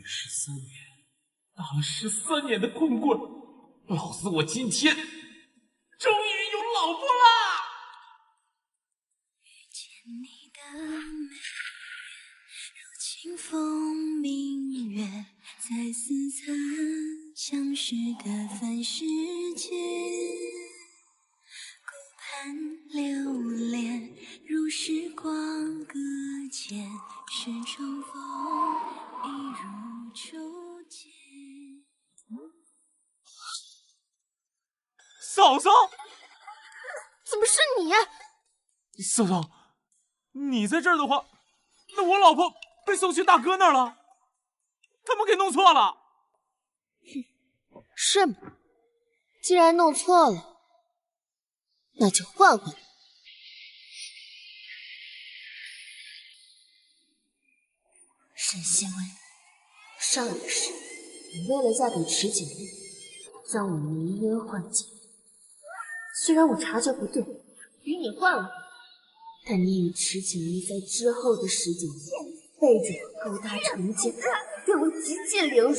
13年，打了13年的光棍，老子我今天终于有老婆啦！遇见你的美，如清风明月，在似曾相识的凡世间，顾盼流连，如时光搁浅，是重逢，一如初见。嫂嫂，怎么是你？嫂嫂，你在这儿的话，那我老婆被送去大哥那儿了，他们给弄错了。是吗？既然弄错了，那就换换。沈西薇，上一世你为了嫁给池景玉，将我迷晕幻境。虽然我察觉不对，与你换了，但你与池景玉在之后的时间里，背着我勾搭成奸，对我极尽凌辱，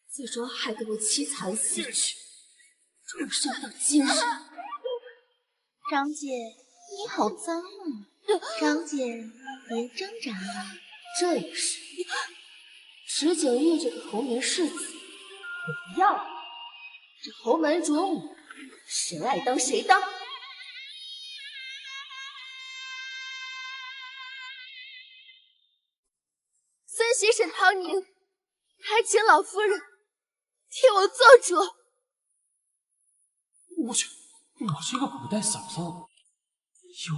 最终害得我凄惨死去，终身到今日。张姐，你好脏啊！张姐，别挣扎了。这也是，池景玉这个侯门世子，我不要了。这侯门主母，谁爱当谁当。孙喜沈唐宁，还请老夫人替我做主。我去，我这个古代嫂嫂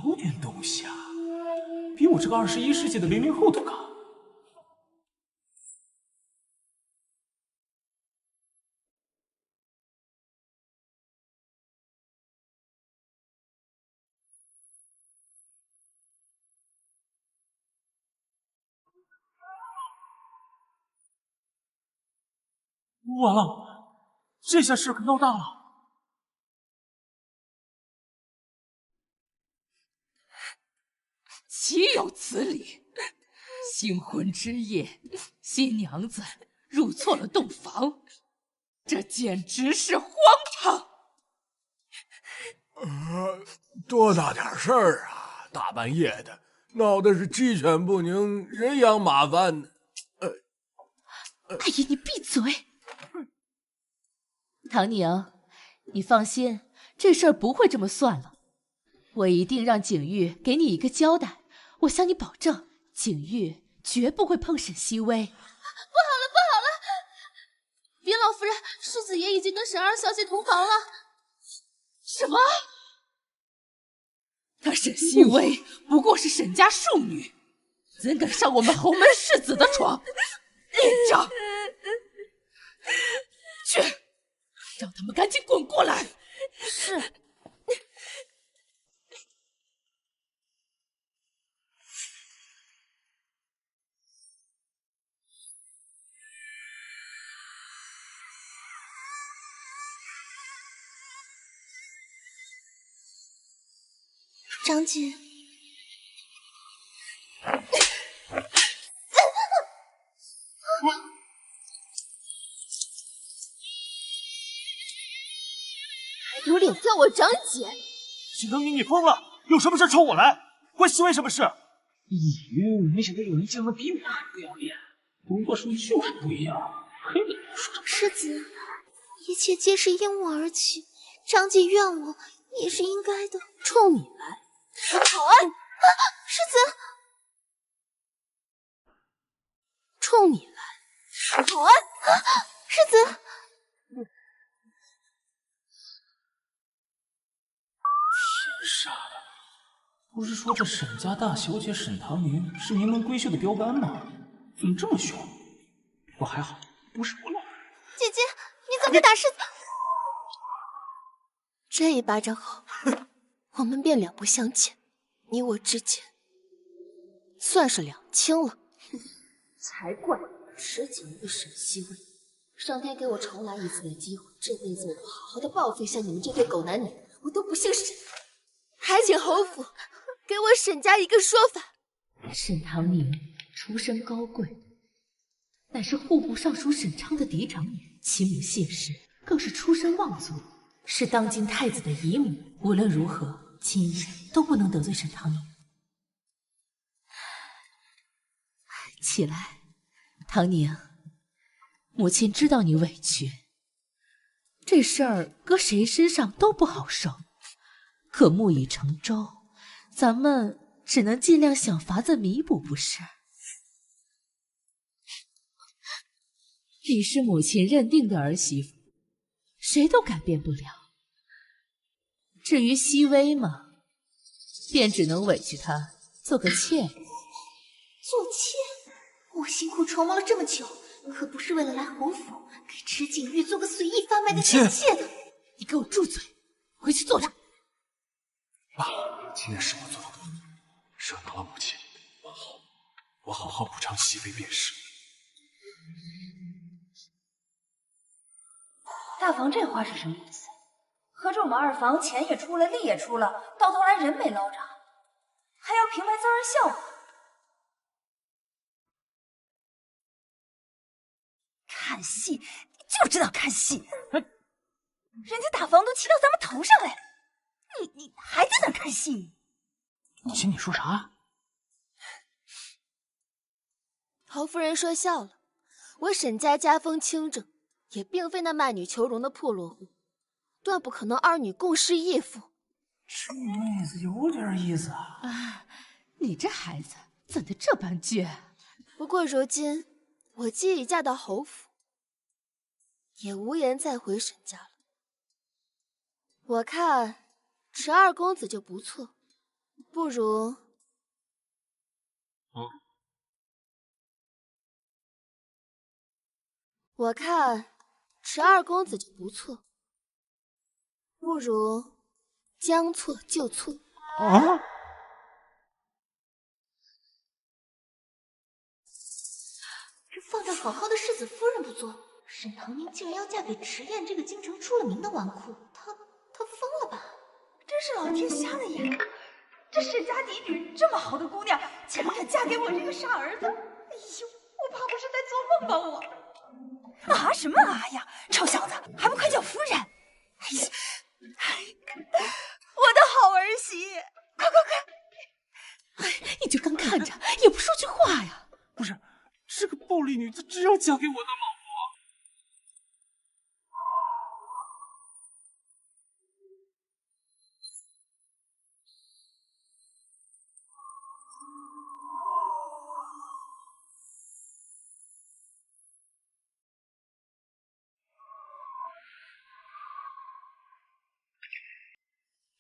有点东西啊，比我这个21世纪的00后都高。完了，这下事可闹大了。岂有此理！新婚之夜，新娘子入错了洞房，这简直是荒唐！多大点事儿啊！大半夜的，闹的是鸡犬不宁，人仰马翻呢。大爷，你闭嘴！唐宁，你放心，这事儿不会这么算了。我一定让景玉给你一个交代。我向你保证，景玉绝不会碰沈西薇。不好了，不好了！禀老夫人，世子爷已经跟沈二小姐同房了。什么？她沈西薇不过是沈家庶女，怎敢上我们侯门世子的床？孽障！去，让他们赶紧滚过来！是。张姐，还有脸叫我张姐？沈腾明，你疯了！有什么事朝我来，关西薇什么事？咦，没想到有人竟然比我还不要脸。不过说就是不一样，黑了说什么？世子，一切皆是因我而起，张姐怨我也是应该的。冲你来！好啊！世子，冲你来！好啊！世子，天杀的！不是说这沈家大小姐沈唐宁是名门闺秀的标杆吗？怎么这么凶？不过还好，不是我老婆。姐姐，你怎么打世子？这一巴掌后，我们便两不相欠，你我之间算是两清了。才怪！池景玉、沈西薇，上天给我重来一次的机会，这辈子我不好好的报复一下你们这对狗男女，我都不姓沈。还请侯府给我沈家一个说法。沈唐宁出身高贵，乃是户部尚书沈昌的嫡长女，其母谢氏更是出身望族，是当今太子的姨母。无论如何，今夜都不能得罪沈堂宁。起来，唐宁，母亲知道你委屈，这事儿搁谁身上都不好受。可木已成舟，咱们只能尽量想法子弥补，不是？你是母亲认定的儿媳妇，谁都改变不了。至于熹微嘛，便只能委屈她做个妾。做妾？我辛苦筹谋了这么久，可不是为了来侯府给池景玉做个随意贩卖的小妾的。你给我住嘴，回去坐着。爸，今夜是我做的不对，惹恼了母亲，我好好补偿熹微便是。大房这话是什么意思？合着我们二房钱也出了，力也出了，到头来人没捞着，还要平白遭人笑话？看戏就知道看戏，人家大房都骑到咱们头上来了，你还在那看戏？母亲，你说啥？侯夫人说笑了，我沈家家风清正，也并非那卖女求荣的破落户，断不可能二女共侍一夫。这妹子有点意思啊！啊，你这孩子怎的这般倔？不过如今我既已嫁到侯府，也无颜再回沈家了。我看池二公子就不错，不如……我看池二公子就不错，不如将错就错。啊！这放着好好的世子夫人不做，沈唐宁竟然要嫁给池燕这个京城出了名的纨绔，她疯了吧？真是老天瞎了眼！这沈家嫡女这么好的姑娘，竟然敢嫁给我这个傻儿子！哎呦，我怕不是在做梦吧我？啊什么啊呀！臭小子，还不快叫夫人！哎呀，我的好儿媳，快！哎，你就干看着，也不说句话呀！不是，这个暴力女子只要嫁给我的老婆。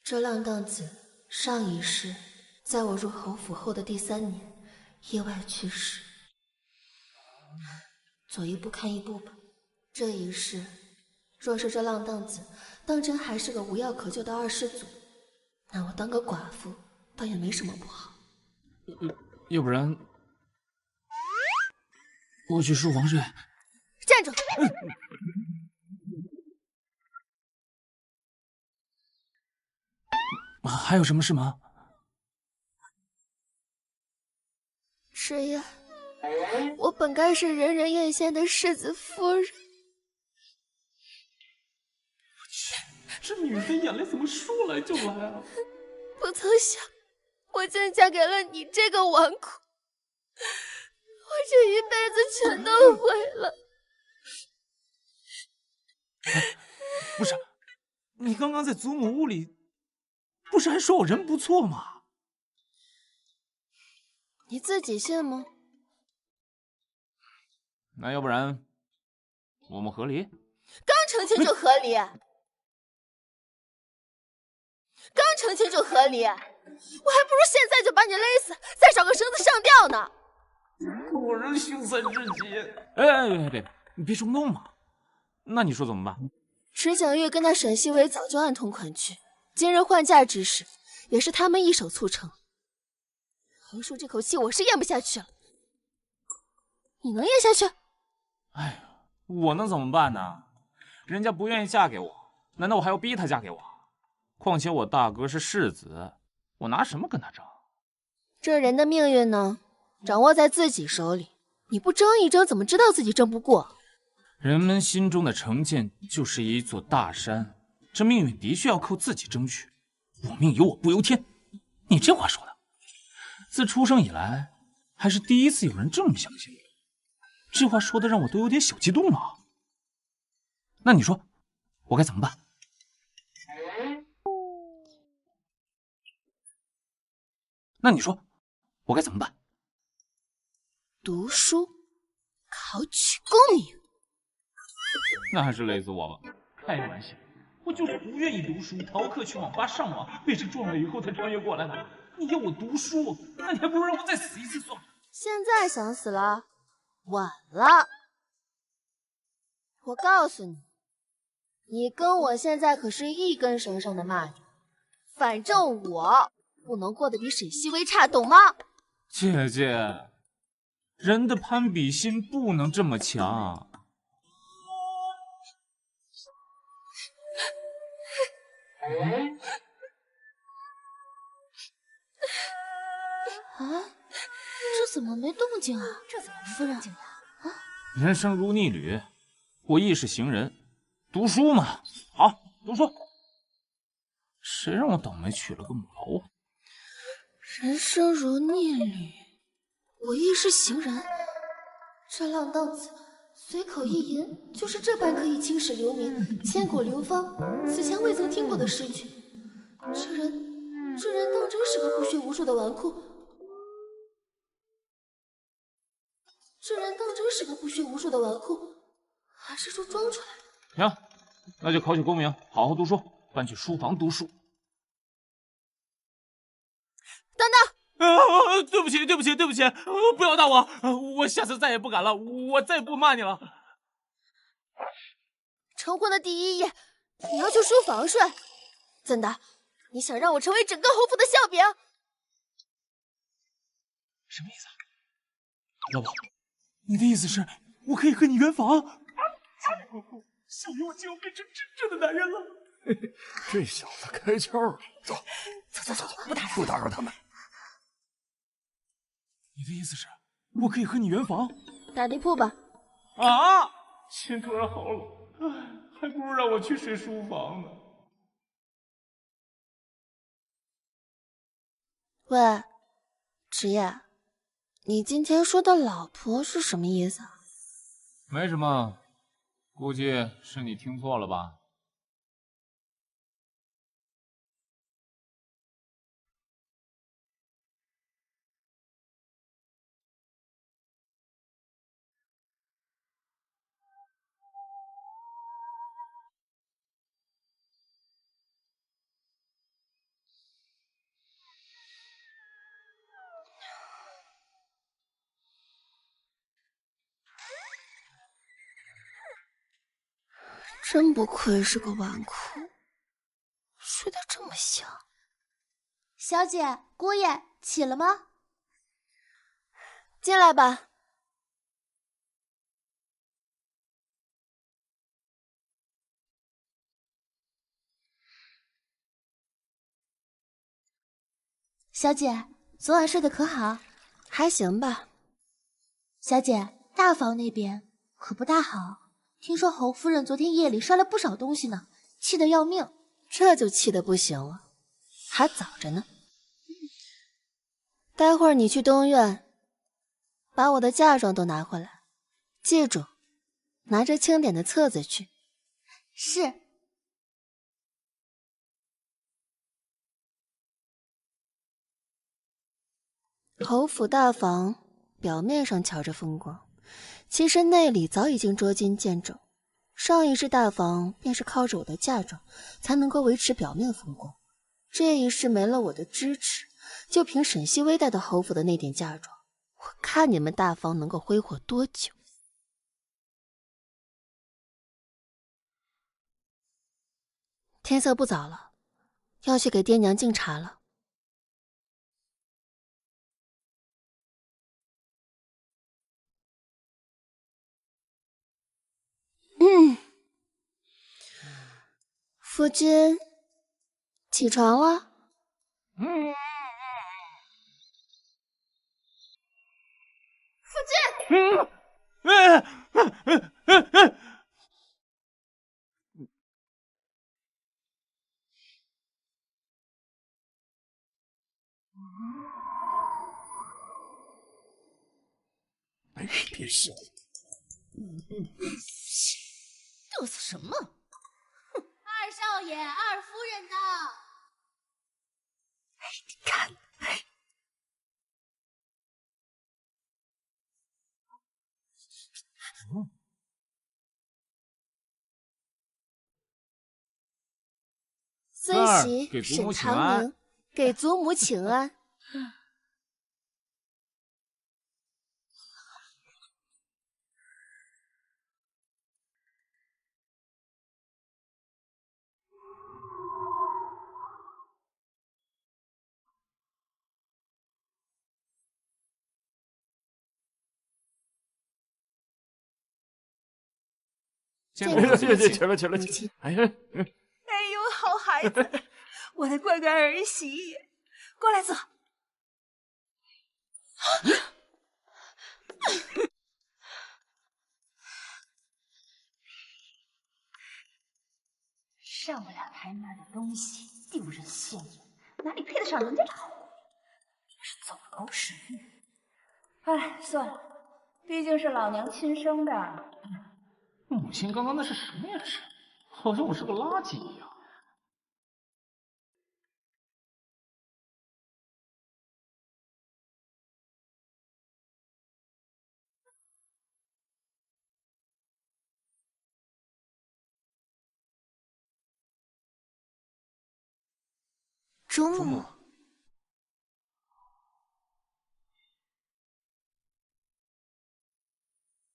这浪荡子上一世在我入侯府后的第3年意外去世，走一步看一步吧。这一世若是这浪荡子当真还是个无药可救的二世祖，那我当个寡妇倒也没什么不好。要不然我去书房睡。站住！还有什么事吗？池燕，我本该是人人艳羡的世子夫人。这女人的眼泪怎么说来就来啊！不曾想，我竟嫁给了你这个纨绔，我这一辈子全都毁了。不是，你刚刚在祖母屋里，不是还说我人不错吗？你自己信吗？那要不然我们和离？刚成亲就和离？刚成亲就和离？我还不如现在就把你勒死，再找个绳子上吊呢！果然凶残至极。哎，别，你别冲动嘛。那你说怎么办？池景玉跟那沈熹微早就暗通款曲，今日换嫁之事也是他们一手促成。横竖这口气我是咽不下去了，你能咽下去？哎呀，我能怎么办呢？人家不愿意嫁给我，难道我还要逼她嫁给我？况且我大哥是世子，我拿什么跟他争？这人的命运呢，掌握在自己手里，你不争一争，怎么知道自己争不过？人们心中的成见就是一座大山，这命运的确要靠自己争取。我命由我不由天，你这话说的，自出生以来还是第一次有人这么相信我。这话说的让我都有点小激动了。那你说，我该怎么办？那你说，我该怎么办？读书，考取功名。那还是累死我吧！开玩笑，我就是不愿意读书，逃课去网吧上网，被车撞了以后才穿越过来的。你要我读书，那你还不如让我再死一次算了。现在想死了，晚了。我告诉你，你跟我现在可是一根绳上的蚂蚁。反正我不能过得比沈西薇差，懂吗？姐姐，人的攀比心不能这么强。啊，这怎么没动静啊？这怎么夫人？人生如逆旅，我亦是行人。读书嘛，好，读书。谁让我倒霉娶了个母老啊？人生如逆旅，我亦是行人。这浪荡子随口一吟，就是这般可以青史留名，千古流芳，此前未曾听过的诗句。这人当真是个不学无术的纨绔。还是说装出来？行，那就考取功名，好好读书，搬去书房读书。等等！对不起，不要打我，我下次再也不敢了，我再也不骂你了。成婚的第一夜，你要去书房睡，怎的？你想让我成为整个侯府的笑柄？什么意思啊？老婆，你的意思是我可以和你圆房？家里过后，小鱼我就要变成真正的男人了。嘿嘿，这小子开窍了。走，不打扰他们。你的意思是，我可以和你圆房？打地铺吧。啊！心突然好冷，还不如让我去睡书房呢。喂，迟夜，你今天说的老婆是什么意思啊？没什么，估计是你听错了吧。真不愧是个纨绔，睡得这么香。小姐、姑爷起了吗？进来吧。小姐，昨晚睡得可好？还行吧。小姐，大房那边可不大好。听说侯夫人昨天夜里摔了不少东西呢，气得要命。这就气得不行了，还早着呢。待会儿你去东院，把我的嫁妆都拿回来，记住，拿着清点的册子去。是。侯府大房表面上瞧着风光，其实内里早已经捉襟见肘。上一世大房便是靠着我的嫁妆才能够维持表面风光，这一世没了我的支持，就凭沈西薇带到侯府的那点嫁妆，我看你们大房能够挥霍多久。天色不早了，要去给爹娘敬茶了。夫君，起床了。夫君，哎，别笑！嘚瑟什么？二少爷、二夫人到。你看，孙媳给祖沈母请安长宁给祖母请安。见过起来起来起来！哎呀，哎呦，好孩子，我的乖乖儿媳，过来坐。上不了台面的东西，丢人现眼，哪里配得上人家老公？真是走了狗屎运！哎，算了，毕竟是老娘亲生的。母亲刚刚那是什么眼神？好像我是个垃圾一样。祖母，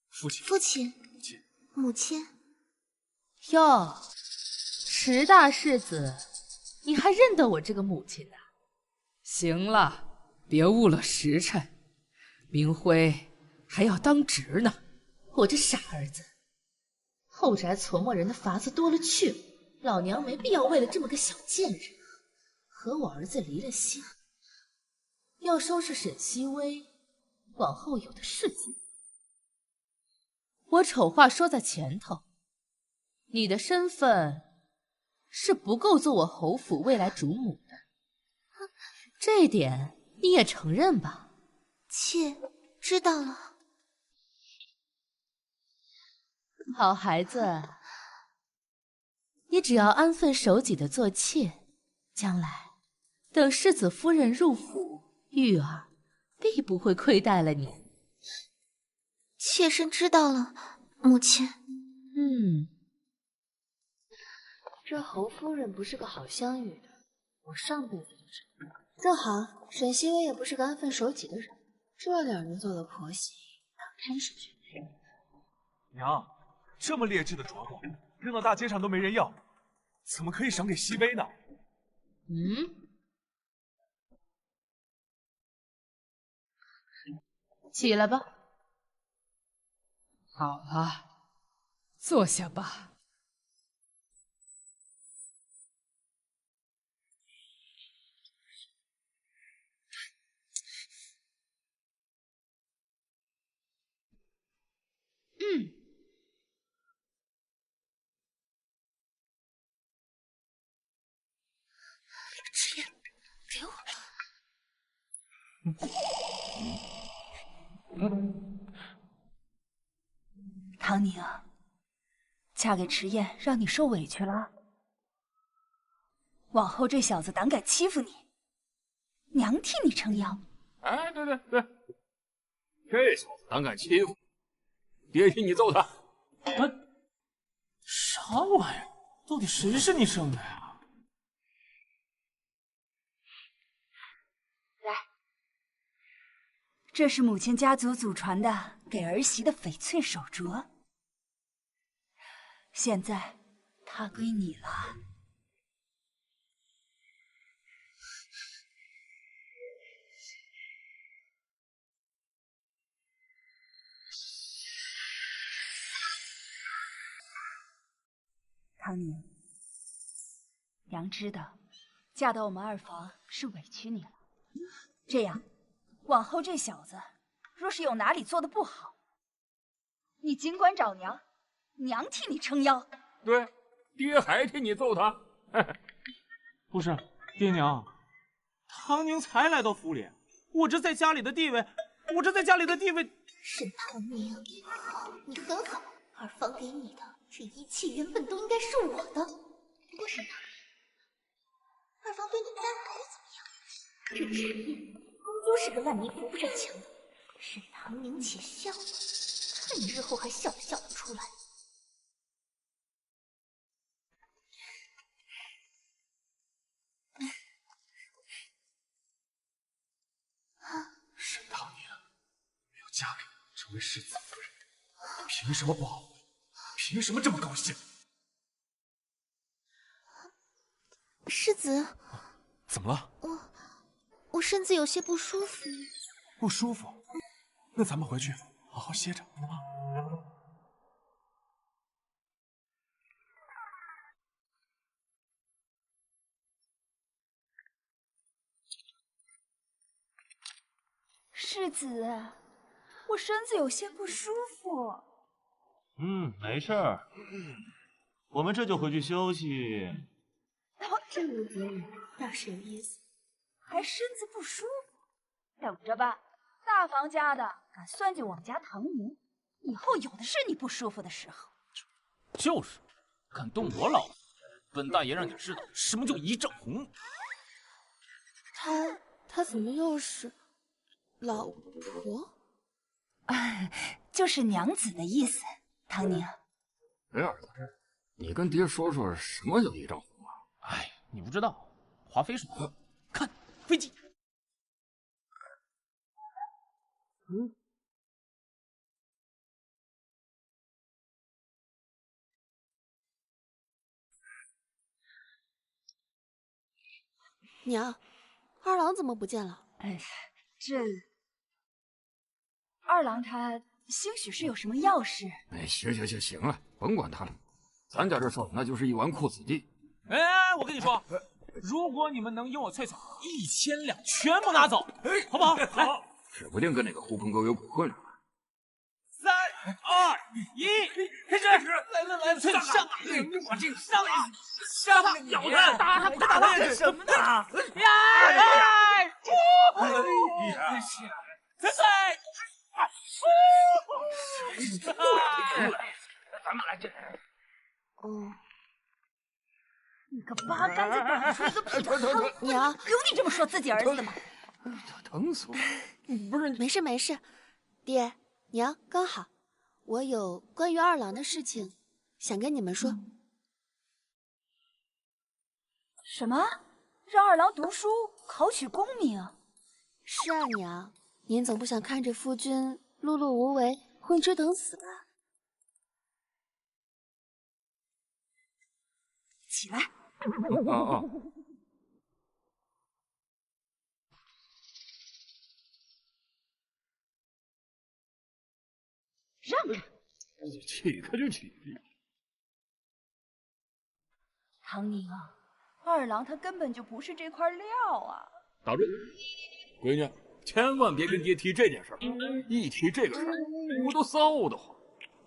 父亲，父亲，母亲。哟，石大世子，你还认得我这个母亲呢？行了，别误了时辰，明辉还要当值呢。我这傻儿子，后宅琢磨人的法子多了去了，老娘没必要为了这么个小贱人和我儿子离了心。要收拾沈西薇，往后有的是机会。我丑话说在前头，你的身份是不够做我侯府未来主母的，这一点你也承认吧？妾知道了。好孩子，你只要安分守己的做妾，将来等世子夫人入府，玉儿必不会亏待了你。妾身知道了，母亲。这侯夫人不是个好相与的，我上辈子就知道。正好沈西薇也不是个安分守己的人，这两人做了婆媳，那真是绝配。娘，这么劣质的镯子，扔到大街上都没人要，怎么可以赏给熹微呢？起来吧。好了，坐下吧。赤焰，给我。唐宁，嫁给迟燕让你受委屈了，往后这小子胆敢欺负你，娘替你撑腰。哎，对，这小子胆敢欺负，爹替你揍他。啥玩意儿？到底谁是你生的呀？来，这是母亲家族祖传的给儿媳的翡翠手镯，现在它归你了。唐宁，娘知道嫁到我们二房是委屈你了，这样往后这小子若是有哪里做的不好，你尽管找娘，娘替你撑腰。对，爹还替你揍他。不是，爹娘，唐宁才来到府里，我这在家里的地位，沈唐宁，你很好，二房给你的这一切原本都应该是我的。不过沈唐宁，二房对你再好又怎么样？这陈燕终究是个烂泥扶不上墙的。沈唐宁且笑，看你日后还笑不笑得出来。沈唐宁没有嫁给我，成为世子夫人，凭什么不好？凭什么这么高兴？世子，怎么了？我身子有些不舒服。不舒服？那咱们回去好好歇着啊。世子，我身子有些不舒服。没事儿，我们这就回去休息。这无别人，倒是有意思。还身子不舒服，等着吧！大房家的敢算计我们家唐宁，以后有的是你不舒服的时候。就是，敢动我老婆，本大爷让你知道什么叫一丈红。他怎么又是老婆？就是娘子的意思。唐宁，哎，儿子，你跟爹说说什么叫一丈红啊？哎，你不知道，华妃说，看飞机。娘，二郎怎么不见了？这二郎他兴许是有什么要事。哎，行了，甭管他了，咱家这事儿那就是一纨绔子弟。哎，我跟你说，如果你们能赢我翠翠1000两，全部拿走，好不好？来，指不定跟哪个狐朋狗友鬼混着呢。 3、2、1，开始！来，翠翠上啊！我这个上啊！上啊！咬他！打他！干什么呢？呀！翠翠！咱们来这。你个八竿子打出一个屁的坑！娘，有你这么说自己儿子的吗？疼死我了！不是，没事，爹娘刚好，我有关于二郎的事情想跟你们说。什么？让二郎读书，考取功名？是啊，娘，您总不想看着夫君碌碌无为、混吃等死吧？起来！让开！起开就起。唐宁啊，二郎他根本就不是这块料啊！打住，闺女，千万别跟爹提这件事儿，一提这个事儿，我都臊得慌。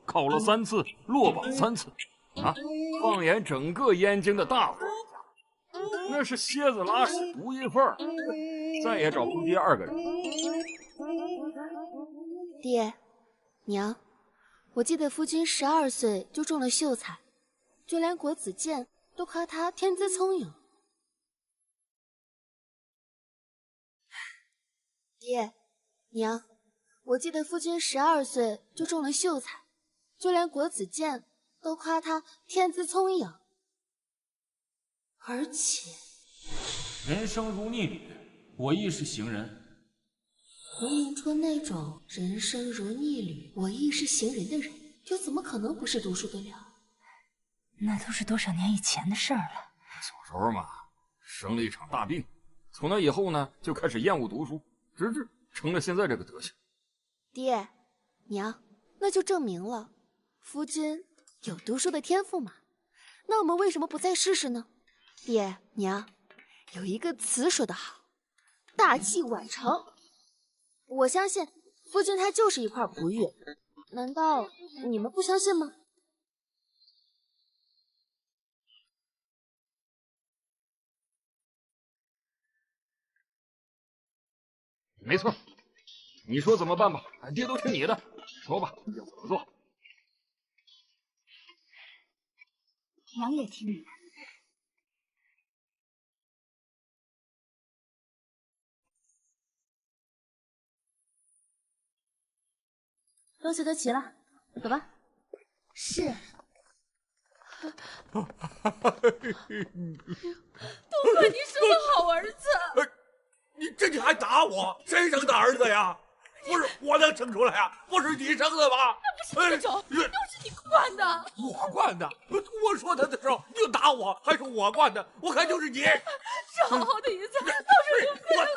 考了3次，落榜3次，啊！放眼整个燕京的大户人家，那是蝎子拉屎独一份儿，再也找不出第二个人。爹娘，我记得夫君12岁就中了秀才，就连国子监都夸他天资聪颖。爹娘，我记得夫君12岁就中了秀才，就连国子监都夸他天资聪颖。而且，人生如逆旅，我亦是行人。能弄出那种人生如逆旅，我亦是行人的人，又怎么可能不是读书的料？那都是多少年以前的事儿了。小时候嘛，生了一场大病，从那以后呢，就开始厌恶读书，直至成了现在这个德行。爹娘，那就证明了夫君有读书的天赋嘛。那我们为什么不再试试呢？爹娘，有一个词说得好，大器晚成。我相信夫君他就是一块璞玉，难道你们不相信吗？没错，你说怎么办吧，俺爹都听你的。说吧，要怎么做？娘也听你的。东西都齐了，走吧。是。都怪你生了好儿子！你还打我？谁生的儿子呀？不是我能生出来呀？不是你生的吧？那不是这种，都是你惯的。我惯的？我说他的时候你就打我，还说我惯的？我看就是你。这好好的一次，到时候就废了。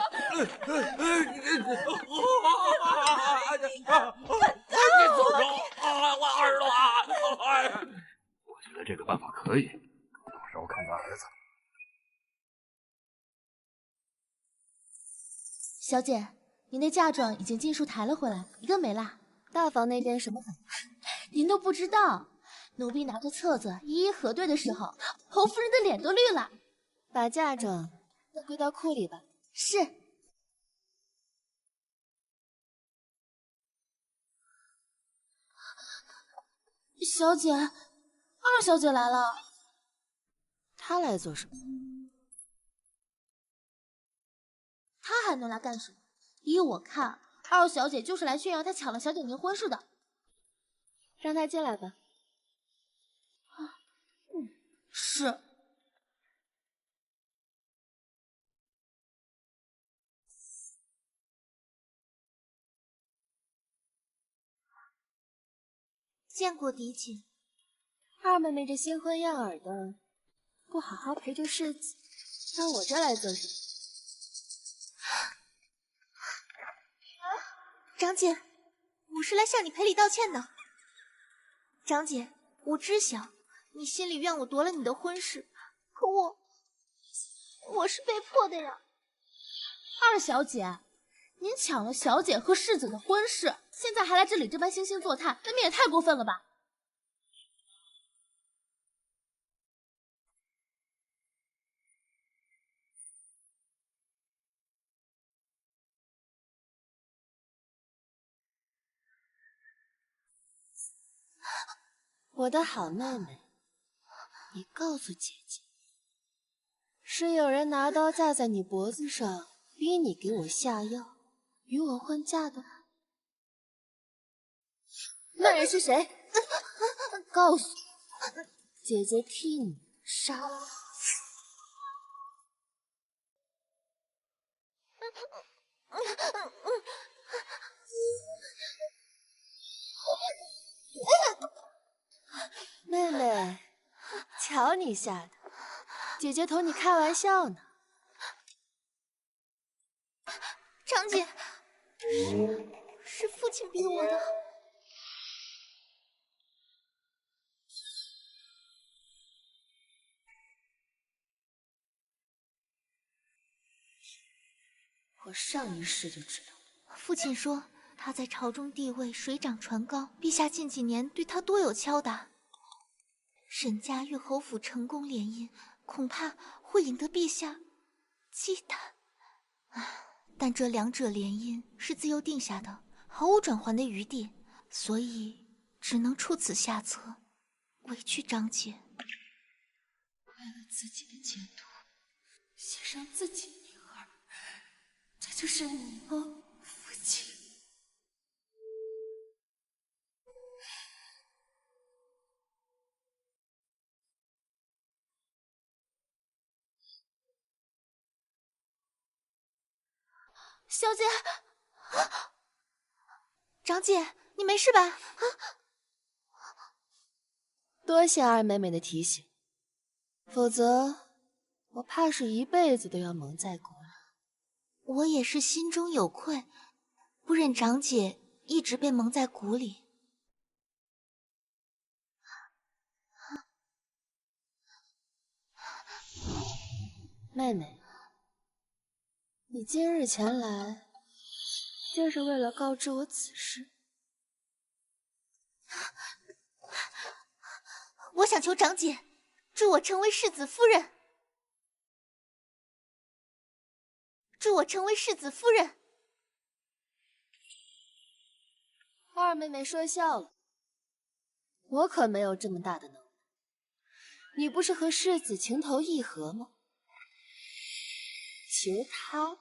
你松手啊！我耳朵啊！我觉得这个办法可以，到时候看他儿子。小姐，您的嫁妆已经尽数抬了回来，一个没落。大房那边什么反应？您都不知道，奴婢拿着册子一一核对的时候，侯夫人的脸都绿了。把嫁妆都归到库里吧。是。小姐，二小姐来了。她来做什么？她还能来干什么？依我看，二小姐就是来炫耀她抢了小姐您婚事的。让她进来吧。是。见过嫡亲，二妹妹这新婚燕尔的，不好好陪着世子，到我这来做什么？长姐，我是来向你赔礼道歉的。长姐，我知晓你心里怨我夺了你的婚事，可我是被迫的呀。二小姐，您抢了小姐和世子的婚事，现在还来这里这般惺惺作态，未免也太过分了吧？我的好妹妹，你告诉姐姐，是有人拿刀架在你脖子上，逼你给我下药，与我婚嫁的？那人是谁？告诉我，姐姐替你杀了。妹妹，瞧你吓的，姐姐同你开玩笑呢。长姐，是父亲逼我的。我上一世就知道，父亲说他在朝中地位水涨船高，陛下近几年对他多有敲打。沈家与侯府成功联姻，恐怕会引得陛下忌惮。但这两者联姻是自由定下的，毫无转圜的余地，所以只能出此下策，委屈长姐。为了自己的前途，牺牲自己的女儿，这就是你吗，父亲？小姐，长姐，你没事吧？多谢二妹妹的提醒，否则我怕是一辈子都要蒙在鼓了。我也是心中有愧，不忍长姐一直被蒙在鼓里。妹妹，你今日前来，就是为了告知我此事？我想求长姐助我成为世子夫人，助我成为世子夫人。二妹妹说笑了，我可没有这么大的能耐。你不是和世子情投意合吗？求他，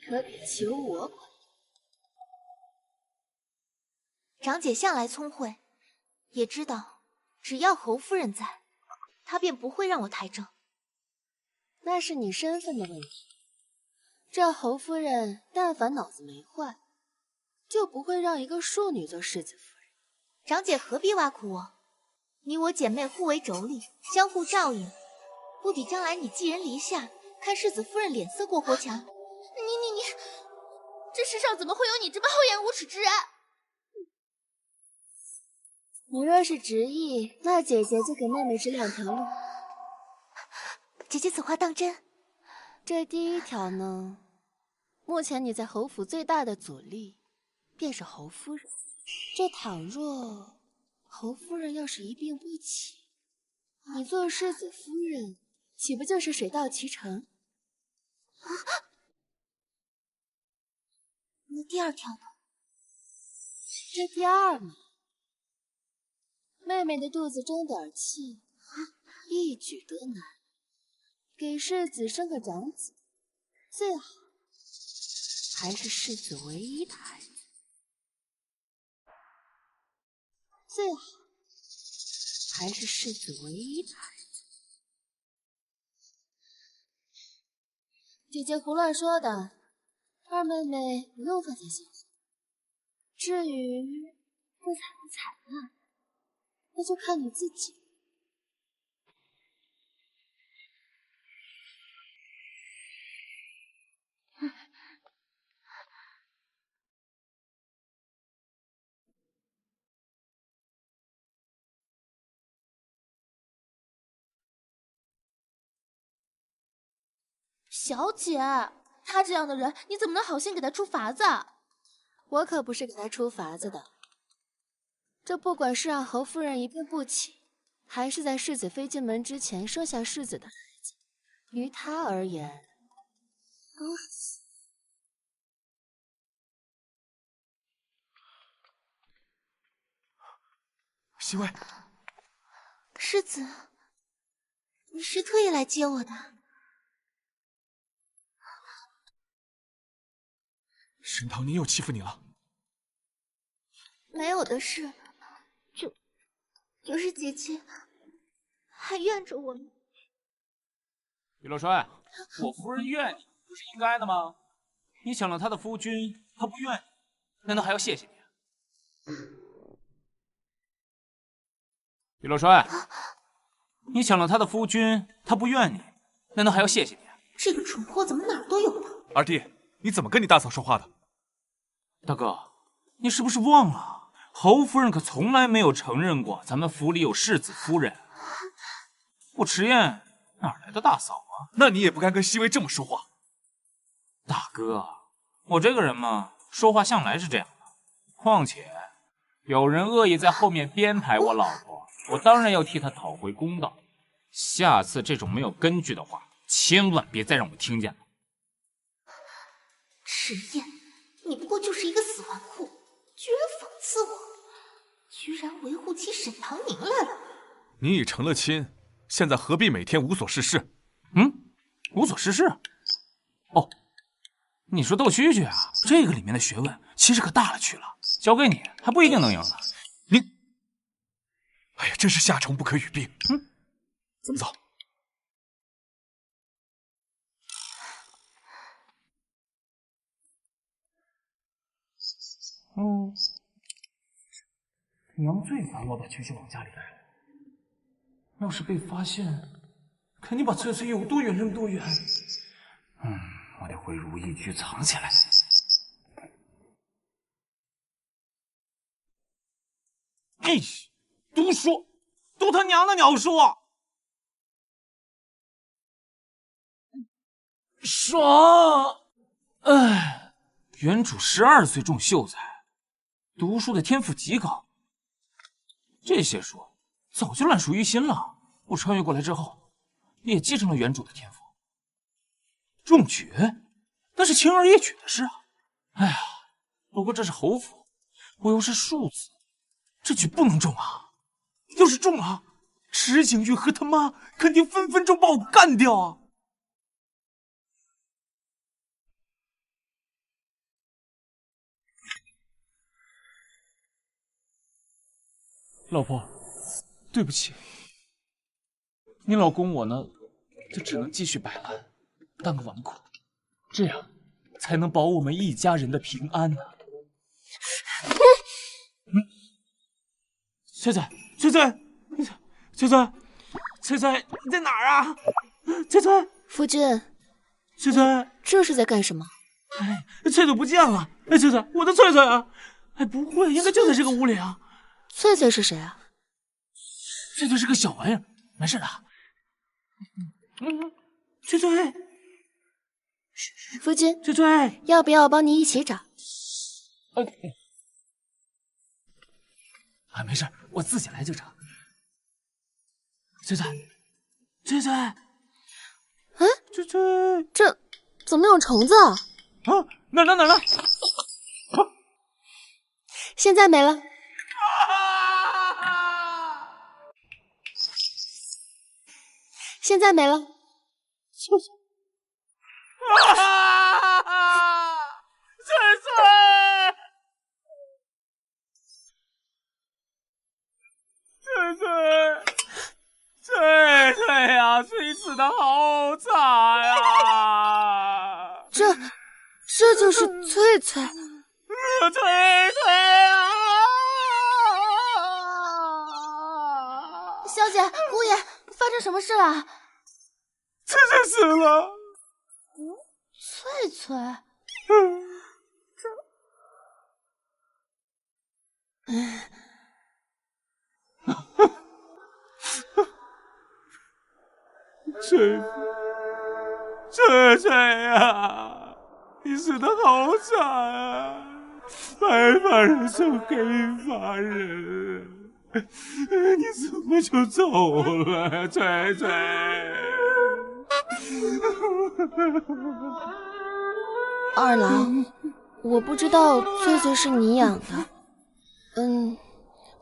可比求我快。长姐向来聪慧，也知道只要侯夫人在，她便不会让我抬正。那是你身份的问题。这侯夫人但凡脑子没坏，就不会让一个庶女做世子夫人。长姐何必挖苦我？你我姐妹互为妯娌，相互照应，不比将来你寄人篱下，看世子夫人脸色过活强。你，这世上怎么会有你这么厚颜无耻之人？你若是执意，那姐姐就给妹妹指2条路。姐姐此话当真？这第一条呢，目前你在侯府最大的阻力便是侯夫人。这倘若侯夫人要是一病不起，你做世子夫人，岂不就是水到渠成？那第2条呢？这第2嘛，妹妹的肚子争点气，一举得男，给世子生个长子，最好还是世子唯一的孩子，最好还是世子唯一的孩子。姐姐胡乱说的，二妹妹不用放在心上。至于不采不采纳，那就看你自己。小姐，他这样的人，你怎么能好心给他出法子？我可不是给他出法子的。这不管是让侯夫人一病不起，还是在世子妃进门之前生下世子的孩子，于他而言，都是。熹微，世子，你是特意来接我的？沈唐宁又欺负你了？没有的事，就是姐姐还怨着我呢。玉洛帅，我夫人怨你，不是应该的吗？你抢了她的夫君，她不怨你，难道还要谢谢你？玉洛帅，你抢了她的夫君，她不怨你，难道还要谢谢你？这个蠢货怎么哪儿都有呢？二弟，你怎么跟你大嫂说话的？大哥，你是不是忘了，侯夫人可从来没有承认过咱们府里有世子夫人。我迟燕哪来的大嫂啊？那你也不该跟熹微这么说话。大哥，我这个人嘛，说话向来是这样的。况且有人恶意在后面编排我老婆，我当然要替他讨回公道。下次这种没有根据的话，千万别再让我听见了。迟燕，你不过就是一个死纨绔，居然讽刺我，居然维护起沈唐宁来了。你已成了亲，现在何必每天无所事事？无所事事？哦，你说斗蛐蛐啊？这个里面的学问其实可大了去了，交给你还不一定能赢呢。你，哎呀，真是夏虫不可语冰。咱们走。娘最烦我把蛐蛐往家里带，要是被发现，肯定把翠翠有多远扔多远。我得回如意居藏起来。哎，都说，都他娘的鸟说，爽！哎，原主12岁中秀才，读书的天赋极高。这些书早就烂熟于心了。我穿越过来之后，也继承了原主的天赋。中举，那是轻而易举的事啊！哎呀，不过这是侯府，我又是庶子，这举不能中啊！要是中了，池景玉和他妈肯定分分钟把我干掉啊！老婆，对不起，你老公我呢，就只能继续摆烂，当个纨绔，这样才能保我们一家人的平安呢。翠翠，翠翠，翠翠，翠翠，你在哪儿啊？翠翠，夫君，翠翠，这是在干什么？哎，翠翠不见了！哎，翠翠，我的翠翠啊！哎，不会，应该就在这个屋里啊。翠翠是谁啊？翠翠是个小玩意儿，没事的。翠翠，夫君，翠翠，要不要我帮你一起找？啊，没事，我自己来就成。翠翠，翠翠，翠翠，这怎么有虫子啊？啊，哪儿？现在没了。现在没了。翠翠，翠翠，翠翠呀，翠死的好惨呀！这就是翠翠。翠翠啊！小姐，姑爷，发生什么事了？翠翠死了。翠翠，翠翠呀，你死的好惨啊！白发人送黑发人，你怎么就走了，翠翠？二郎，我不知道翠翠是你养的，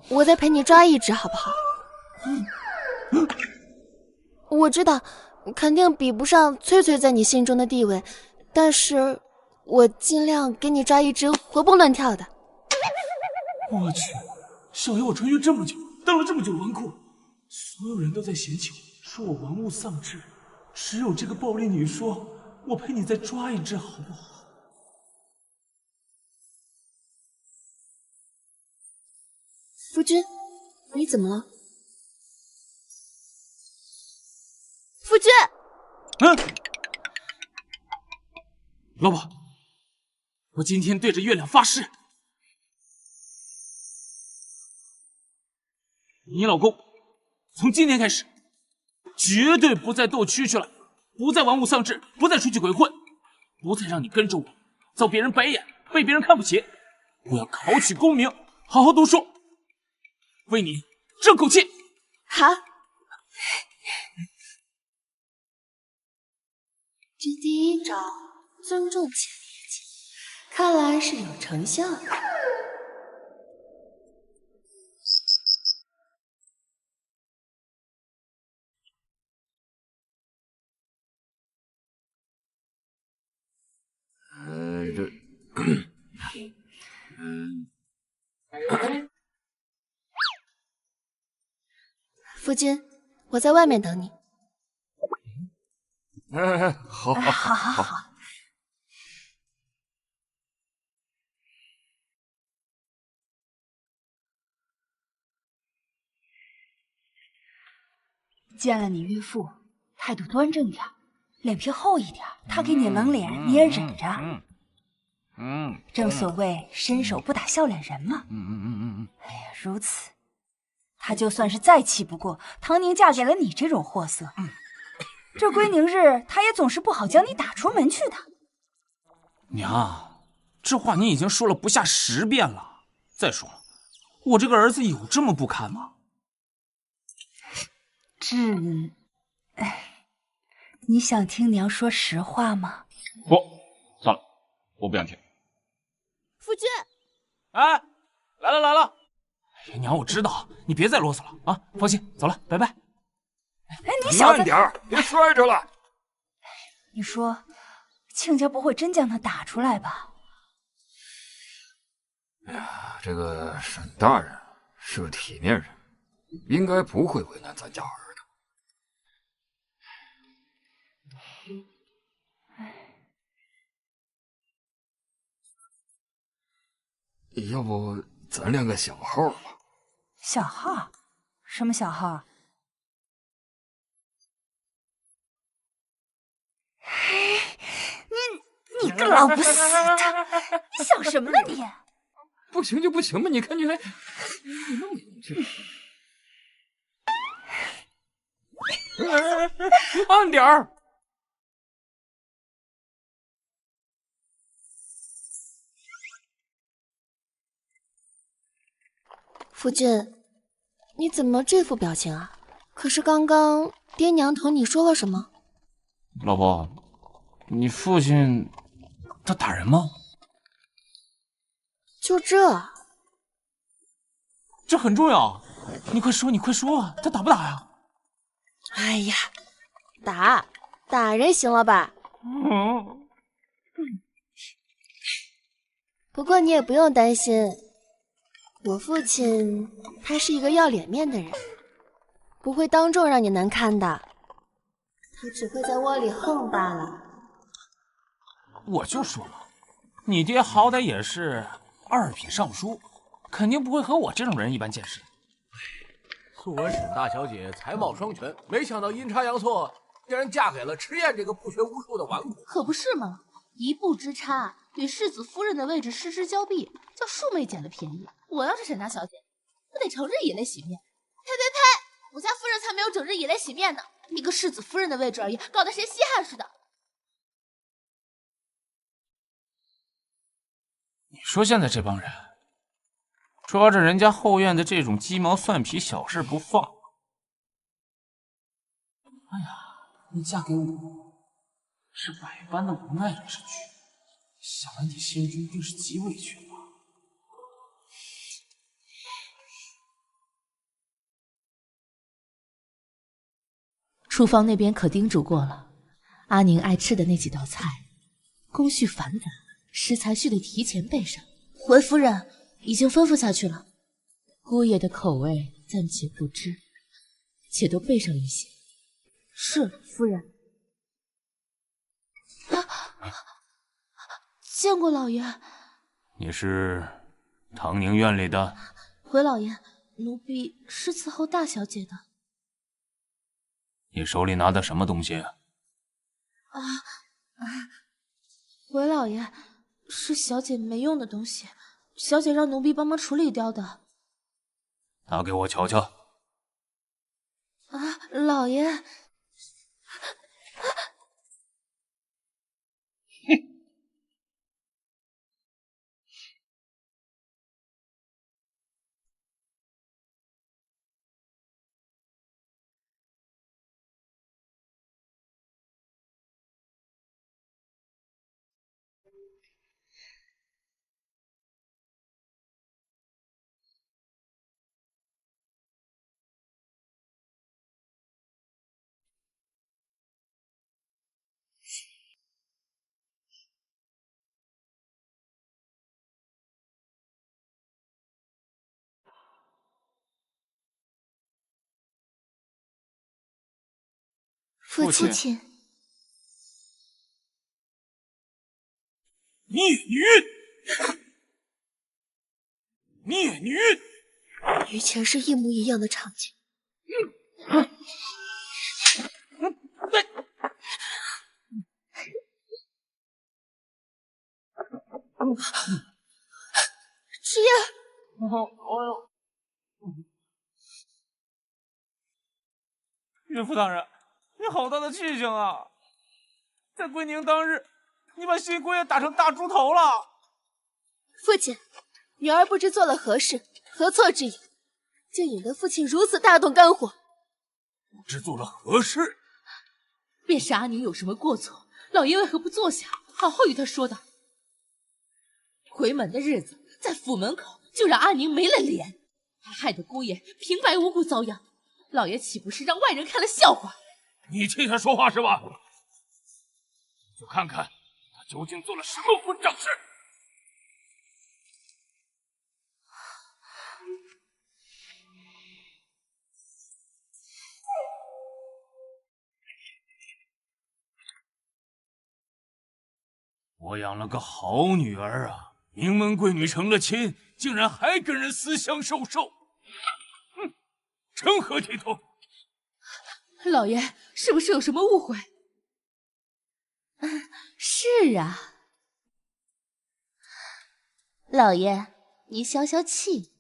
我再陪你抓一只好不好？我知道，肯定比不上翠翠在你心中的地位，但是我尽量给你抓一只活蹦乱跳的。我去，小爷我穿越这么久，当了这么久纨绔，所有人都在嫌弃我，说我玩物丧志，只有这个暴力女说，我陪你再抓一只好不好？夫君，你怎么了？夫君，老婆，我今天对着月亮发誓，你老公从今天开始，绝对不再斗蛐蛐了，不再玩物丧志，不再出去鬼混，不再让你跟着我，遭别人白眼，被别人看不起。我要考取功名，好好读书，为你争口气。好。这第一招，尊重前年纪，看来是有成效的。夫君，我在外面等你。好。见了你岳父，态度端正点，脸皮厚一点，他给你冷脸，你也忍着。正所谓伸手不打笑脸人嘛。哎呀，如此，他就算是再气不过，唐宁嫁给了你这种货色，这归宁日他也总是不好将你打出门去的。娘，这话你已经说了不下10遍了，再说了，我这个儿子有这么不堪吗？你想听娘说实话吗？不，算了，我不想听。夫君，哎，来了来了！哎呀，娘，我知道，你别再啰嗦了啊！放心，走了，拜拜。哎，你小子，慢点儿，别摔着了。你说，亲家不会真将他打出来吧？哎呀，这个沈大人是个体面人，应该不会为难咱家儿的。要不咱练个小号吧？小号？什么小号？你个老不死的，想什么呢你？不行就不行吧，你看你还你弄这，慢点儿。夫君，你怎么这副表情啊？可是刚刚爹娘同你说了什么？老婆，你父亲他打人吗？就这？这很重要，你快说，你快说，他打不打呀？哎呀，打人行了吧？不过你也不用担心，我父亲他是一个要脸面的人，不会当众让你难堪的，他只会在窝里横罢了。我就说嘛，你爹好歹也是2品尚书，肯定不会和我这种人一般见识。素闻沈大小姐才貌双全，没想到阴差阳错，竟然嫁给了迟燕这个不学无术的纨绔。可不是吗？一步之差，与世子夫人的位置失之交臂，叫庶妹捡了便宜。我要是沈大小姐，我得成日以泪洗面。呸！我家夫人才没有整日以泪洗面呢，一个世子夫人的位置而已，搞得谁稀罕似的。你说现在这帮人抓着人家后院的这种鸡毛蒜皮小事不放。哎呀，你嫁给我是百般的无奈之举，想来你心中定是极委屈吧？厨房那边可叮嘱过了，阿宁爱吃的那几道菜，工序繁杂，食材须得提前备上。回夫人，已经吩咐下去了。姑爷的口味暂且不知，且都备上一些。是，夫人。见过老爷。你是唐宁院里的？回老爷，奴婢是伺候大小姐的。你手里拿的什么东西？回老爷，是小姐没用的东西，小姐让奴婢帮忙处理掉的。拿给我瞧瞧。老爷。父亲，孽女，与前世一模一样的场景。迟燕，岳父大人，你好大的气性啊！在归宁当日，你把新姑爷打成大猪头了。父亲，女儿不知做了何事，何错之有，竟引得父亲如此大动肝火。不知做了何事？便是阿宁有什么过错，老爷为何不坐下，好好与他说道？回门的日子，在府门口就让阿宁没了脸，还害得姑爷平白无故遭殃，老爷岂不是让外人看了笑话？你替他说话是吧？就看看他究竟做了什么混账事！我养了个好女儿啊，名门贵女成了亲，竟然还跟人私相授受，哼，成何体统？老爷是不是有什么误会？是啊，老爷，你消消气。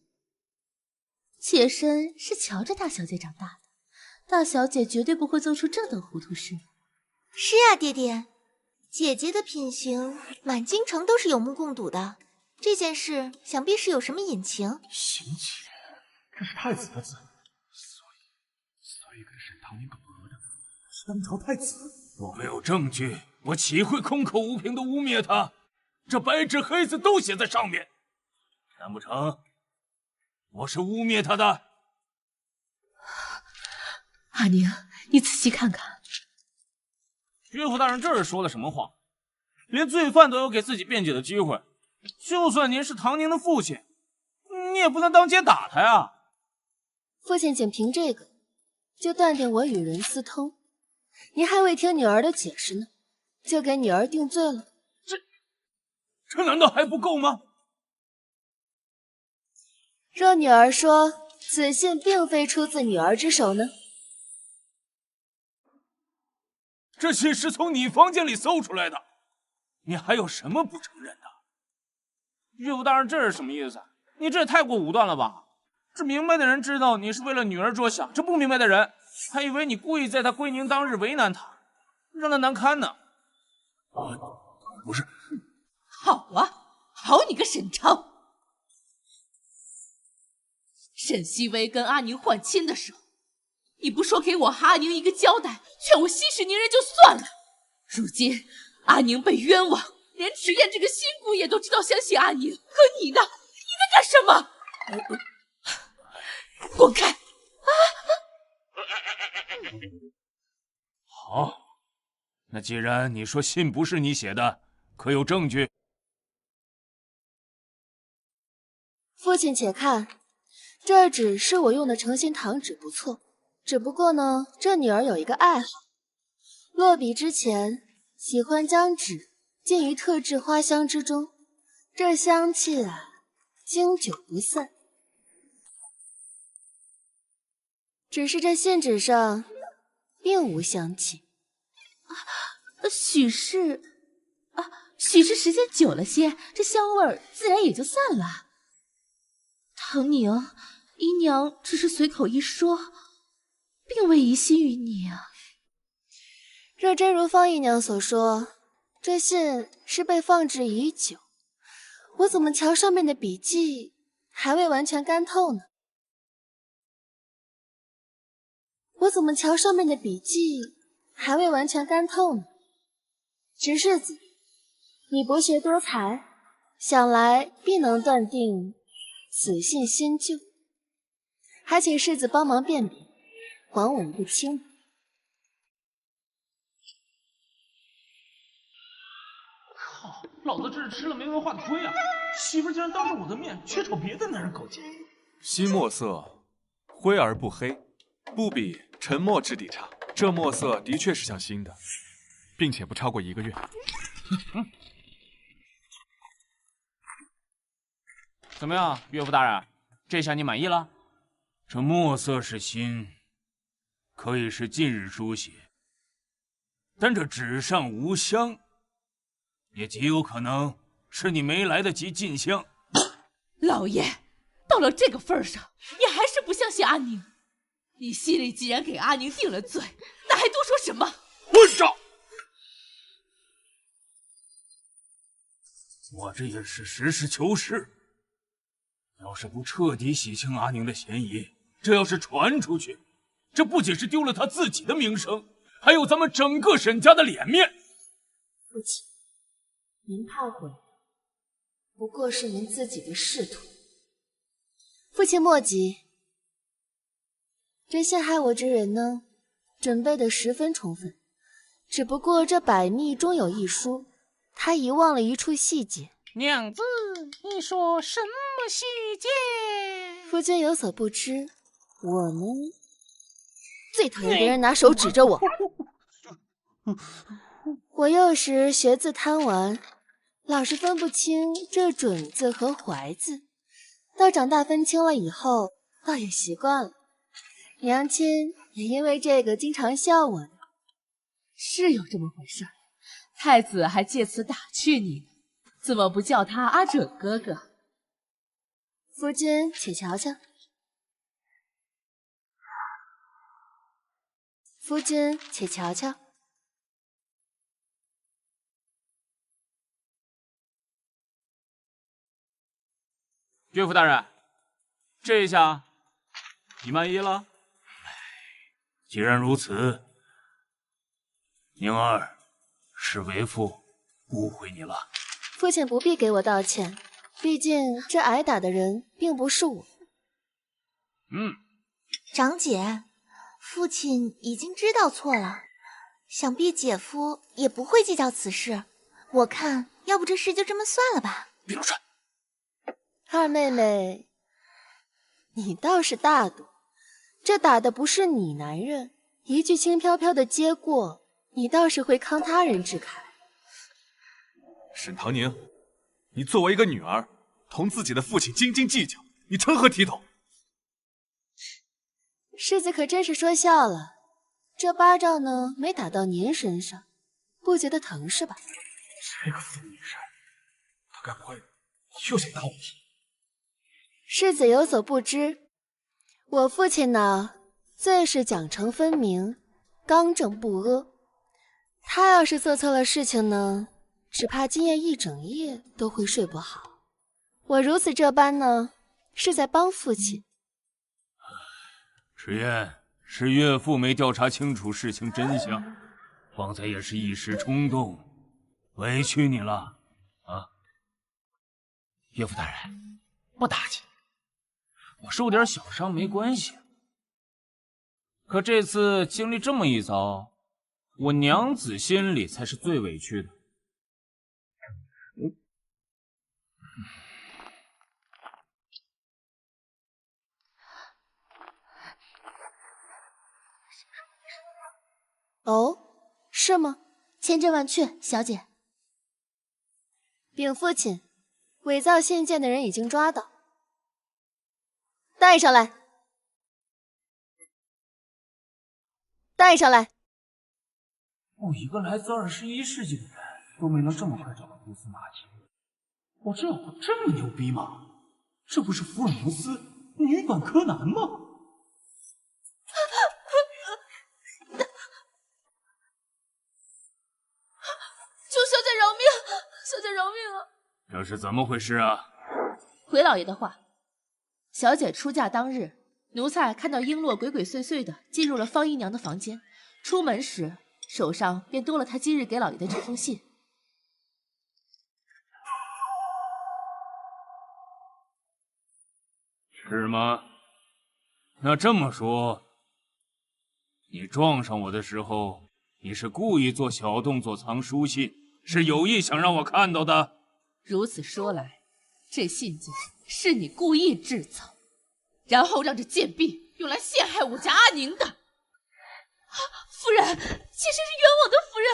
妾身是瞧着大小姐长大的，大小姐绝对不会做出这等糊涂事。是啊，爹爹，姐姐的品行，满京城都是有目共睹的。这件事想必是有什么隐情。行且，这是太子的子，所以跟沈唐宁搞合的是当朝太子。我没有证据，我岂会空口无凭的污蔑他？这白纸黑字都写在上面，难不成我是污蔑他的？阿宁，你仔细看看。岳父大人这是说了什么话？连罪犯都有给自己辩解的机会，就算您是唐宁的父亲，你也不能当街打他呀！父亲仅凭这个就断定我与人私通，您还未听女儿的解释呢，就给女儿定罪了。这难道还不够吗？若女儿说此信并非出自女儿之手呢？这信是从你房间里搜出来的，你还有什么不承认的？岳父大人这是什么意思？你这也太过武断了吧！这明白的人知道你是为了女儿着想，这不明白的人还以为你故意在她归宁当日为难她，让她难堪呢。不是。好啊，好你个沈昌！沈西薇跟阿宁换亲的时候，你不说给我和阿宁一个交代，劝我息事宁人就算了。如今阿宁被冤枉，连迟燕这个新姑爷都知道相信阿宁，可你呢？你在干什么？滚开！好，那既然你说信不是你写的，可有证据？父亲且看，这纸是我用的诚心堂纸，不错。只不过呢，这女儿有一个爱好，落笔之前喜欢将纸浸于特制花香之中，这香气啊，经久不散。只是这信纸上并无香气。许是时间久了些，这香味儿自然也就散了。唐宁，姨娘只是随口一说，并未疑心于你啊。若真如方姨娘所说，这信是被放置已久，我怎么瞧上面的笔迹还未完全干透呢？直世子，你博学多才，想来必能断定此信新旧，还请世子帮忙辨别，还我一个清白。靠，老子这是吃了没文化的亏啊！媳妇竟然当着我的面去瞅别的男人搞基。新墨色，灰而不黑，不比沉墨质地差。这墨色的确是像新的，并且不超过1个月。怎么样，岳父大人，这下你满意了？这墨色是新，可以是近日书写，但这纸上无香，也极有可能是你没来得及进香。老爷，到了这个份上，你还是不相信阿宁？你心里既然给阿宁定了罪，那还多说什么？混账！我这也是实事求是。要是不彻底洗清阿宁的嫌疑，这要是传出去，这不仅是丢了他自己的名声，还有咱们整个沈家的脸面。父亲，您怕悔的不过是您自己的仕途。父亲莫急，这陷害我之人呢，准备的十分充分，只不过这百密中有一疏，他遗忘了一处细节。娘子，你说什么细节？夫君有所不知，我呢，最讨厌别人拿手指着我。我幼时学字贪玩，老是分不清这准字和怀字，到长大分清了以后，倒也习惯了。娘亲也因为这个经常笑我的。是有这么回事，太子还借此打趣你呢，怎么不叫他阿准哥哥？夫君且瞧瞧。夫君且瞧瞧。岳父大人，这一下你满意了？既然如此，宁儿，是为父误会你了。父亲不必给我道歉，毕竟这挨打的人并不是我。长姐，父亲已经知道错了，想必姐夫也不会计较此事。我看，要不这事就这么算了吧。闭嘴！二妹妹，你倒是大度，这打的不是你男人，一句轻飘飘的接过，你倒是会慷他人之慨。沈唐宁，你作为一个女儿，同自己的父亲斤斤计较，你成何体统？世子可真是说笑了，这巴掌呢没打到您身上，不觉得疼是吧？这个疯女人，她该不会又想打我？世子有所不知，我父亲呢，最是奖惩分明，刚正不阿。他要是做错了事情呢，只怕今夜一整夜都会睡不好。我如此这般呢，是在帮父亲。迟燕，是岳父没调查清楚事情真相，方才也是一时冲动，委屈你了啊。岳父大人，不打紧，我受点小伤没关系。可这次经历这么一遭，我娘子心里才是最委屈的。哦，是吗？千真万确，小姐。禀父亲，伪造信件的人已经抓到，带上来，带上来。我一个来自21世纪的人都没能这么快找到蛛丝马迹，我这有这么牛逼吗？这不是福尔摩斯、女版柯南吗？求小姐饶命！小姐饶命啊！这是怎么回事啊？回老爷的话，小姐出嫁当日，奴才看到璎珞鬼鬼祟祟的进入了方姨娘的房间，出门时手上便多了她今日给老爷的这封信。是吗？那这么说，你撞上我的时候，你是故意做小动作藏书信，是有意想让我看到的？如此说来，这信件是你故意制造，然后让这贱婢用来陷害我家阿宁的。夫人，妾身是冤枉的，夫人。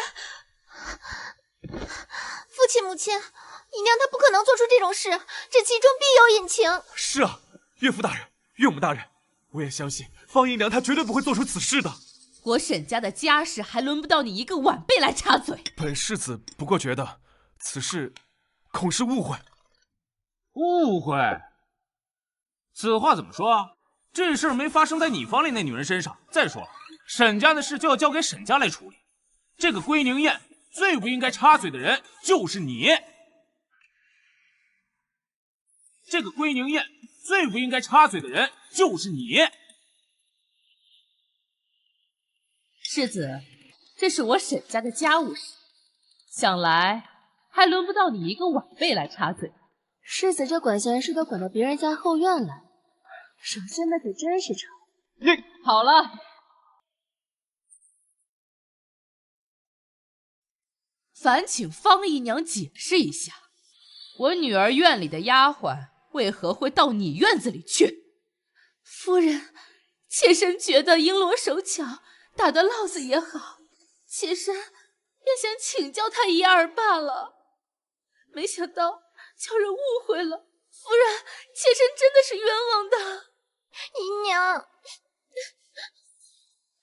父亲母亲，姨娘她不可能做出这种事，这其中必有隐情。是啊，岳父大人、岳母大人，我也相信方姨娘她绝对不会做出此事的。我沈家的家事还轮不到你一个晚辈来插嘴。本世子不过觉得此事恐是误会。误会？此话怎么说啊？这事儿没发生在你房里那女人身上。再说了，沈家的事就要交给沈家来处理。这个归宁宴最不应该插嘴的人就是你。这个归宁宴最不应该插嘴的人就是你。世子，这是我沈家的家务事，想来还轮不到你一个晚辈来插嘴。世子这管闲事都管到别人家后院来，手心那可真是长。好了，烦请方姨娘解释一下，我女儿院里的丫鬟为何会到你院子里去？夫人，妾身觉得璎珞手巧，打得烙子也好，妾身也想请教她一二罢了。没想到叫人误会了，夫人，妾身真的是冤枉的。姨娘，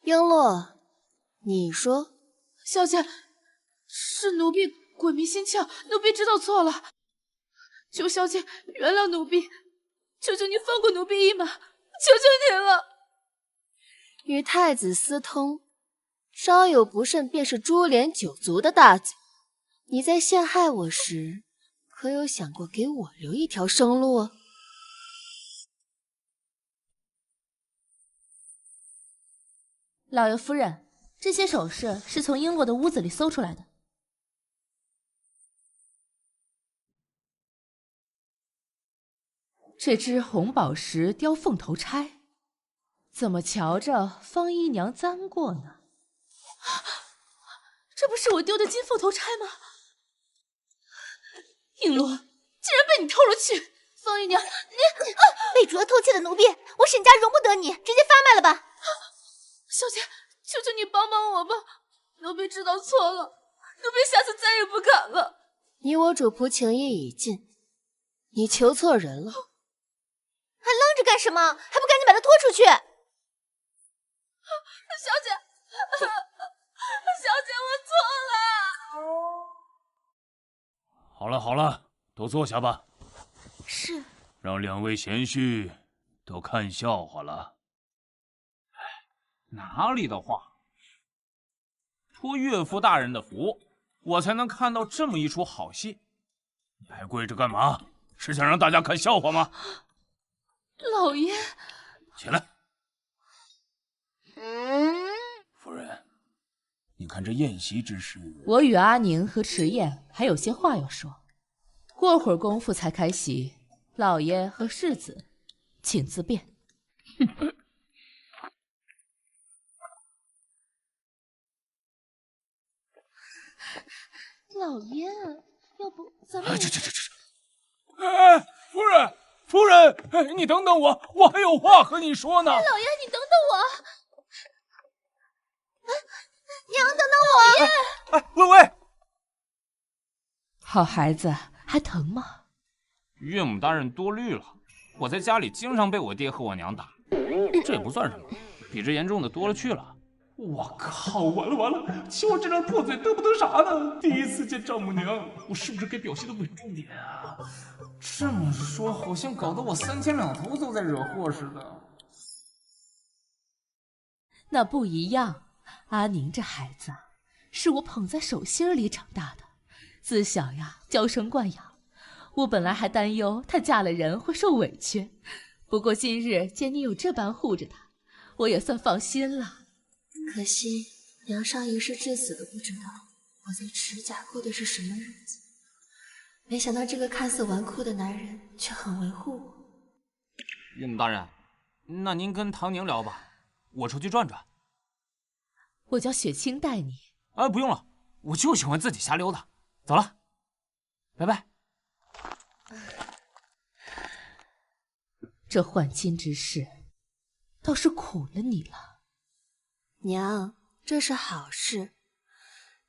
璎珞，你说，小姐，是奴婢鬼迷心窍，奴婢知道错了，求小姐原谅奴婢，求求你放过奴婢一马，求求您了。与太子私通，稍有不慎便是株连九族的大罪。你在陷害我时，可有想过给我留一条生路啊？老爷夫人，这些首饰是从璎珞的屋子里搜出来的。这只红宝石雕凤头钗，怎么瞧着方姨娘簪过呢？这不是我丢的金凤头钗吗？璎珞竟然被你偷了去！方姨娘，你被主要偷窃的奴婢，我沈家容不得你，直接发卖了吧！小姐，求求你帮帮我吧，奴婢知道错了，奴婢下次再也不敢了。你我主仆情谊已尽，你求错人了。还愣着干什么？还不赶紧把他拖出去！小姐，小姐，我错了。好了好了，都坐下吧。是。让两位贤婿都看笑话了。哪里的话，托岳父大人的福，我才能看到这么一出好戏。你还跪着干嘛？是想让大家看笑话吗？老爷，起来。夫人，你看这宴席之事，我与阿宁和迟燕还有些话要说，过会儿功夫才开席。老爷和世子，请自便。老爷，要不咱们……哎，夫人，夫人，你等等我，我还有话和你说呢。老爷，你等等我。娘，等等我！哎，喂喂，好孩子，还疼吗？岳母大人多虑了，我在家里经常被我爹和我娘打，这也不算什么，比这严重的多了去了。我靠！完了完了，瞧我这张破嘴得不得啥呢？第一次见丈母娘，我是不是该表现的稳重点啊？这么说，好像搞得我3天2头都在惹祸似的。那不一样，阿宁这孩子是我捧在手心里长大的，自小呀娇生惯养。我本来还担忧她嫁了人会受委屈，不过今日见你有这般护着她，我也算放心了。可惜娘上一世至死都不知道我在池家过的是什么日子，没想到这个看似纨绔的男人却很维护我。岳母大人，那您跟唐宁聊吧，我出去转转。我叫雪清带你。啊，不用了，我就喜欢自己瞎溜达。走了，拜拜。这换亲之事，倒是苦了你了。娘，这是好事。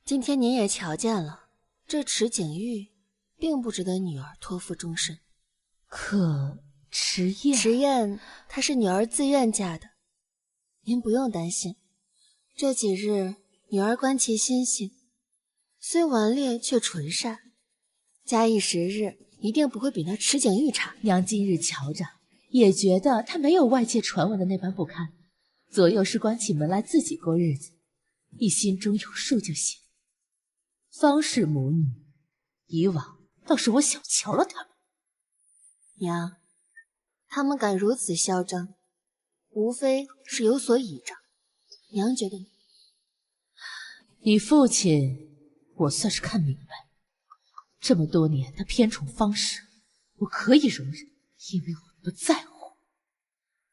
今天您也瞧见了，这池景玉并不值得女儿托付终身。可迟燕，迟燕她是女儿自愿嫁的，您不用担心。这几日女儿观其心性，虽顽劣却纯善，假以时日，一定不会比那池景玉差。娘今日瞧着，也觉得她没有外界传闻的那般不堪。左右是关起门来自己过日子，你心中有数就行。方氏母女，以往倒是我小瞧了他们。娘，他们敢如此嚣张，无非是有所倚仗。娘觉得呢？你父亲，我算是看明白，这么多年他偏宠方氏，我可以容忍，因为我不在乎。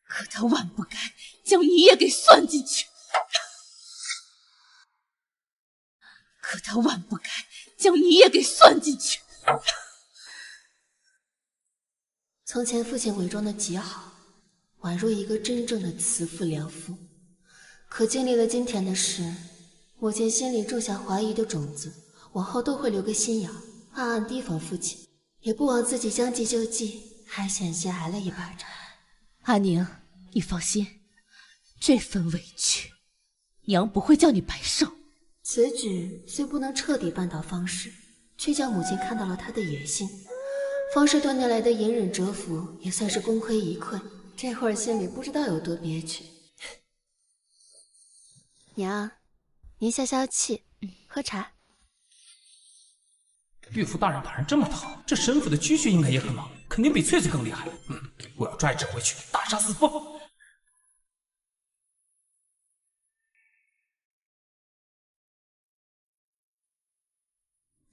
可他万不该将你也给算进去。可他万不该将你也给算进去。从前父亲伪装的极好，宛若一个真正的慈父良父。可经历了今天的事，母亲心里种下怀疑的种子，往后都会留个心眼，暗暗提防父亲，也不枉自己将计就计，还险些挨了一巴掌。阿宁，你放心，这份委屈，娘不会叫你白受。此举虽不能彻底扳倒方氏，却叫母亲看到了他的野心。方氏多年来的隐忍蛰伏，也算是功亏一篑。这会儿心里不知道有多憋屈。娘，您消消气，喝茶。岳父大人把人这么疼，这神府的居婿应该也很忙，肯定比翠翠更厉害。我要抓一只回去，大杀四方。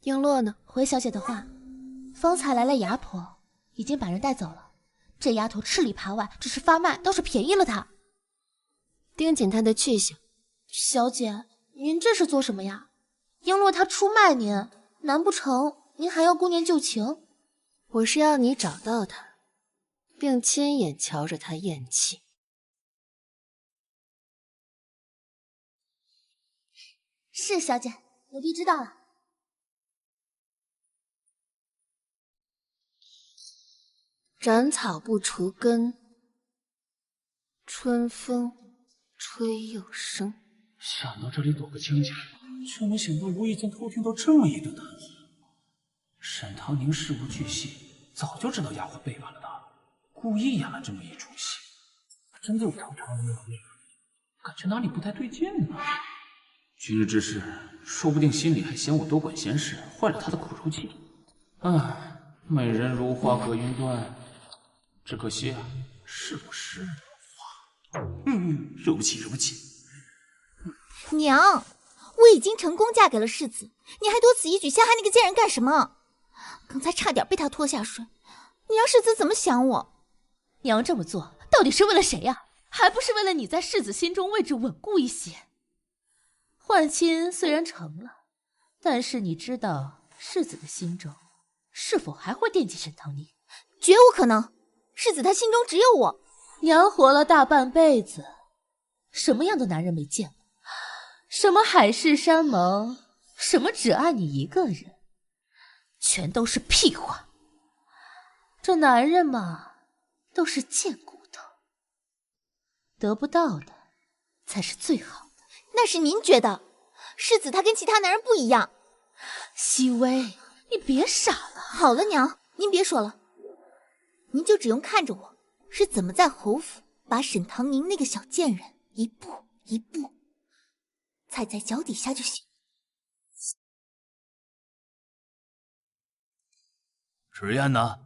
璎珞呢？回小姐的话，方才来了牙婆，已经把人带走了。这丫头吃里扒外，只是发卖，倒是便宜了她。盯紧她的去向。小姐，您这是做什么呀？璎珞她出卖您，难不成您还要顾念旧情？我是要你找到她，并亲眼瞧着她咽气。是小姐，奴婢知道了。斩草不除根，春风吹又生。想到这里躲个清静，却没想到无意间偷听到这么一段谈话。沈唐宁事无巨细，早就知道丫鬟背叛了他，故意演了这么一出戏。真的有常常人那味，感觉哪里不太对劲呢。今日之事，说不定心里还嫌我多管闲事，坏了他的苦肉计。美人如花隔云端，只可惜啊，是不是花？惹不起，惹不起。娘，我已经成功嫁给了世子，你还多此一举陷害那个贱人干什么？刚才差点被他拖下水，你让世子怎么想我？娘这么做到底是为了谁呀？还不是为了你在世子心中位置稳固一些。换亲虽然成了，但是你知道世子的心中是否还会惦记沈唐宁？绝无可能，世子他心中只有我。娘活了大半辈子，什么样的男人没见过？什么海誓山盟，什么只爱你一个人，全都是屁话。这男人嘛，都是贱骨头，得不到的才是最好的。那是您觉得，世子他跟其他男人不一样。熹微，你别傻了。好了，娘，您别说了，您就只用看着我是怎么在侯府把沈唐宁那个小贱人一步一步踩在脚底下就行。迟燕呢？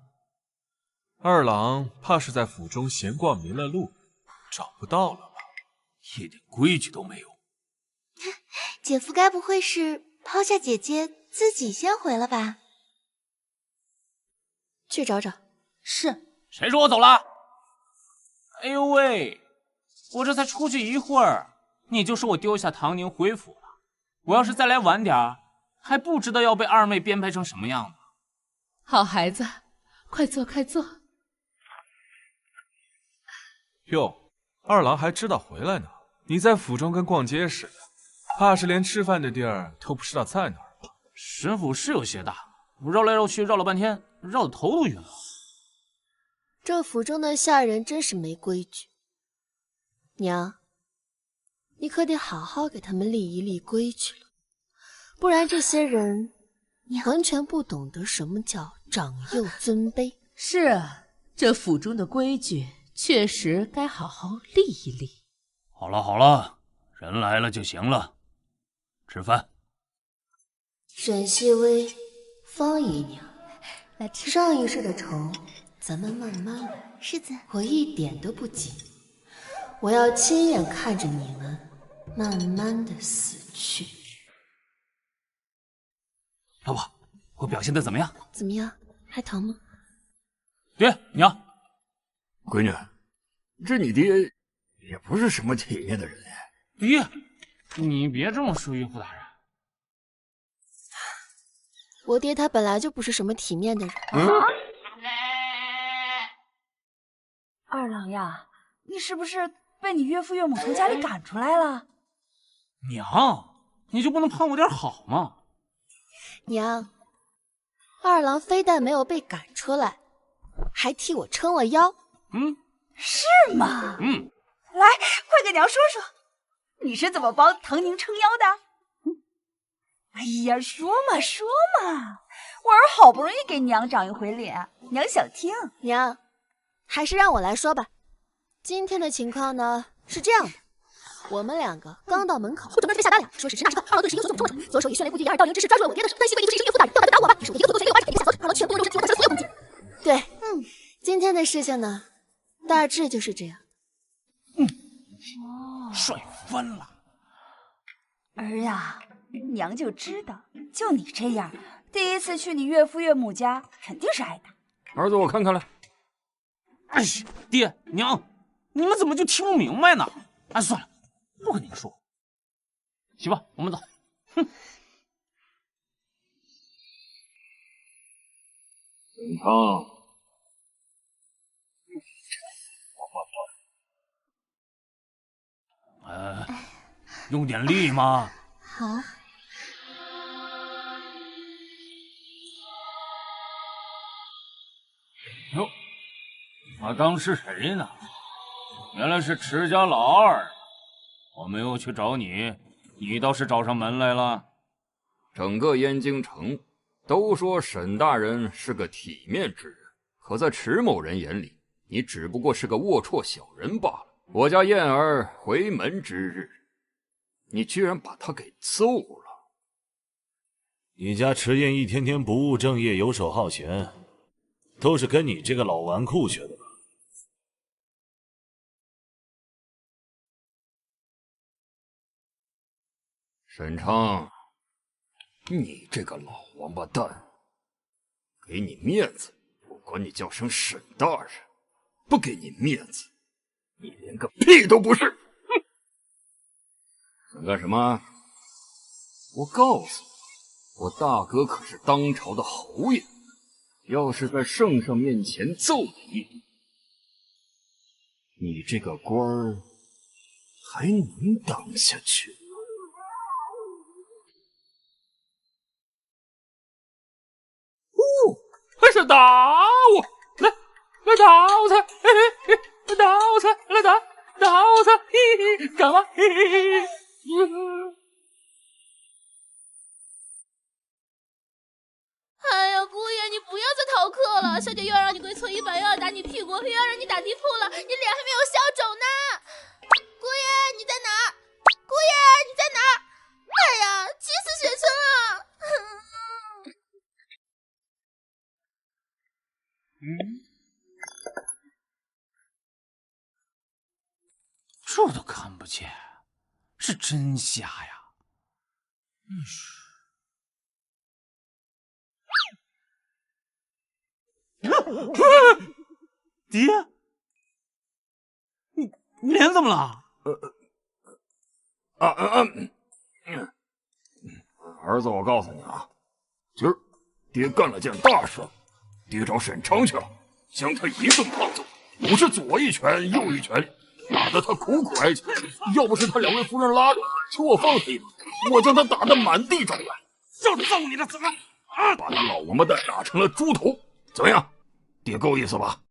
二郎怕是在府中闲逛迷了路，找不到了吧？一点规矩都没有。姐夫该不会是抛下姐姐自己先回了吧？去找找。是。谁说我走了？哎呦喂，我这才出去一会儿，你就说我丢下唐宁回府了。我要是再来晚点儿，还不知道要被二妹编排成什么样子。好孩子，快坐快坐。哟，二郎还知道回来呢。你在府中跟逛街似的，怕是连吃饭的地儿都不知道在哪儿吧？沈府是有些大，我绕来绕去绕了半天，绕的头都晕了。这府中的下人真是没规矩。娘，你可得好好给他们立一立规矩了，不然这些人完全不懂得什么叫长幼尊卑。是啊，这府中的规矩确实该好好立一立。好了好了，人来了就行了，吃饭。沈熹微、方姨娘，来吃。上一世的仇咱们慢慢来。世子，我一点都不急，我要亲眼看着你们慢慢的死去。老婆，我表现的怎么样？怎么样？还疼吗？爹娘，闺女，这你爹也不是什么体面的人呀。爹，你别这么说岳父大人。我爹他本来就不是什么体面的人。二郎呀，你是不是被你岳父岳母从家里赶出来了？娘，你就不能盼我点好吗？娘，二郎非但没有被赶出来，还替我撑了腰。是吗？来，快给娘说说，你是怎么帮腾宁撑腰的？哎呀，说嘛说嘛，我儿好不容易给娘长一回脸，娘想听。娘，还是让我来说吧。今天的情况呢是这样的，我们两个刚到门口，就被吓大了，说是神大之道，二郎顿时英雄所冲，左手以迅雷不及掩耳盗铃之势抓住了我爹的手，单膝跪地，一声岳父大人，要打就打我吧，你是我一个动作全力，我把你下走，二郎全部用肉身体，我打下所有攻击。对，今天的事情呢，大致就是这样。帅翻了。儿啊，娘就知道，就你这样，第一次去你岳父岳母家，肯定是挨打。儿子，我看看来。哎，爹娘，你们怎么就听不明白呢？哎，算了，不跟你们说。去吧，我们走。沈昌，用点力嘛。好。哟，他当是谁呢？原来是池家老二。我没有去找你，你倒是找上门来了。整个燕京城都说沈大人是个体面之人，可在池某人眼里，你只不过是个龌龊小人罢了。我家燕儿回门之日，你居然把他给揍了！你家池燕一天天不务正业、游手好闲，都是跟你这个老纨绔学的吧？沈昌，你这个老王八蛋，给你面子，我管你叫声沈大人；不给你面子，你连个屁都不是！哼！想干什么？我告诉你，我大哥可是当朝的侯爷，要是在圣上面前揍你一顿，你这个官儿还能当下去？还是打我！来打我才！来打我才！来打我才！嘿嘿，干嘛？嘿嘿嘿！哎呀，姑爷，你不要再逃课了！小姐又要让你跪搓衣板，又要打你屁股，又要让你打地铺了，你脸还没有消肿呢！姑爷，你在哪儿？姑爷，你在哪儿？哎呀，气死雪村了！这都看不见，是真瞎呀！爹，你脸怎么了？儿子，我告诉你啊，今儿爹干了件大事，爹找沈昌去了，将他一顿胖揍，不是左一拳右一拳，打得他苦苦哀求。要不是他两位夫人拉着，求我放他一马，我将他打得满地找牙。就揍你的怎么？把他老王八蛋打成了猪头，怎么样？爹够意思吧？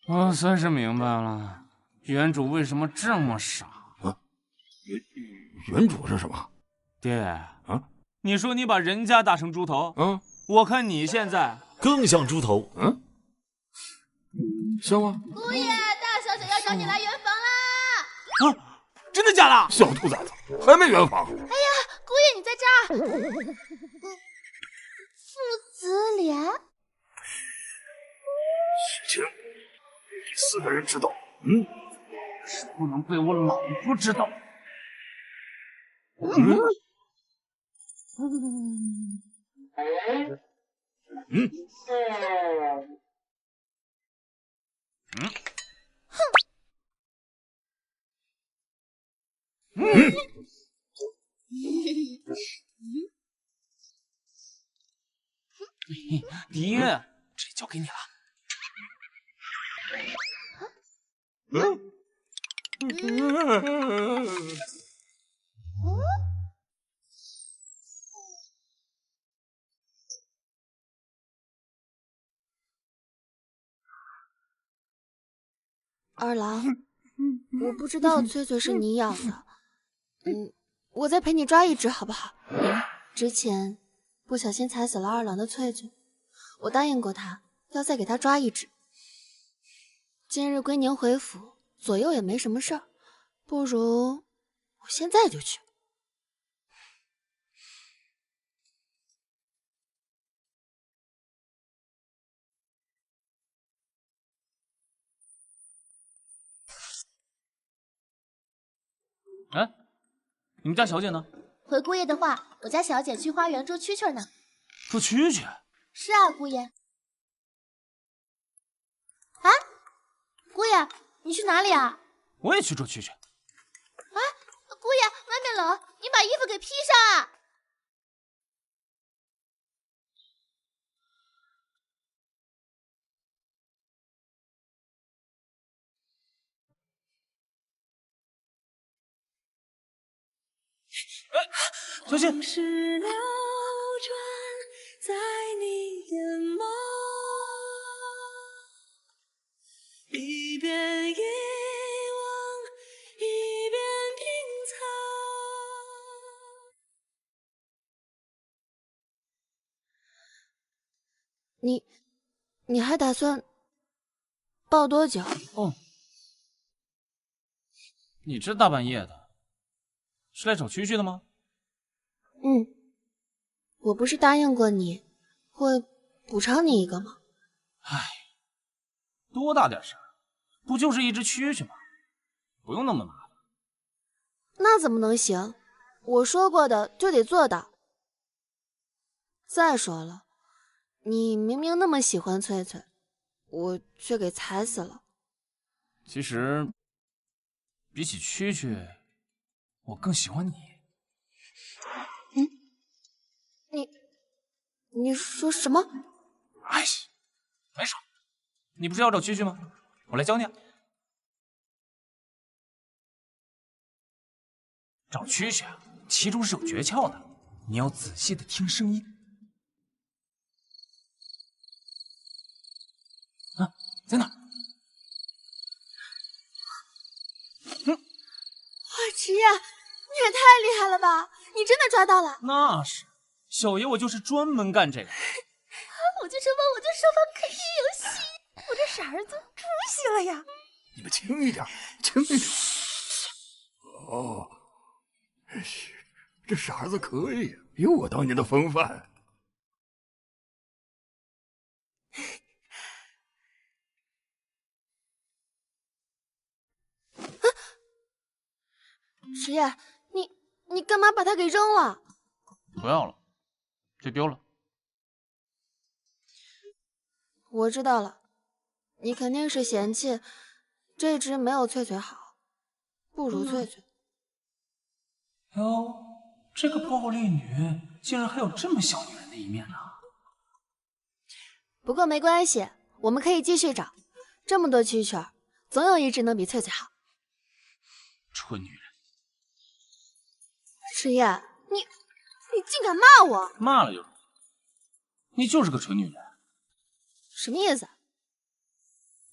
我算是明白了，原主为什么这么傻。原主是什么？爹，你说你把人家打成猪头，我看你现在更像猪头，像吗？姑爷，大小姐要找你来圆房啦！真的假的？小兔崽子，还没圆房？哎呀，姑爷你在这儿！父子脸，事情第4个人知道。是不能被我老婆知道。爹，这交给你了。二郎，我不知道翠翠是你养的，我再陪你抓一只好不好？之前不小心踩死了二郎的翠翠，我答应过他要再给他抓一只。今日归宁回府，左右也没什么事儿，不如我现在就去。哎，你们家小姐呢？回姑爷的话，我家小姐去花园捉蛐蛐呢。捉蛐蛐？是啊，姑爷。啊，姑爷，你去哪里啊？我也去捉蛐蛐。啊，姑爷，外面冷，你把衣服给披上啊！小心！流转在你眼眸，一边遗忘，一边拼凑。你还打算抱多久？哦，你这大半夜的，是来找蛐蛐的吗？我不是答应过你会补偿你一个吗？唉，多大点事儿，不就是一只蛐蛐吗？不用那么麻烦。那怎么能行？我说过的就得做到。再说了，你明明那么喜欢翠翠，我却给踩死了。其实，比起蛐蛐，我更喜欢你。你说什么？哎，没事。你不是要找蛐蛐吗？我来教你啊。找蛐蛐啊，其中是有诀窍的，你要仔细的听声音。啊，在哪？哇，迟夜，你也太厉害了吧！你真的抓到了？那是。小爷我就是专门干这个。我就说吧，我就说吧，可以有戏！我这傻儿子出息了呀！你们轻一点，轻一点。哦，这傻子可以，有我当年的风范。迟夜，你干嘛把它给扔了？不要了。就丢了。我知道了，你肯定是嫌弃这只没有翠翠好，不如翠翠。哟，这个暴力女竟然还有这么小女人的一面呢。不过没关系，我们可以继续找，这么多蛐蛐，总有一只能比翠翠好。蠢女人！迟夜，你竟敢骂我！骂了又如何？你就是个蠢女人。什么意思？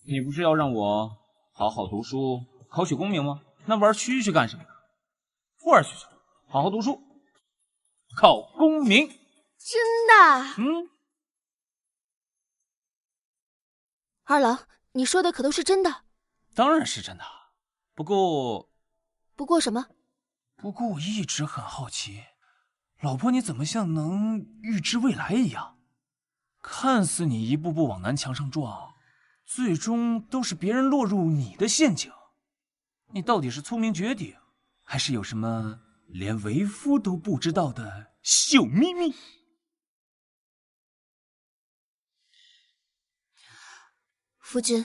你不是要让我好好读书，考取功名吗？那玩蛐蛐干什么呢？不玩蛐蛐，好好读书，考功名。真的？二郎，你说的可都是真的？当然是真的。不过什么？不过我一直很好奇。老婆，你怎么像能预知未来一样？看似你一步步往南墙上撞，最终都是别人落入你的陷阱。你到底是聪明绝顶，还是有什么连为夫都不知道的小秘密？夫君，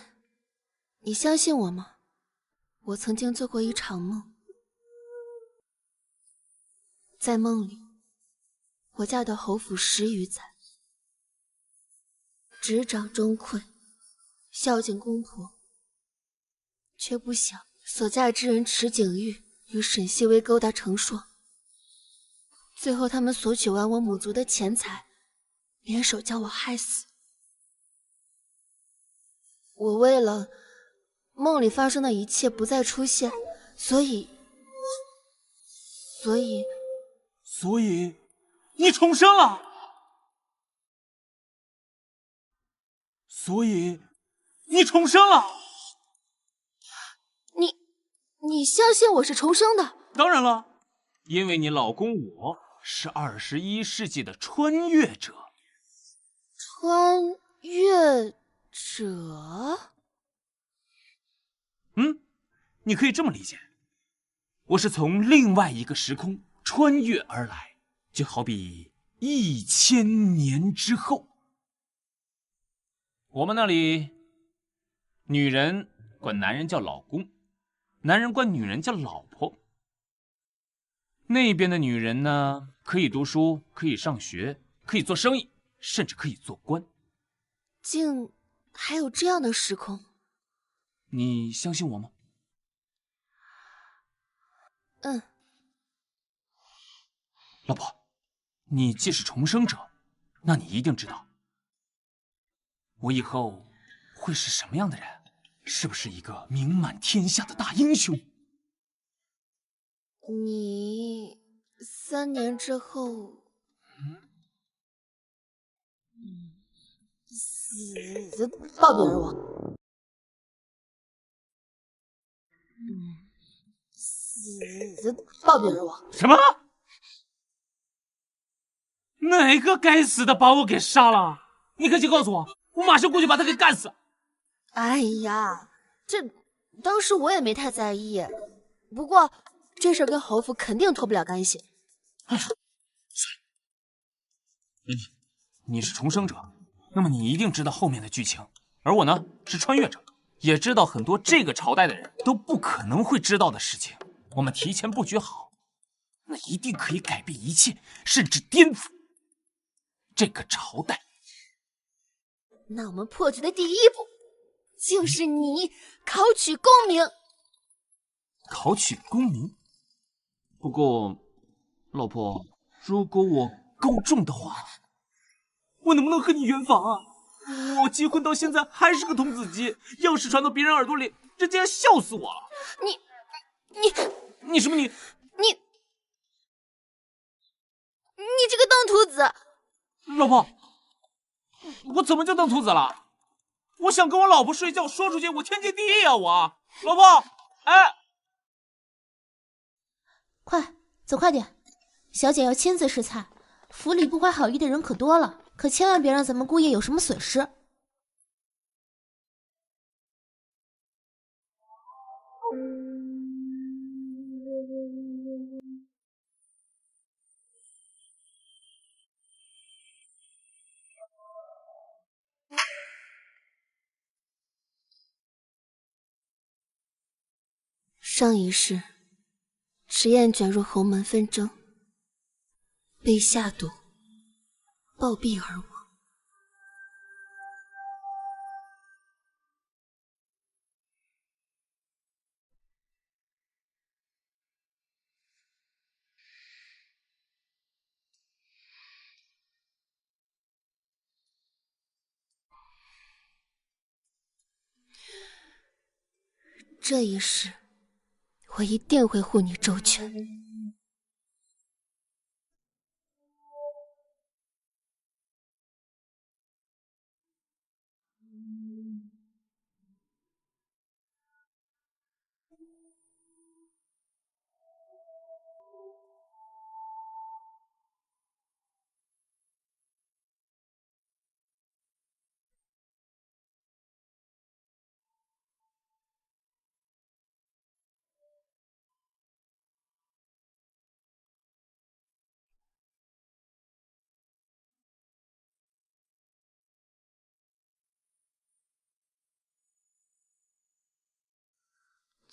你相信我吗？我曾经做过一场梦，在梦里，我嫁到侯府10余载，执掌中馈，孝敬公婆，却不想所嫁之人池景玉与沈熹微勾搭成双，最后他们索取完我母族的钱财，联手将我害死。我为了梦里发生的一切不再出现，所以你重生了。所以你重生了。你相信我是重生的？当然了，因为你老公我是21世纪的穿越者。穿越者？你可以这么理解，我是从另外一个时空穿越而来，就好比1000年之后。我们那里，女人管男人叫老公，男人管女人叫老婆。那边的女人呢，可以读书，可以上学，可以做生意，甚至可以做官。竟还有这样的时空？你相信我吗？老婆，你既是重生者，那你一定知道，我以后会是什么样的人？是不是一个名满天下的大英雄？你3年之后，死报比而亡。死报比而亡。什么？哪个该死的把我给杀了？你赶紧告诉我，我马上过去把他给干死。哎呀，当时我也没太在意，不过这事跟侯府肯定脱不了干系。你是重生者，那么你一定知道后面的剧情，而我呢是穿越者，也知道很多这个朝代的人都不可能会知道的事情。我们提前布局好，那一定可以改变一切，甚至颠覆这个朝代。那我们破局的第一步，就是你考取功名。考取功名？不过，老婆，如果我够重的话，我能不能和你圆房啊？我结婚到现在还是个童子鸡，要是传到别人耳朵里，人家要笑死我了。你什么你这个邓徒子！老婆，我怎么就当徒子了？我想跟我老婆睡觉，说出去我天经地义啊！我老婆，哎，快走快点，小姐要亲自试菜，府里不怀好意的人可多了，可千万别让咱们姑爷有什么损失。上一世，迟燕卷入侯门纷争，被下毒，暴毙而亡。这一世，我一定会护你周全。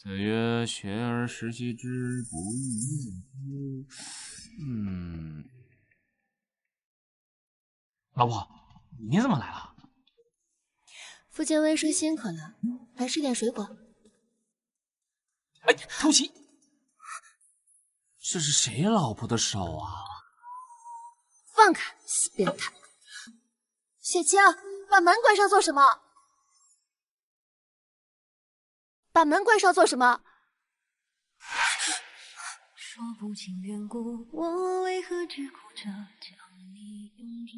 子曰：“学而时习之，不亦乐乎？”老婆，你怎么来了？傅建威说辛苦了，来吃点水果。哎，偷袭！这是谁老婆的手啊？放开，死变态！雪清，把门关上做什么？把门关上做什么？说不清缘故，我为何只顾着将你拥住？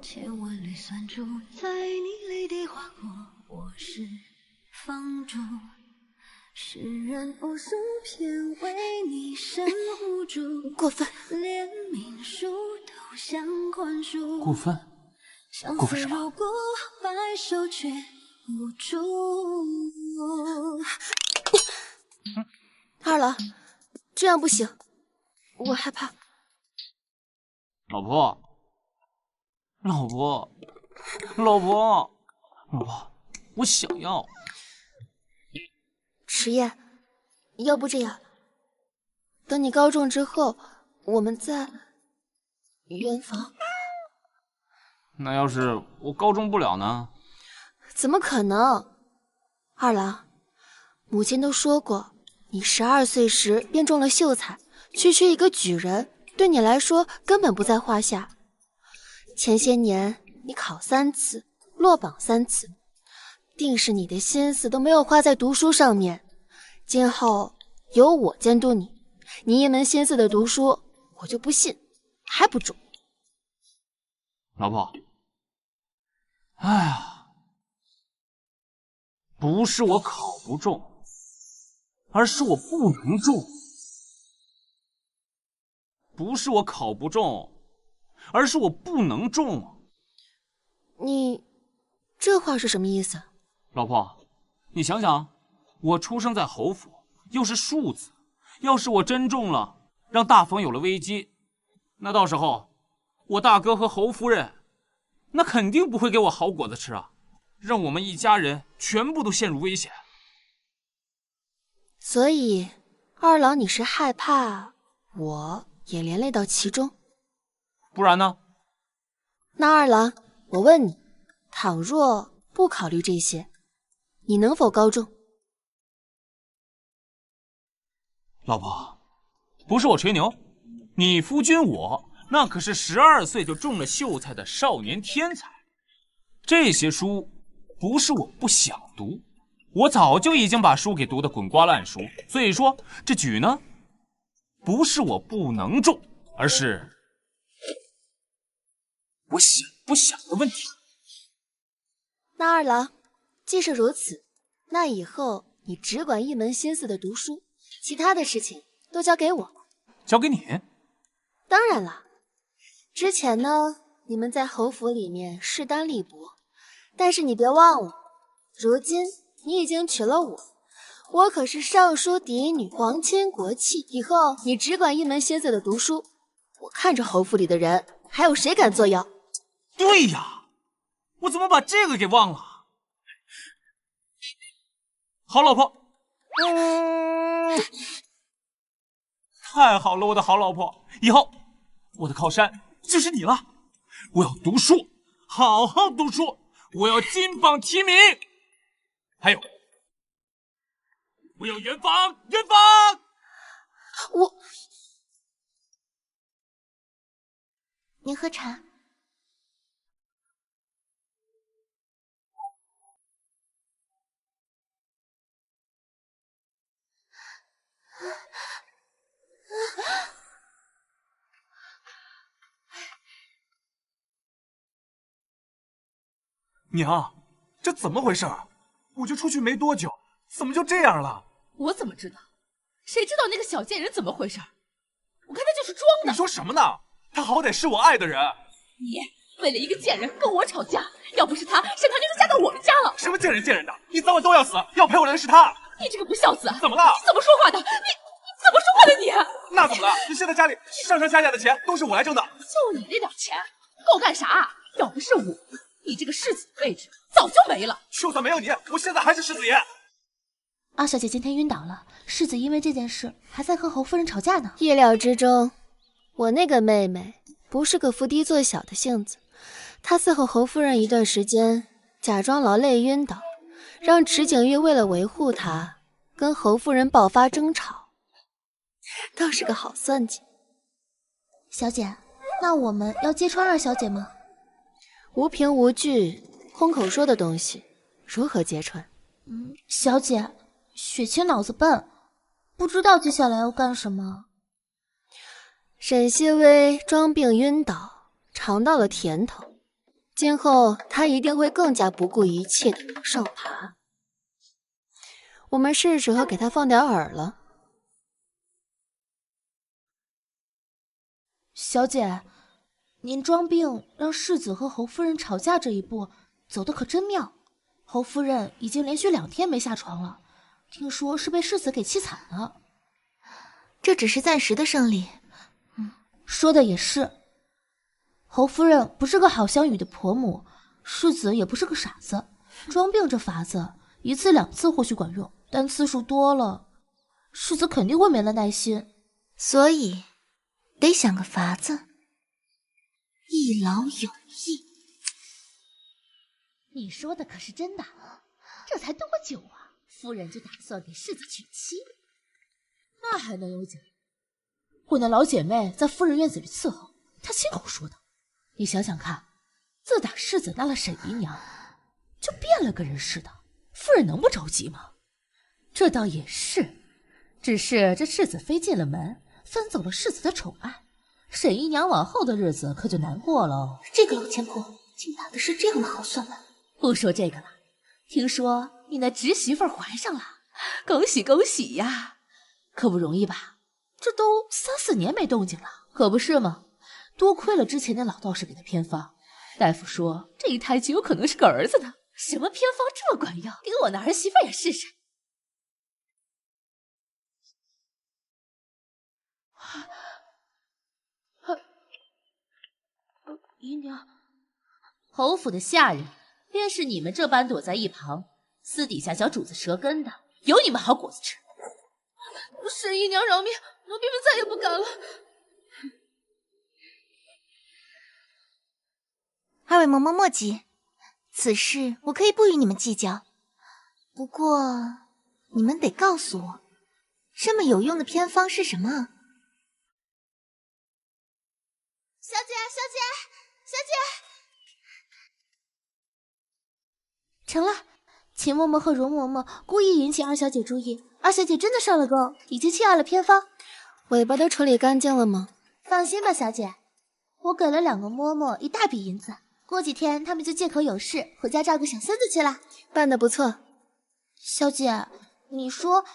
千万缕酸珠在你泪滴划过，我是放逐。世人无数遍为你深无助，过分！连命数都想宽恕，过分！过分什么？如故白首却无助。二郎，这样不行，我害怕。老婆，老婆，老婆，老婆，我想要。迟燕，要不这样，等你高中之后，我们再圆房。那要是我高中不了呢？怎么可能？二郎，母亲都说过，你12岁时便中了秀才，区区一个举人，对你来说根本不在话下。前些年你考3次，落榜3次，定是你的心思都没有花在读书上面。今后有我监督你，你一门心思的读书，我就不信还不中。老婆，哎呀，不是我考不中，而是我不能中。不是我考不中，而是我不能中。你这话是什么意思？老婆，你想想，我出生在侯府，又是庶子，要是我真中了，让大房有了危机，那到时候我大哥和侯夫人那肯定不会给我好果子吃啊，让我们一家人全部都陷入危险。所以二郎你是害怕我也连累到其中？不然呢？那二郎，我问你，倘若不考虑这些，你能否高中？老婆，不是我吹牛，你夫君我那可是12岁就中了秀才的少年天才，这些书不是我不想读，我早就已经把书给读得滚瓜烂熟。所以说这举呢，不是我不能中，而是我想不想的问题。那二郎，既是如此，那以后你只管一门心思的读书，其他的事情都交给我。交给你？当然了，之前呢，你们在侯府里面势单力薄，但是你别忘了，如今你已经娶了我，我可是尚书嫡女，皇亲国戚，以后你只管一门心思的读书，我看着侯府里的人还有谁敢作妖？对呀，我怎么把这个给忘了？好老婆，太好了，我的好老婆，以后我的靠山就是你了。我要读书，好好读书，我要金榜题名，还有我要圆房，圆房。您喝茶。娘，这怎么回事？我就出去没多久，怎么就这样了？我怎么知道？谁知道那个小贱人怎么回事？我看他就是装的。你说什么呢？他好歹是我爱的人。你为了一个贱人跟我吵架，要不是他，沈唐宁就嫁到我们家了。什么贱人贱人的？你早晚都要死，要陪我的人是他。你这个不孝子！怎么了？你怎么说话的？你怎么说话的你？那怎么了？你现在家里上上下下的钱都是我来挣的。就你那点钱，够干啥？要不是我，你这个世子的位置早就没了。就算没有你，我现在还是世子爷。二小姐今天晕倒了，世子因为这件事还在和侯夫人吵架呢。意料之中，我那个妹妹不是个伏低做小的性子，她伺候侯夫人一段时间，假装劳累晕倒，让池景玉为了维护她，跟侯夫人爆发争吵，倒是个好算计。小姐，那我们要揭穿二小姐吗？无凭无据，空口说的东西，如何揭穿？小姐，雪清脑子笨，不知道接下来要干什么。沈西薇装病晕倒，尝到了甜头，今后她一定会更加不顾一切的往上爬。我们是时候给她放点饵了。小姐，您装病让世子和侯夫人吵架这一步走得可真妙。侯夫人已经连续2天没下床了，听说是被世子给气惨了。这只是暂时的胜利。说的也是。侯夫人不是个好相与的婆母，世子也不是个傻子。装病这法子1次2次或许管用，但次数多了，世子肯定会没了耐心。所以得想个法子，一劳永逸。你说的可是真的？这才多久啊，夫人就打算给世子娶妻？那还能有假？我那老姐妹在夫人院子里伺候，她亲口说的。你想想看，自打世子纳了沈姨娘，就变了个人似的，夫人能不着急吗？这倒也是，只是这世子妃进了门，分走了世子的宠爱，沈姨娘往后的日子可就难过了。这个老钱婆竟打的是这样的好算盘。不说这个了，听说你那侄媳妇怀上了，恭喜恭喜呀！可不容易吧？这都3、4年没动静了，可不是吗？多亏了之前那老道士给的偏方，大夫说这一胎极有可能是个儿子呢。什么偏方这么管用？给我那儿媳妇也试试。姨娘，侯府的下人便是你们这般躲在一旁，私底下嚼主子舌根的，有你们好果子吃。沈姨娘饶命，奴婢们再也不敢了。2位嬷嬷莫急，此事我可以不与你们计较。不过，你们得告诉我，这么有用的偏方是什么？小姐，小姐，小姐！成了，秦嬷嬷和容嬷嬷故意引起二小姐注意，二小姐真的上了钩，已经弃爱了偏方。尾巴都处理干净了吗？放心吧，小姐，我给了2个嬷嬷一大笔银子，过几天他们就借口有事回家照顾小孙子去了。办得不错。小姐，你说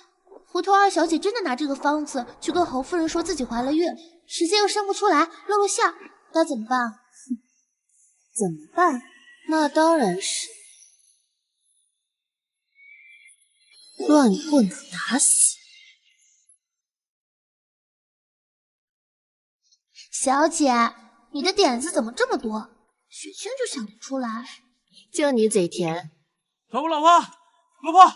胡头二小姐真的拿这个方子去跟侯夫人说自己怀了孕，时间又生不出来，露了馅，该怎么办？怎么办？那当然是乱棍打死。小姐，你的点子怎么这么多？雪清就想不出来。就你嘴甜。老婆，老婆，老婆！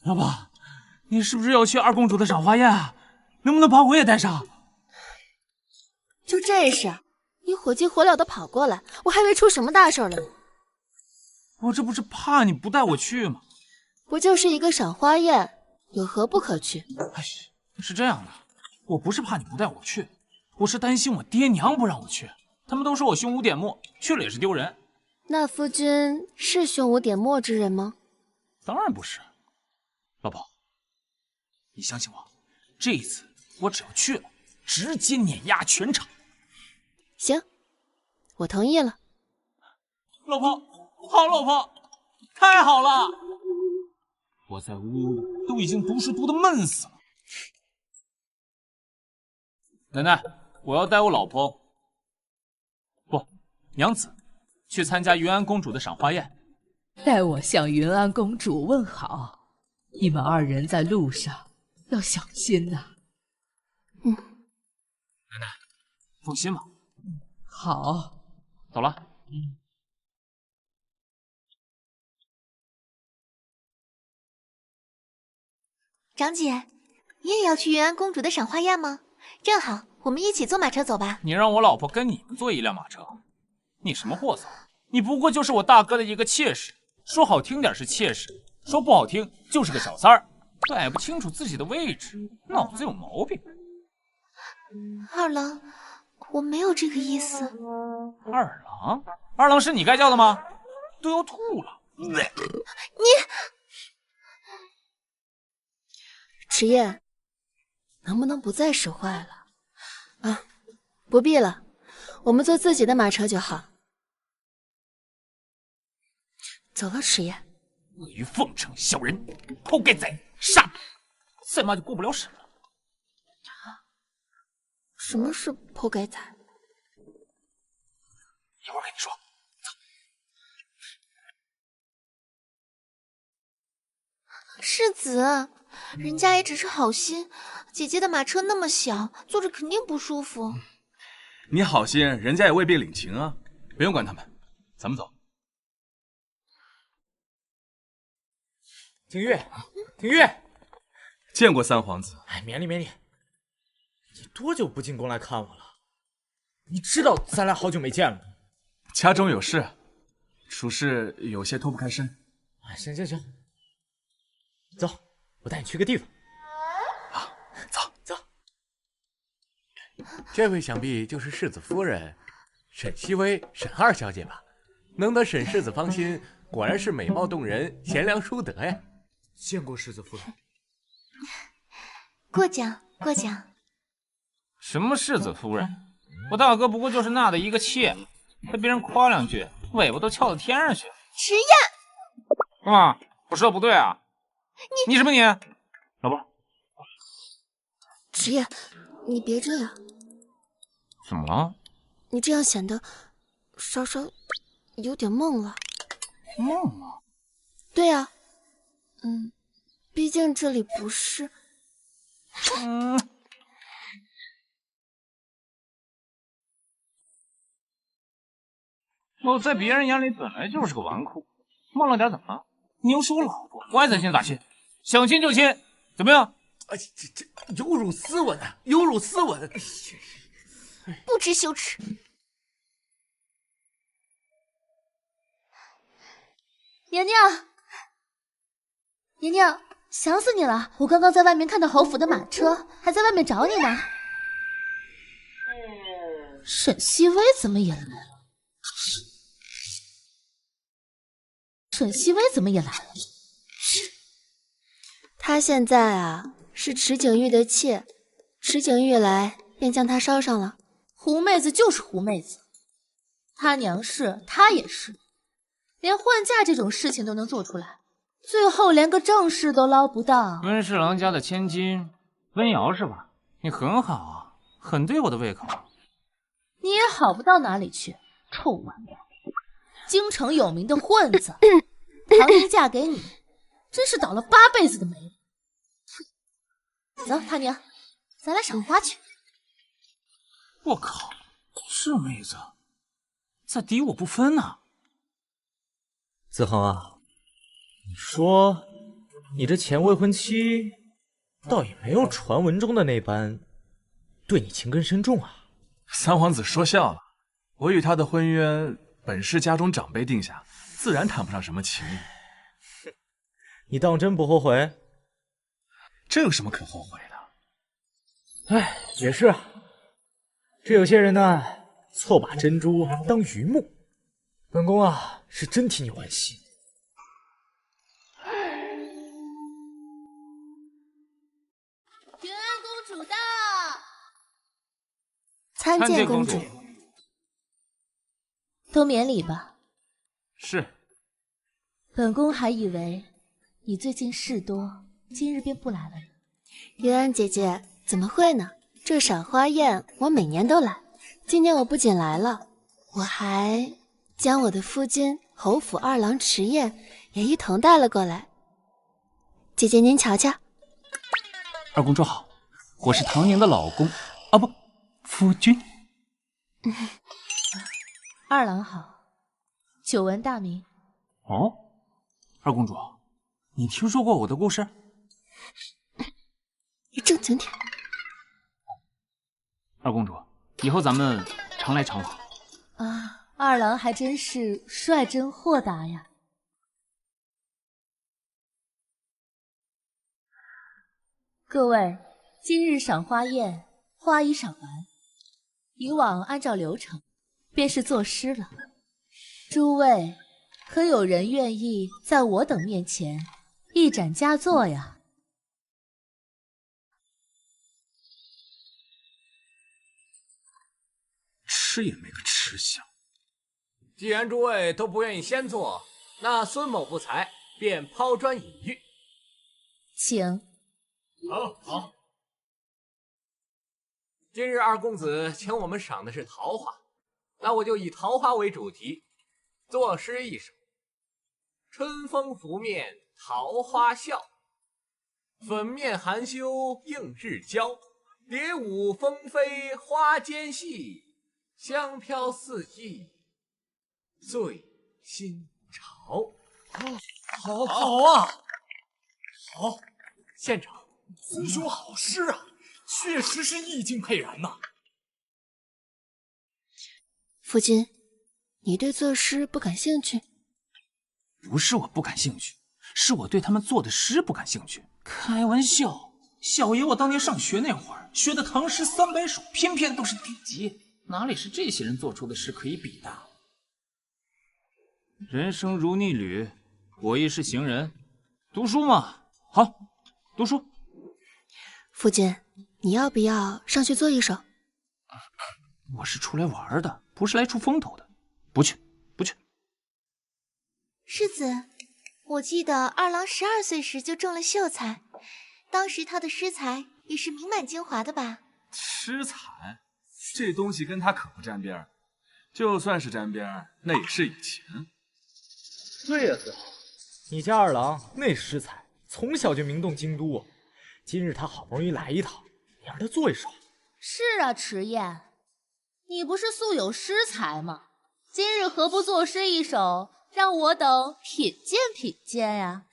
老婆，你是不是要去二公主的赏花宴啊？能不能把我也带上？就这事，你火急火燎的跑过来，我还以为出什么大事了呢。我这不是怕你不带我去吗？不就是一个赏花宴，有何不可去？哎，是这样的，我不是怕你不带我去，我是担心我爹娘不让我去，他们都说我胸无点墨，去了也是丢人。那夫君是胸无点墨之人吗？当然不是。老婆，你相信我，这一次我只要去了，直接碾压全场。行，我同意了。老婆，好老婆，太好了！我在屋里都已经读书读得闷死了。奶奶，我要带我老婆，不，娘子，去参加云安公主的赏花宴。代我向云安公主问好。你们2人在路上要小心呐。奶奶，放心吧。好，走了。长姐，你也要去云安公主的赏花宴吗？正好，我们一起坐马车走吧。你让我老婆跟你们坐一辆马车，你什么货色？你不过就是我大哥的一个妾室，说好听点是妾室，说不好听就是个小三儿，摆不清楚自己的位置，脑子有毛病。二郎，我没有这个意思。二郎？二郎是你该叫的吗？都要吐了。你迟夜，能不能不再使坏了？啊，不必了，我们坐自己的马车就好。走了，迟夜。阿谀奉承，小人，偷该仔，杀！再骂就过不了审了。什么是破该仔？一会儿跟你说。世子，人家也只是好心，姐姐的马车那么小，坐着肯定不舒服。你好心，人家也未必领情啊，不用管他们，咱们走。景玉，景玉，见过三皇子。哎，免礼免礼。你多久不进宫来看我了？你知道咱俩好久没见了。家中有事，属事有些脱不开身。行行行，走，我带你去个地方。好，走走。这位想必就是世子夫人沈熹微，沈二小姐吧？能得沈世子芳心，果然是美貌动人，贤良淑德呀。见过世子夫人。过奖过奖。什么世子夫人？我大哥不过就是那的一个妾，被别人夸两句，尾巴都翘到天上去。迟燕，干嘛？我说的不对啊？你什么你？老婆，迟夜，你别这样。怎么了？你这样显得稍稍有点懵了。懵了？对啊，毕竟这里不是……我在别人眼里本来就是个纨绔，忘了点怎么了？你又是我老婆，我爱咋亲咋亲，想亲就亲，怎么样？哎，这有辱斯文啊，有辱斯文！不知羞耻。娘娘，娘娘，想死你了！我刚刚在外面看到侯府的马车，还在外面找你呢。沈熹微怎么也来了？沈熹微怎么也来了？她现在啊是池景玉的妾，池景玉来便将她捎上了。狐妹子就是狐妹子，她娘是，她也是，连换嫁这种事情都能做出来，最后连个正室都捞不到。温侍郎家的千金，温瑶是吧？你很好啊，很对我的胃口。你也好不到哪里去，臭玩意儿！京城有名的混子，唐妮嫁给你，真是倒了8辈子的霉。走，他娘，咱俩赏花去。我靠，这妹子在敌我不分呢。子恒啊，你说你这前未婚妻倒也没有传闻中的那般对你情根深重啊。三皇子说笑了，我与他的婚约本是家中长辈定下，自然谈不上什么情谊。你当真不后悔？这有什么可后悔的？哎，也是啊。这有些人呢，错把珍珠当榆木。本宫啊，是真替你惋惜。云安公主到，参见公主。都免礼吧。是。本宫还以为你最近事多，今日便不来了呢。云安姐姐，怎么会呢？这赏花宴我每年都来，今年我不仅来了，我还将我的夫君侯府二郎迟燕也一同带了过来。姐姐您瞧瞧。二公主好，我是唐宁的老公，啊不，夫君。二郎好，久闻大名。哦，二公主，你听说过我的故事？你正经点。二公主，以后咱们常来常往。啊，二郎还真是率真豁达呀。各位，今日赏花宴，花已赏完，以往按照流程，便是作诗了。诸位，可有人愿意在我等面前一展佳作呀？吃也没个吃相。既然诸位都不愿意先做，那孙某不才，便抛砖引玉。请。好。今日二公子请我们赏的是桃花，那我就以桃花为主题，作诗一首：春风拂面桃花笑，粉面含羞映日娇。蝶舞蜂飞花间戏，香飘四季醉心潮。好啊！好，县长，夫兄好诗啊，确实是意境沛然呐。夫君，你对作诗不感兴趣？不是我不感兴趣，是我对他们做的诗不感兴趣。开玩笑，小爷我当年上学那会儿学的唐诗300首，偏偏都是底级，哪里是这些人做出的诗可以比的？人生如逆旅，我亦是行人。读书嘛，好，读书。夫君，你要不要上去做一首？我是出来玩的，不是来出风头的。不去，不去。世子，我记得二郎12岁时就中了秀才，当时他的诗才也是名满京华的吧？诗才这东西跟他可不沾边儿，就算是沾边儿，那也是以前。对呀，子豪，你家二郎那诗才，从小就名动京都啊。今日他好不容易来一趟，你让他做一首。是啊，迟燕，你不是素有诗才吗？今日何不作诗一首，让我等品鉴品鉴呀？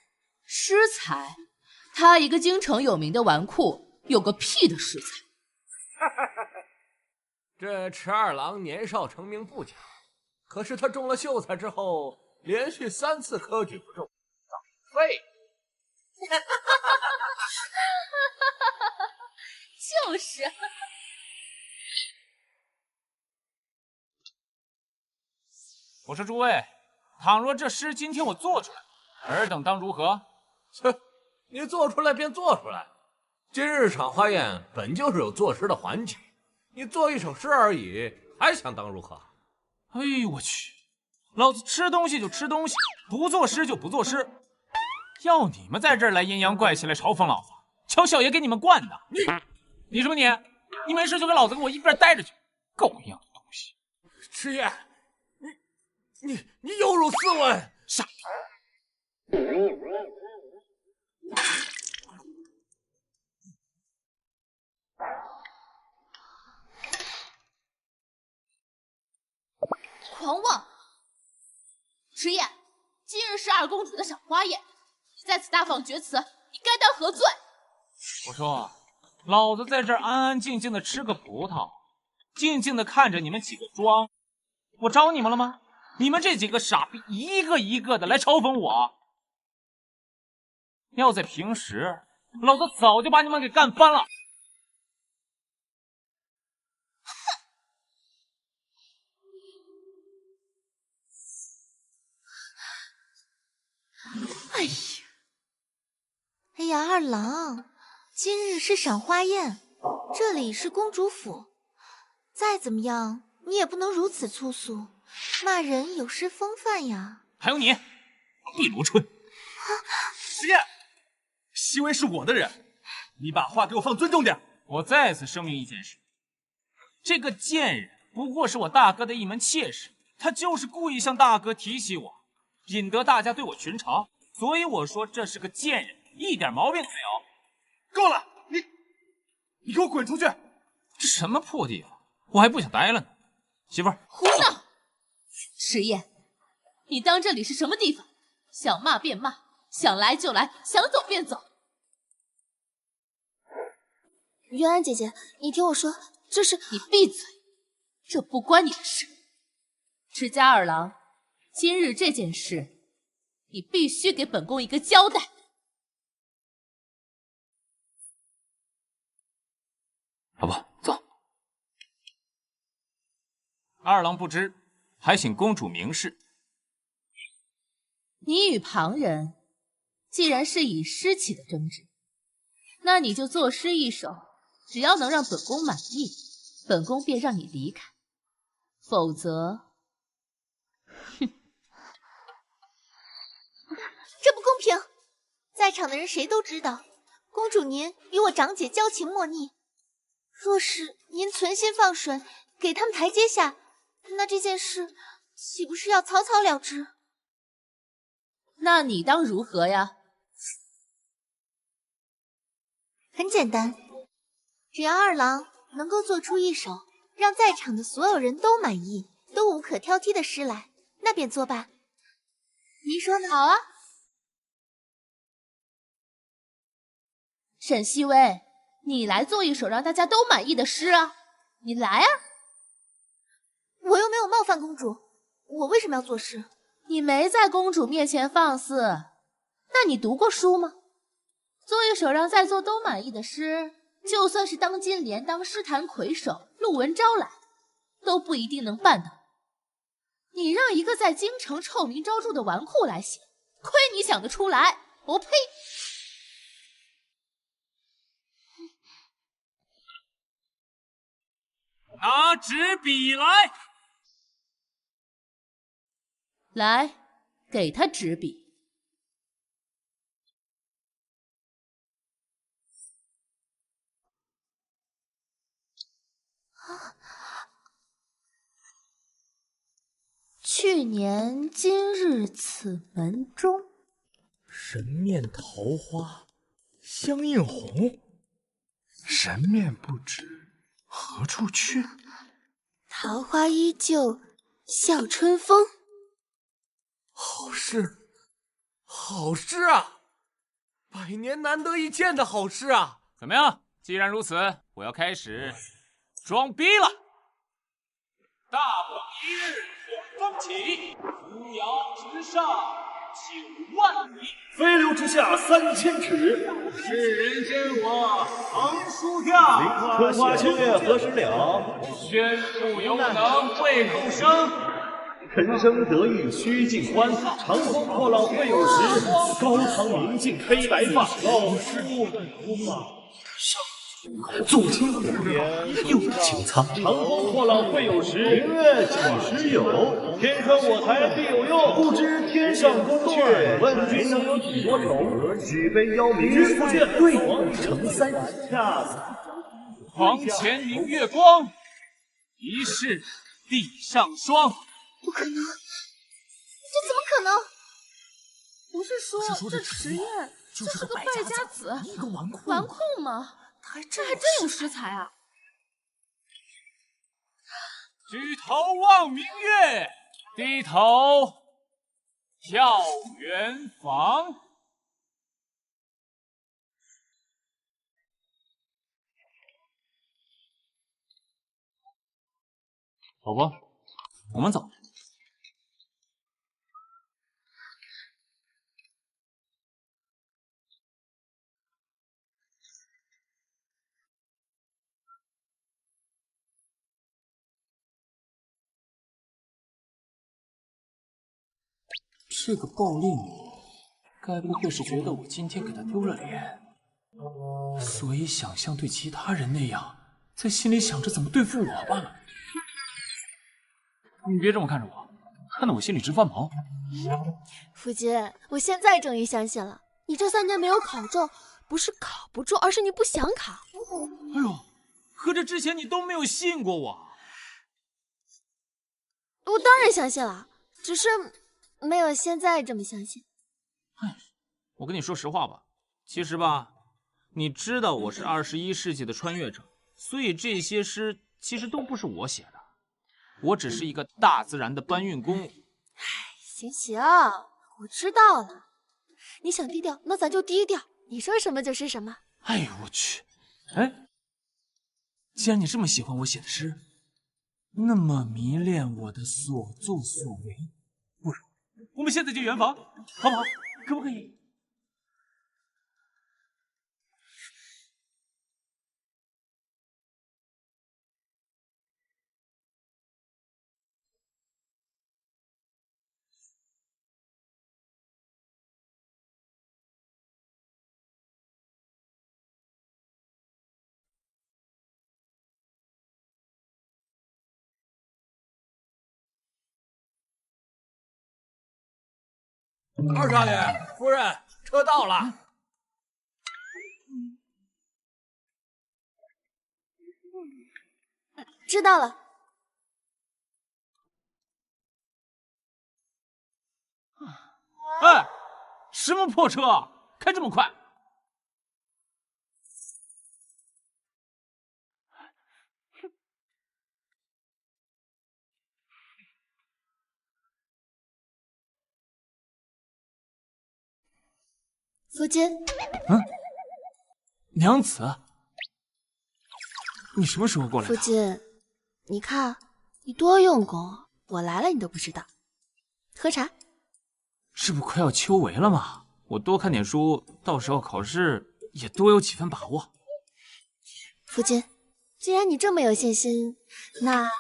诗才，他一个京城有名的纨绔，有个屁的诗才！这迟二郎年少成名不假，可是他中了秀才之后，连续3次科举不中，早废。就是。我说诸位，倘若这诗今天我做出来，尔等当如何？切，你做出来便做出来。今日赏花宴本就是有作诗的环节，你做一首诗而已，还想当如何？哎呦我去！老子吃东西就吃东西，不作诗就不作诗。要你们在这儿来阴阳怪气来嘲讽老子，瞧小爷给你们惯的！你什么你？你没事就跟老子给我一边待着去！狗一样的东西！迟燕，你有辱斯文！傻逼！狂妄！迟燕，今日是二公主的赏花宴，你在此大放厥词，你该当何罪？我说，老子在这儿安安静静的吃个葡萄，静静的看着你们几个装，我招你们了吗？你们这几个傻逼一个一个的来嘲讽我，要在平时，老子早就把你们给干翻了。哎呀，二郎，今日是赏花宴，这里是公主府，再怎么样你也不能如此粗俗，骂人有失风范呀。还有你，碧螺春，迟燕，熹微是我的人，你把话给我放尊重点。我再次声明一件事，这个贱人不过是我大哥的一门妾室，他就是故意向大哥提起我，引得大家对我群嘲，所以我说这是个贱人，一点毛病都没有。够了，你你给我滚出去！这什么破地方，我还不想待了呢。媳妇儿，胡闹！迟燕，你当这里是什么地方？想骂便骂，想来就来，想走便走。渊安姐姐，你听我说，这是……你闭嘴，这不关你的事。迟家二郎，今日这件事，你必须给本宫一个交代。老婆，走。二郎不知，还请公主明示。你与旁人既然是以诗起的争执，那你就作诗一首，只要能让本宫满意，本宫便让你离开。否则，这不公平！在场的人谁都知道，公主您与我长姐交情莫逆。若是您存心放水，给他们台阶下，那这件事岂不是要草草了之？那你当如何呀？很简单，只要二郎能够做出一首让在场的所有人都满意、都无可挑剔的诗来，那便作罢。您说呢？好啊。沈熹微，你来做一首让大家都满意的诗啊！你来啊！我又没有冒犯公主，我为什么要作诗？你没在公主面前放肆，那你读过书吗？做一首让在座都满意的诗，就算是当今连当诗坛魁首陆文昭来，都不一定能办到。你让一个在京城臭名昭著的纨绔来写，亏你想得出来！我呸！拿纸笔来！来，给他纸笔。去年今日此门中，神面桃花相映红。人面不知何处去？桃花依旧笑春风。好事，好事啊！百年难得一见的好事啊！怎么样？既然如此，我要开始装逼了。大鹏一日红风起，扶摇直上9万里，飞流直下3000尺。世人见我横书跳，春花秋月何时了？宣父有能未后生。人生得意须尽欢，长风破浪会有时。高堂明镜黑白发，老师纵情火焰又清苍。长风破浪会有时，明月几时有？天生我材必有用，不知天上宫阙，问君能有几多愁？举杯邀明月，对皇城三人，恰似床前明月光，疑是地上霜。不可能，这怎么可能？不是说这迟燕就是个败家子，一个纨绔，纨绔吗？这还真有诗才啊！举头望明月，低头眺远方。老婆，我们走。这个暴力女，该不会是觉得我今天给她丢了脸，所以想像对其他人那样，在心里想着怎么对付我吧？你别这么看着我，看得我心里直发毛。福姐，我现在终于相信了，你这3年没有考中，不是考不中，而是你不想考。哎呦，合着之前你都没有信过我？我当然相信了，只是没有现在这么相信。哎，我跟你说实话吧，其实吧，你知道我是21世纪的穿越者，所以这些诗其实都不是我写的，我只是一个大自然的搬运工。行行，我知道了。你想低调，那咱就低调，你说什么就是什么。哎呦我去！哎，既然你这么喜欢我写的诗，那么迷恋我的所作所为，不如我们现在就圆房，好不好？可不可以？二少爷，夫人，车到了。知道了。哎，什么破车，开这么快？夫君，娘子，你什么时候过来的？夫君，你看你多用功，我来了你都不知道。喝茶。这不快要秋闱了吗？我多看点书，到时候考试也多有几分把握。夫君，既然你这么有信心，那……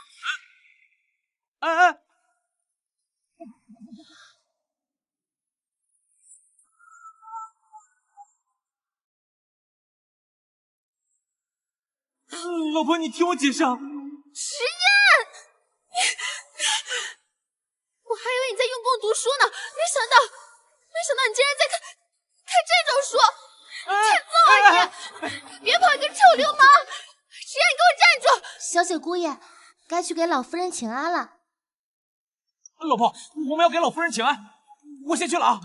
哎！老婆，你听我解释啊！石燕，我还以为你在用功读书呢，没想到你竟然在看这种书！欠揍啊你！别跑，个臭流氓！石燕，你给我站住！小姐姑爷，该去给老夫人请安了。老婆，我们要给老夫人请安，我先去了啊。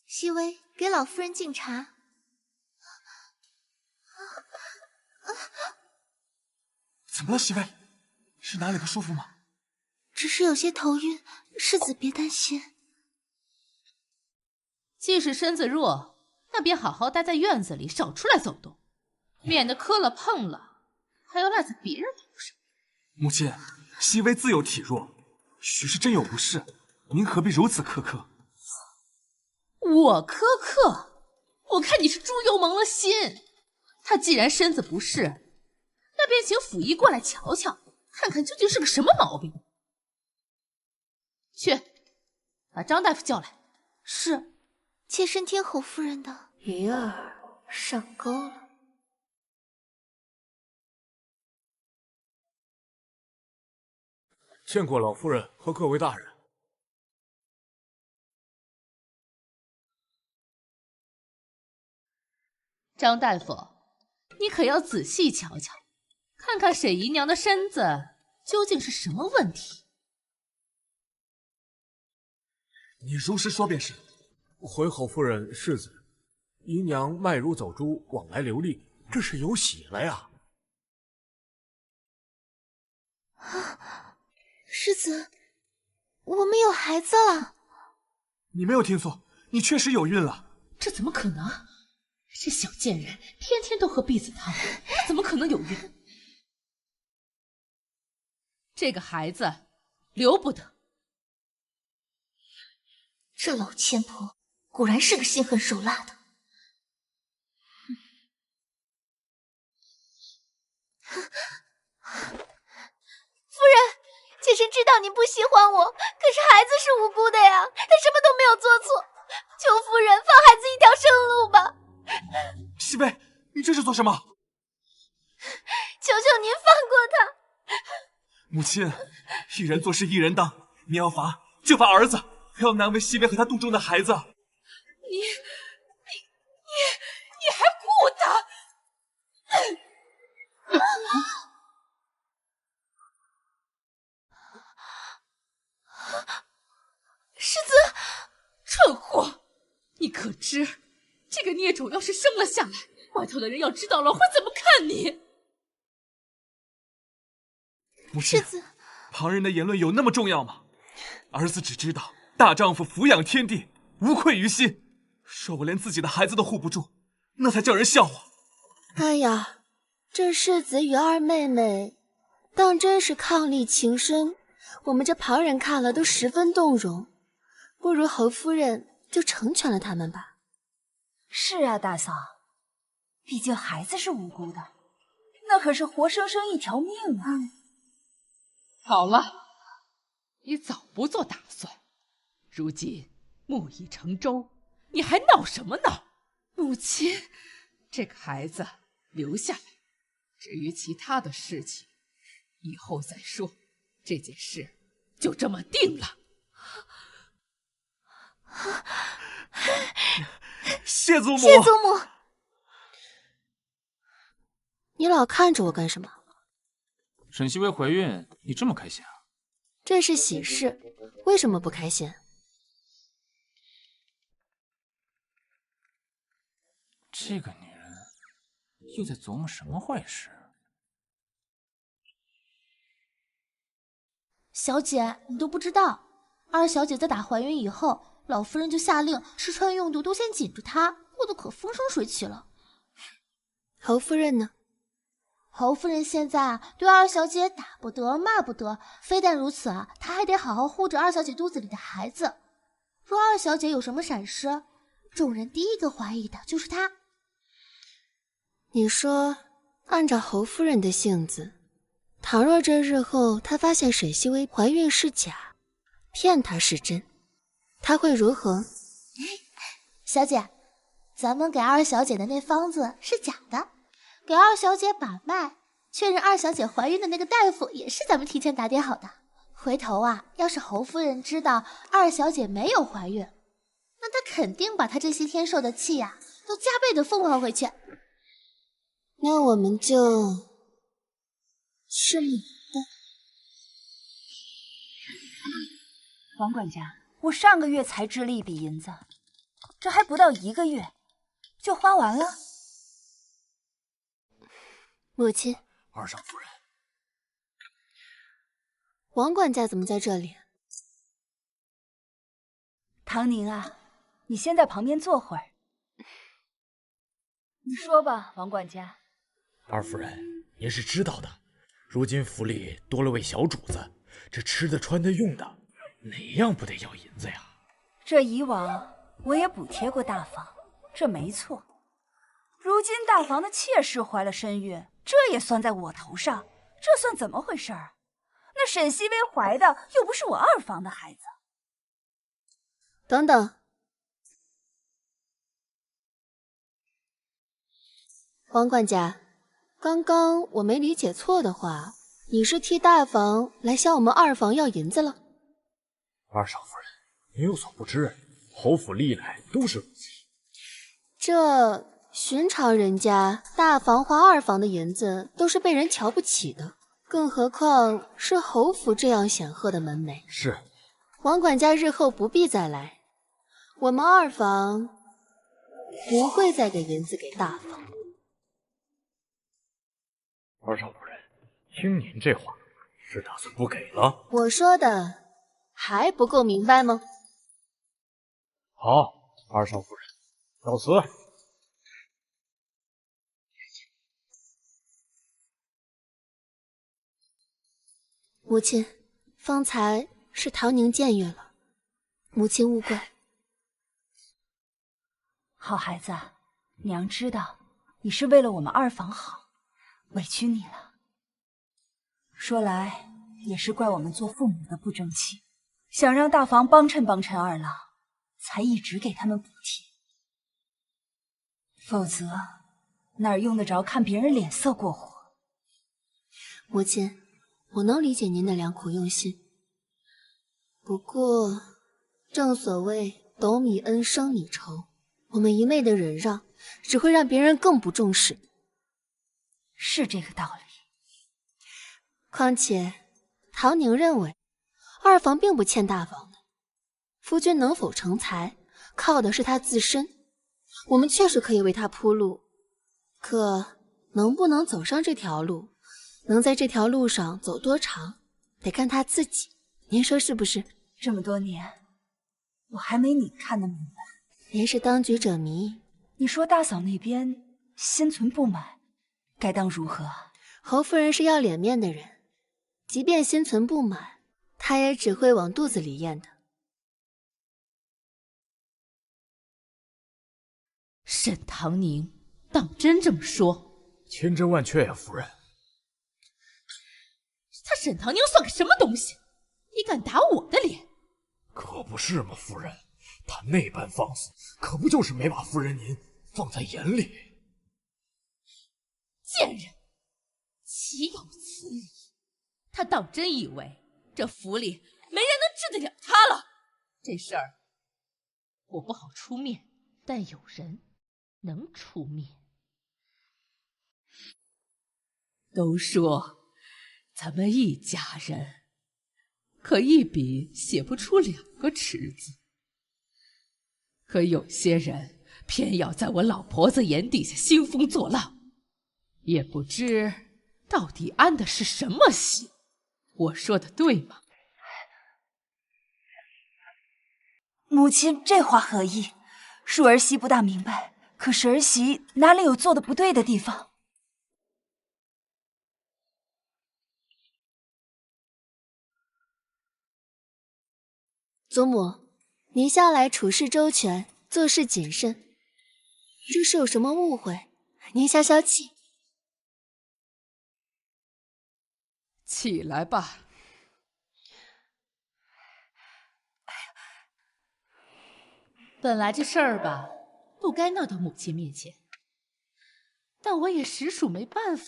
熹微，给老夫人敬茶。怎么了，熹微？是哪里不舒服吗？只是有些头晕，世子别担心。既是身子弱，那便好好待在院子里，少出来走动，免得磕了碰了，还要赖在别人头上。母亲，熹微自有体弱，许是真有不适，您何必如此苛刻？我苛刻？我看你是猪油蒙了心。他既然身子不适，那便请府医过来瞧瞧，看看究竟是个什么毛病。去，把张大夫叫来。是，妾身听侯夫人的。鱼儿上钩了。见过老夫人和各位大人。张大夫，你可要仔细瞧瞧，看看沈姨娘的身子究竟是什么问题。你如实说便是。回侯夫人世子，姨娘脉如走珠，往来流利，这是有喜了呀。世子，我们有孩子了。你没有听错，你确实有孕了。这怎么可能？这小贱人天天都喝避子汤，她怎么可能有孕？这个孩子留不得。这老千婆果然是个心狠手辣的。夫人，妾身知道你不喜欢我，可是孩子是无辜的呀，他什么都没有做错，求夫人放孩子一条生路吧。熹微，你这是做什么？求求您放过他。母亲，一人做事一人当，你要罚就罚儿子，不要难为熹微和她肚中的孩子。你还顾他？世诗，这个孽种要是生了下来，外头的人要知道了会怎么看你？母亲，旁人的言论有那么重要吗？儿子只知道大丈夫抚养天地，无愧于心。若我连自己的孩子都护不住，那才叫人笑话。哎呀，这世子与二妹妹当真是伉俪情深，我们这旁人看了都十分动容。不如侯夫人就成全了他们吧。是啊，大嫂，毕竟孩子是无辜的，那可是活生生一条命啊。好了，你早不做打算，如今木已成舟，你还闹什么闹？母亲，这个孩子留下来，至于其他的事情，以后再说。这件事就这么定了。谢祖母，谢祖母，你老看着我干什么？沈西薇怀孕，你这么开心啊？这是喜事，为什么不开心？这个女人又在琢磨什么坏事？小姐，你都不知道，二小姐在打怀孕以后，老夫人就下令吃穿用度都先紧着她，过得可风生水起了。侯夫人呢？侯夫人现在对二小姐打不得骂不得，非但如此啊，她还得好好护着二小姐肚子里的孩子。若二小姐有什么闪失，众人第一个怀疑的就是她。你说，按照侯夫人的性子，倘若这日后她发现沈西薇怀孕是假，骗她是真，她会如何？小姐，咱们给二小姐的那方子是假的，给二小姐把脉，确认二小姐怀孕的那个大夫也是咱们提前打点好的。回头啊，要是侯夫人知道二小姐没有怀孕，那她肯定把她这些天受的气呀，都加倍的奉还回去。那我们就拭目以待。王管家，我上个月才支了一笔银子，这还不到1个月就花完了。母亲，二少夫人，王管家怎么在这里？唐宁啊，你先在旁边坐会儿。你说吧，王管家。二夫人，您是知道的，如今府里多了位小主子，这吃的穿的用的，哪样不得要银子呀？这以往我也补贴过大房，这没错。如今大房的妾室怀了身孕，这也算在我头上，这算怎么回事儿？那沈西薇怀的又不是我二房的孩子。等等，王管家，刚刚我没理解错的话，你是替大房来向我们二房要银子了？二少夫人，您有所不知，侯府历来都是如此。这寻常人家大房花二房的银子都是被人瞧不起的，更何况是侯府这样显赫的门楣。是，王管家日后不必再来，我们二房不会再给银子给大房。二少夫人，听您这话，是打算不给了？我说的还不够明白吗？好，二少夫人，告辞。母亲，方才是唐宁僭越了，母亲勿怪。好孩子，娘知道你是为了我们二房好，委屈你了。说来也是怪我们做父母的不争气，想让大房帮衬帮衬二老，才一直给他们补贴，否则哪用得着看别人脸色过活。母亲，我能理解您的良苦用心，不过正所谓斗米恩，升米仇，我们一味的忍让，只会让别人更不重视。是这个道理。况且唐宁认为二房并不欠大房的，夫君能否成才，靠的是他自身，我们确实可以为他铺路，可能不能走上这条路，能在这条路上走多长，得看他自己。您说是不是？这么多年，我还没你看得明白。您是当局者迷。你说大嫂那边心存不满，该当如何？侯夫人是要脸面的人，即便心存不满，她也只会往肚子里咽的。沈唐宁当真这么说？千真万确呀，夫人。他沈唐宁算个什么东西？你敢打我的脸？可不是嘛，夫人，他那般放肆，可不就是没把夫人您放在眼里？贱人，岂有此理！他当真以为这府里没人能治得了他了？这事儿我不好出面，但有人能出面。都说咱们一家人，可一笔写不出2个池子。可有些人偏要在我老婆子眼底下兴风作浪，也不知到底安的是什么心。我说的对吗？母亲这话何意？恕儿媳不大明白，可是儿媳哪里有做的不对的地方？祖母，您向来处事周全，做事谨慎，这是有什么误会？您消消气。起来吧。本来这事儿吧，不该闹到母亲面前，但我也实属没办法。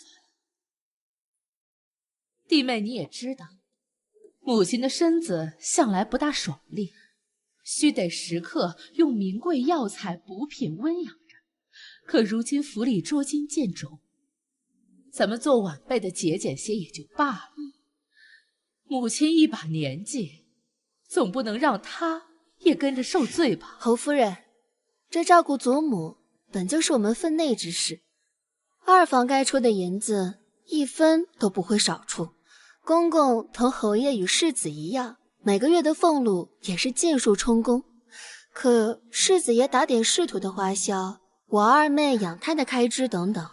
弟妹，你也知道，母亲的身子向来不大爽利，须得时刻用名贵药材补品温养着。可如今府里捉襟见肘，咱们做晚辈的节俭些也就罢了。母亲一把年纪，总不能让她也跟着受罪吧？侯夫人，这照顾祖母本就是我们分内之事，二房该出的银子1分都不会少出。公公同侯爷与世子一样，每个月的俸禄也是尽数充公。可世子爷打点仕途的花销，我二妹养胎的开支等等，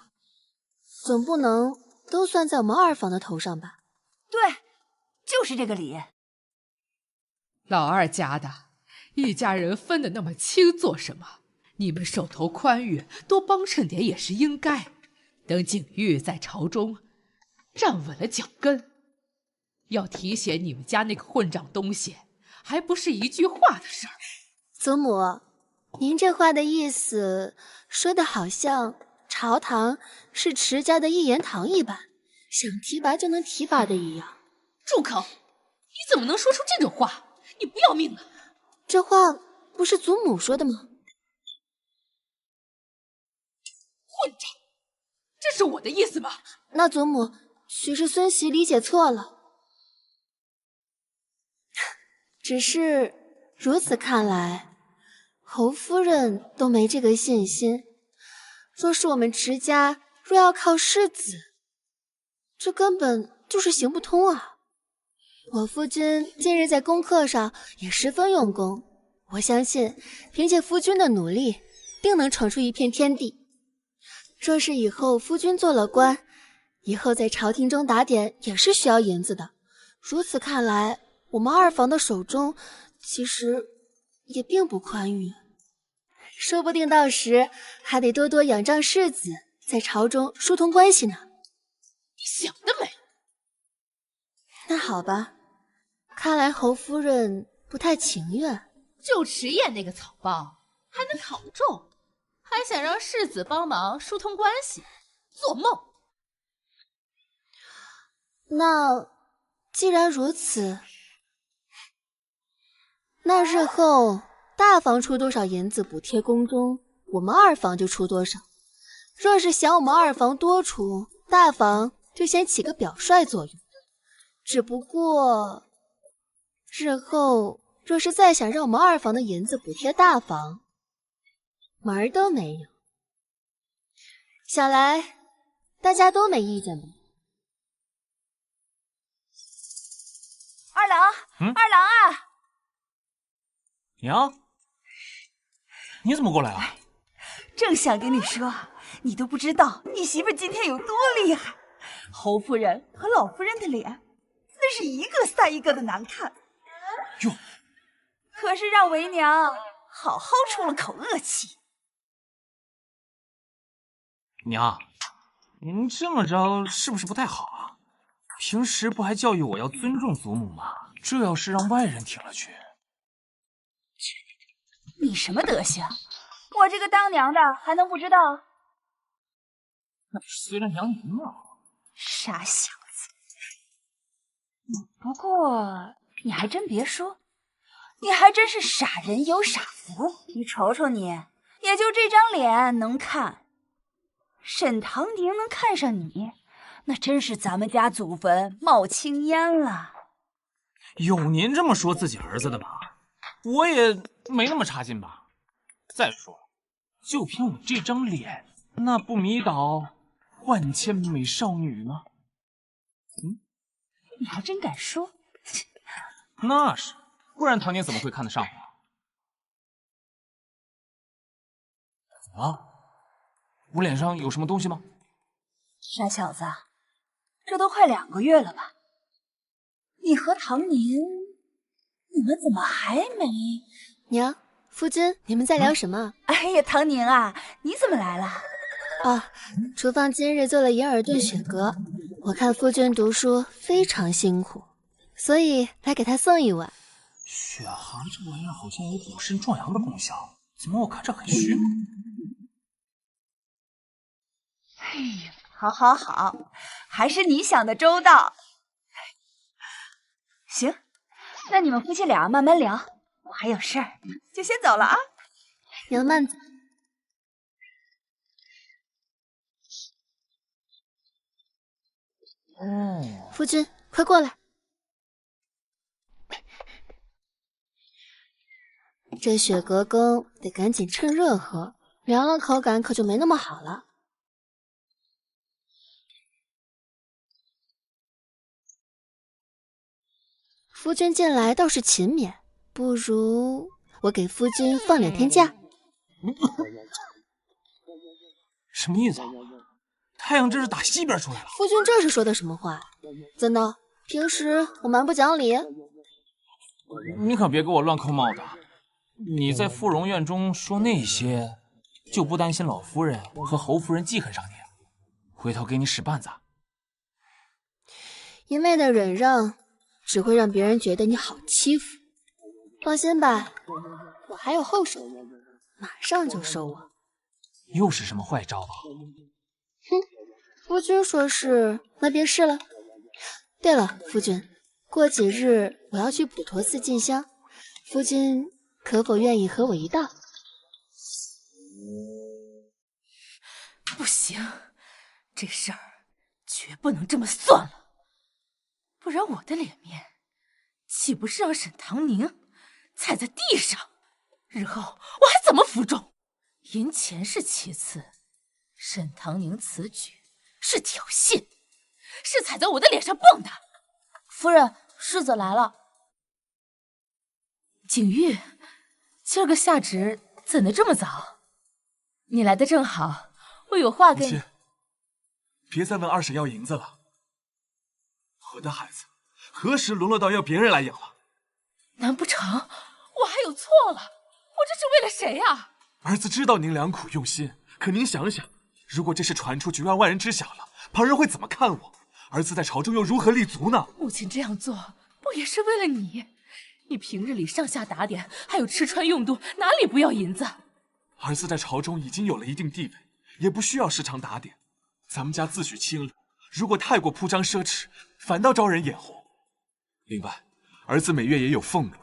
总不能都算在我们二房的头上吧？对，就是这个理。老二家的一家人分得那么清做什么？你们手头宽裕，多帮衬点也是应该。等景玉在朝中站稳了脚跟，要提携你们家那个混账东西，还不是一句话的事儿。祖母，您这话的意思说的好像朝堂是池家的一言堂一般，想提拔就能提拔的一样。住口！你怎么能说出这种话？你不要命了？这话不是祖母说的吗？混账！这是我的意思吗？那祖母许是孙媳理解错了。只是如此看来，侯夫人都没这个信心。若是我们池家若要靠世子，这根本就是行不通啊。我夫君近日在功课上也十分用功，我相信凭借夫君的努力，定能闯出一片天地。若是以后夫君做了官，以后在朝廷中打点也是需要银子的。如此看来，我们二房的手中其实也并不宽裕，说不定到时还得多多仰仗世子，在朝中疏通关系呢。你想得美！那好吧，看来侯夫人不太情愿。就迟宴那个草包还能考中，还想让世子帮忙疏通关系，做梦！那既然如此，那日后大房出多少银子补贴宫中，我们二房就出多少。若是想我们二房多出，大房就先起个表率作用。只不过日后若是再想让我们二房的银子补贴大房，门儿都没有。想来大家都没意见吧？二郎，二郎啊！娘，你怎么过来了？正想跟你说，你都不知道你媳妇今天有多厉害。侯夫人和老夫人的脸，那是一个赛一个的难看。哟，可是让为娘好好出了口恶气。娘，您这么着是不是不太好啊？平时不还教育我要尊重祖母吗？这要是让外人听了去，你什么德行？我这个当娘的还能不知道？那是随着娘您嘛。傻小子！不过你还真别说，你还真是傻人有傻福。你瞅瞅你，也就这张脸能看。沈唐宁能看上你，那真是咱们家祖坟冒青烟了。有您这么说自己儿子的吗？我也没那么差劲吧。再说了，就凭我这张脸，那不迷倒万千美少女吗？你还真敢说？那是，不然唐宁怎么会看得上我？怎么了？我脸上有什么东西吗？傻小子，这都快2个月了吧？你和唐宁，你们怎么还没？娘，夫君，你们在聊什么？哎呀，唐宁啊，你怎么来了？啊，厨房今日做了银耳炖雪蛤，我看夫君读书非常辛苦，所以来给他送一碗。雪蛤这玩意儿好像有补肾壮阳的功效，怎么我看着很虚？哎呀，好好好，还是你想的周到。行，那你们夫妻俩慢慢聊，我还有事儿，就先走了啊。娘慢走。夫君，快过来。这雪蛤羹得赶紧趁热喝，凉了口感可就没那么好了。夫君近来倒是勤勉，不如我给夫君放2天假。什么意思啊？太阳这是打西边出来了。夫君这是说的什么话？怎的？平时我蛮不讲理？你可别给我乱扣帽子。你在富荣院中说那些，就不担心老夫人和侯夫人记恨上你，回头给你使绊子？一味的忍让，只会让别人觉得你好欺负。放心吧，我还有后手，马上就收我。又是什么坏招啊？哼，夫君说是，那便是了。对了，夫君，过几日我要去普陀寺进香，夫君可否愿意和我一道？不行，这事儿绝不能这么算了，不然我的脸面岂不是让沈唐宁踩在地上？日后我还怎么服众？银钱是其次，沈唐宁此举是挑衅，是踩在我的脸上蹦的。夫人，世子来了。景玉，今儿个下旨怎的这么早？你来的正好，我有话跟你。别再问二婶要银子了。我的孩子何时沦落到要别人来养了？难不成我还有错了？我这是为了谁啊？儿子知道您良苦用心，可您想想，如果这事传出去让外人知晓了，旁人会怎么看我？儿子在朝中又如何立足呢？母亲这样做不也是为了你？你平日里上下打点，还有吃穿用度，哪里不要银子？儿子在朝中已经有了一定地位，也不需要时常打点。咱们家自诩清流，如果太过铺张奢侈，反倒招人眼红。另外，儿子每月也有俸禄，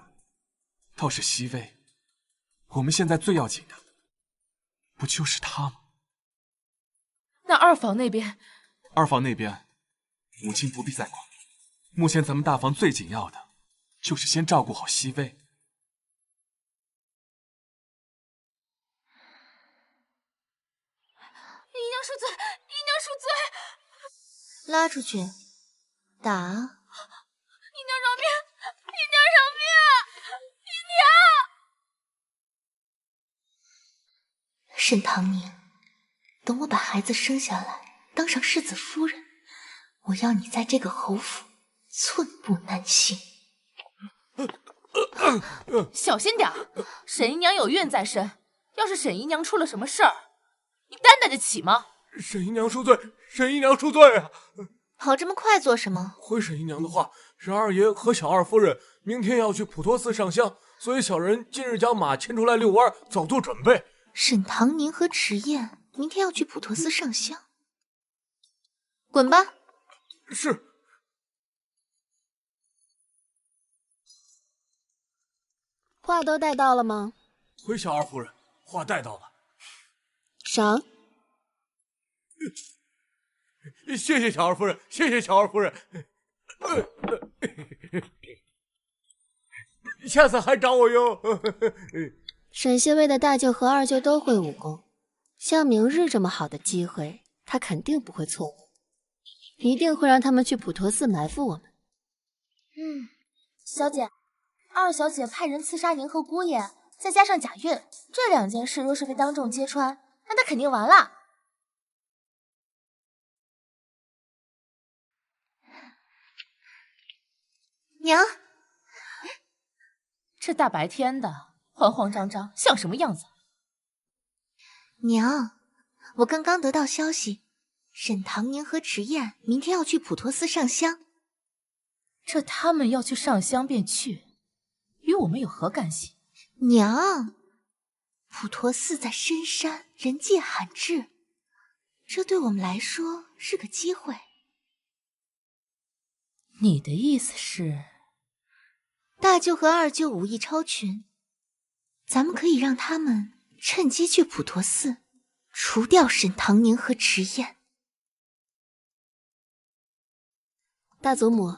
倒是熹微。我们现在最要紧的，不就是他吗？那二房那边，二房那边，母亲不必再管。目前咱们大房最紧要的，就是先照顾好熹微。恕罪，姨娘恕罪！拉出去，打！姨娘饶命！姨娘饶命！姨娘！沈唐宁，等我把孩子生下来，当上世子夫人，我要你在这个侯府寸步难行。小心点儿，沈姨娘有孕在身，要是沈姨娘出了什么事儿，你担待得起吗？沈姨娘恕罪，沈姨娘恕罪啊！跑这么快做什么？回沈姨娘的话，沈二爷和小二夫人明天要去普陀寺上香，所以小人今日将马牵出来遛弯，早做准备。沈唐宁和迟燕明天要去普陀寺上香，滚吧！是。话都带到了吗？回小二夫人，话带到了。赏。谢谢小二夫人，谢谢小二夫人。下次还找我哟。沈燮卫的大舅和二舅都会武功，像明日这么好的机会，他肯定不会错过，一定会让他们去普陀寺埋伏我们。小姐，二小姐派人刺杀您和姑爷，再加上假孕，这2件事若是被当众揭穿，那她肯定完了。娘，这大白天的，慌慌张张，像什么样子？娘，我刚刚得到消息，沈唐宁和迟燕明天要去普陀寺上香。这他们要去上香便去，与我们有何干系？娘，普陀寺在深山，人迹罕至，这对我们来说是个机会。你的意思是，大舅和二舅武艺超群，咱们可以让他们趁机去普陀寺，除掉沈唐宁和迟燕。大祖母，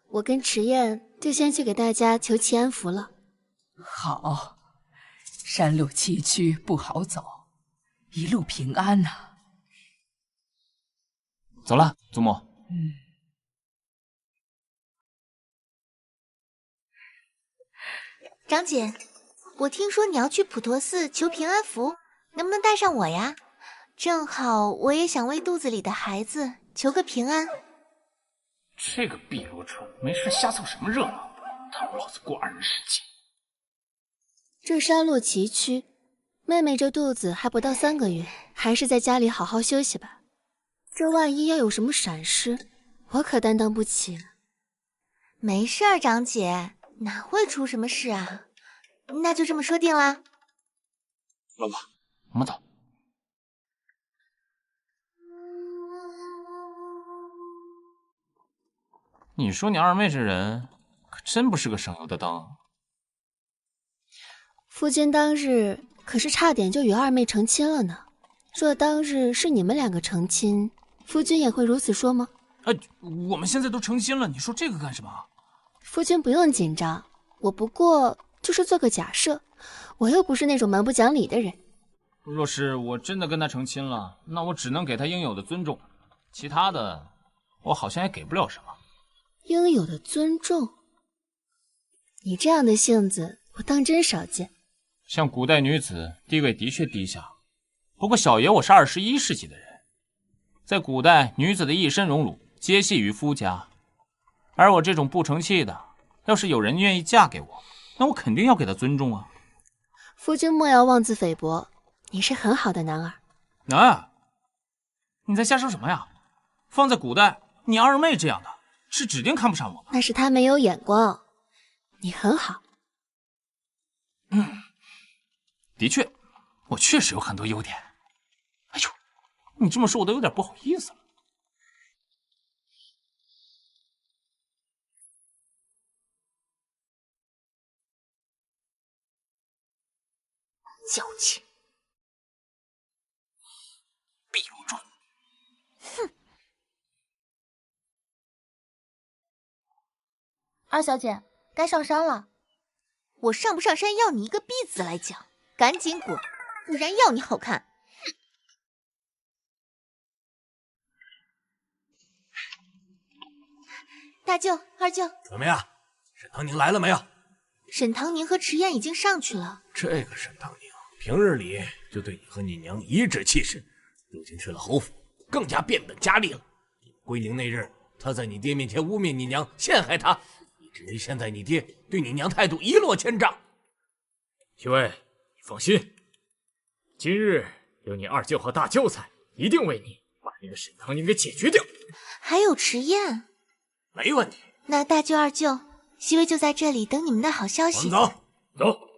我跟迟燕就先去给大家求祈安符了。好，山路崎岖不好走，一路平安呐。走了，祖母。长姐，我听说你要去普陀寺求平安符，能不能带上我呀？正好我也想为肚子里的孩子求个平安。这个碧螺春没事瞎凑什么热闹，他让老子过2人世界。这山路崎岖，妹妹这肚子还不到3个月，还是在家里好好休息吧。这万一要有什么闪失，我可担当不起了。没事儿，长姐，哪会出什么事啊？那就这么说定了。老婆，我们走。你说你二妹这人可真不是个省油的灯。夫君当日可是差点就与二妹成亲了呢。若当日是你们2个成亲，夫君也会如此说吗？我们现在都成亲了，你说这个干什么？夫君不用紧张，我不过就是做个假设，我又不是那种蛮不讲理的人。若是我真的跟他成亲了，那我只能给他应有的尊重，其他的我好像也给不了什么。应有的尊重？你这样的性子，我当真少见。像古代女子地位的确低下，不过小爷我是21世纪的人，在古代女子的一身荣辱皆系于夫家，而我这种不成器的，要是有人愿意嫁给我，那我肯定要给她尊重啊。夫君莫要妄自菲薄，你是很好的男儿。你在瞎说什么呀？放在古代，你二妹这样的是指定看不上我。那是他没有眼光，你很好。的确，我确实有很多优点。哎呦，你这么说我都有点不好意思了。矫情！碧螺春！哼！二小姐，该上山了。我上不上山要你一个逼字来讲，赶紧滚，不然要你好看！大舅、二舅，怎么样？沈唐宁来了没有？沈唐宁和迟燕已经上去了。这个沈唐宁平日里就对你和你娘颐指气使，如今去了侯府，更加变本加厉了。归零那日，他在你爹面前污蔑你娘，陷害他，以至于现在你爹对你娘态度一落千丈。七位，你放心，今日有你二舅和大舅在，一定为你把那个沈唐宁给解决掉。还有迟燕，没问题。那大舅、二舅，熹微就在这里等你们的好消息。走，走。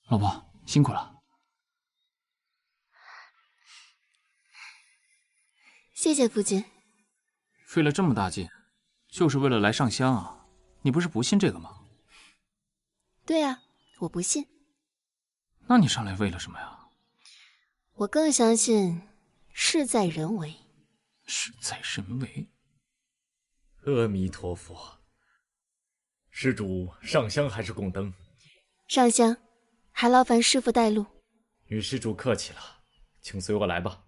老婆，辛苦了。谢谢夫君。费了这么大劲，就是为了来上香啊？你不是不信这个吗？对啊，我不信。那你上来为了什么呀？我更相信事在人为。事在人为。阿弥陀佛。施主上香还是供灯？上香，还劳烦师傅带路。与施主客气了，请随我来吧。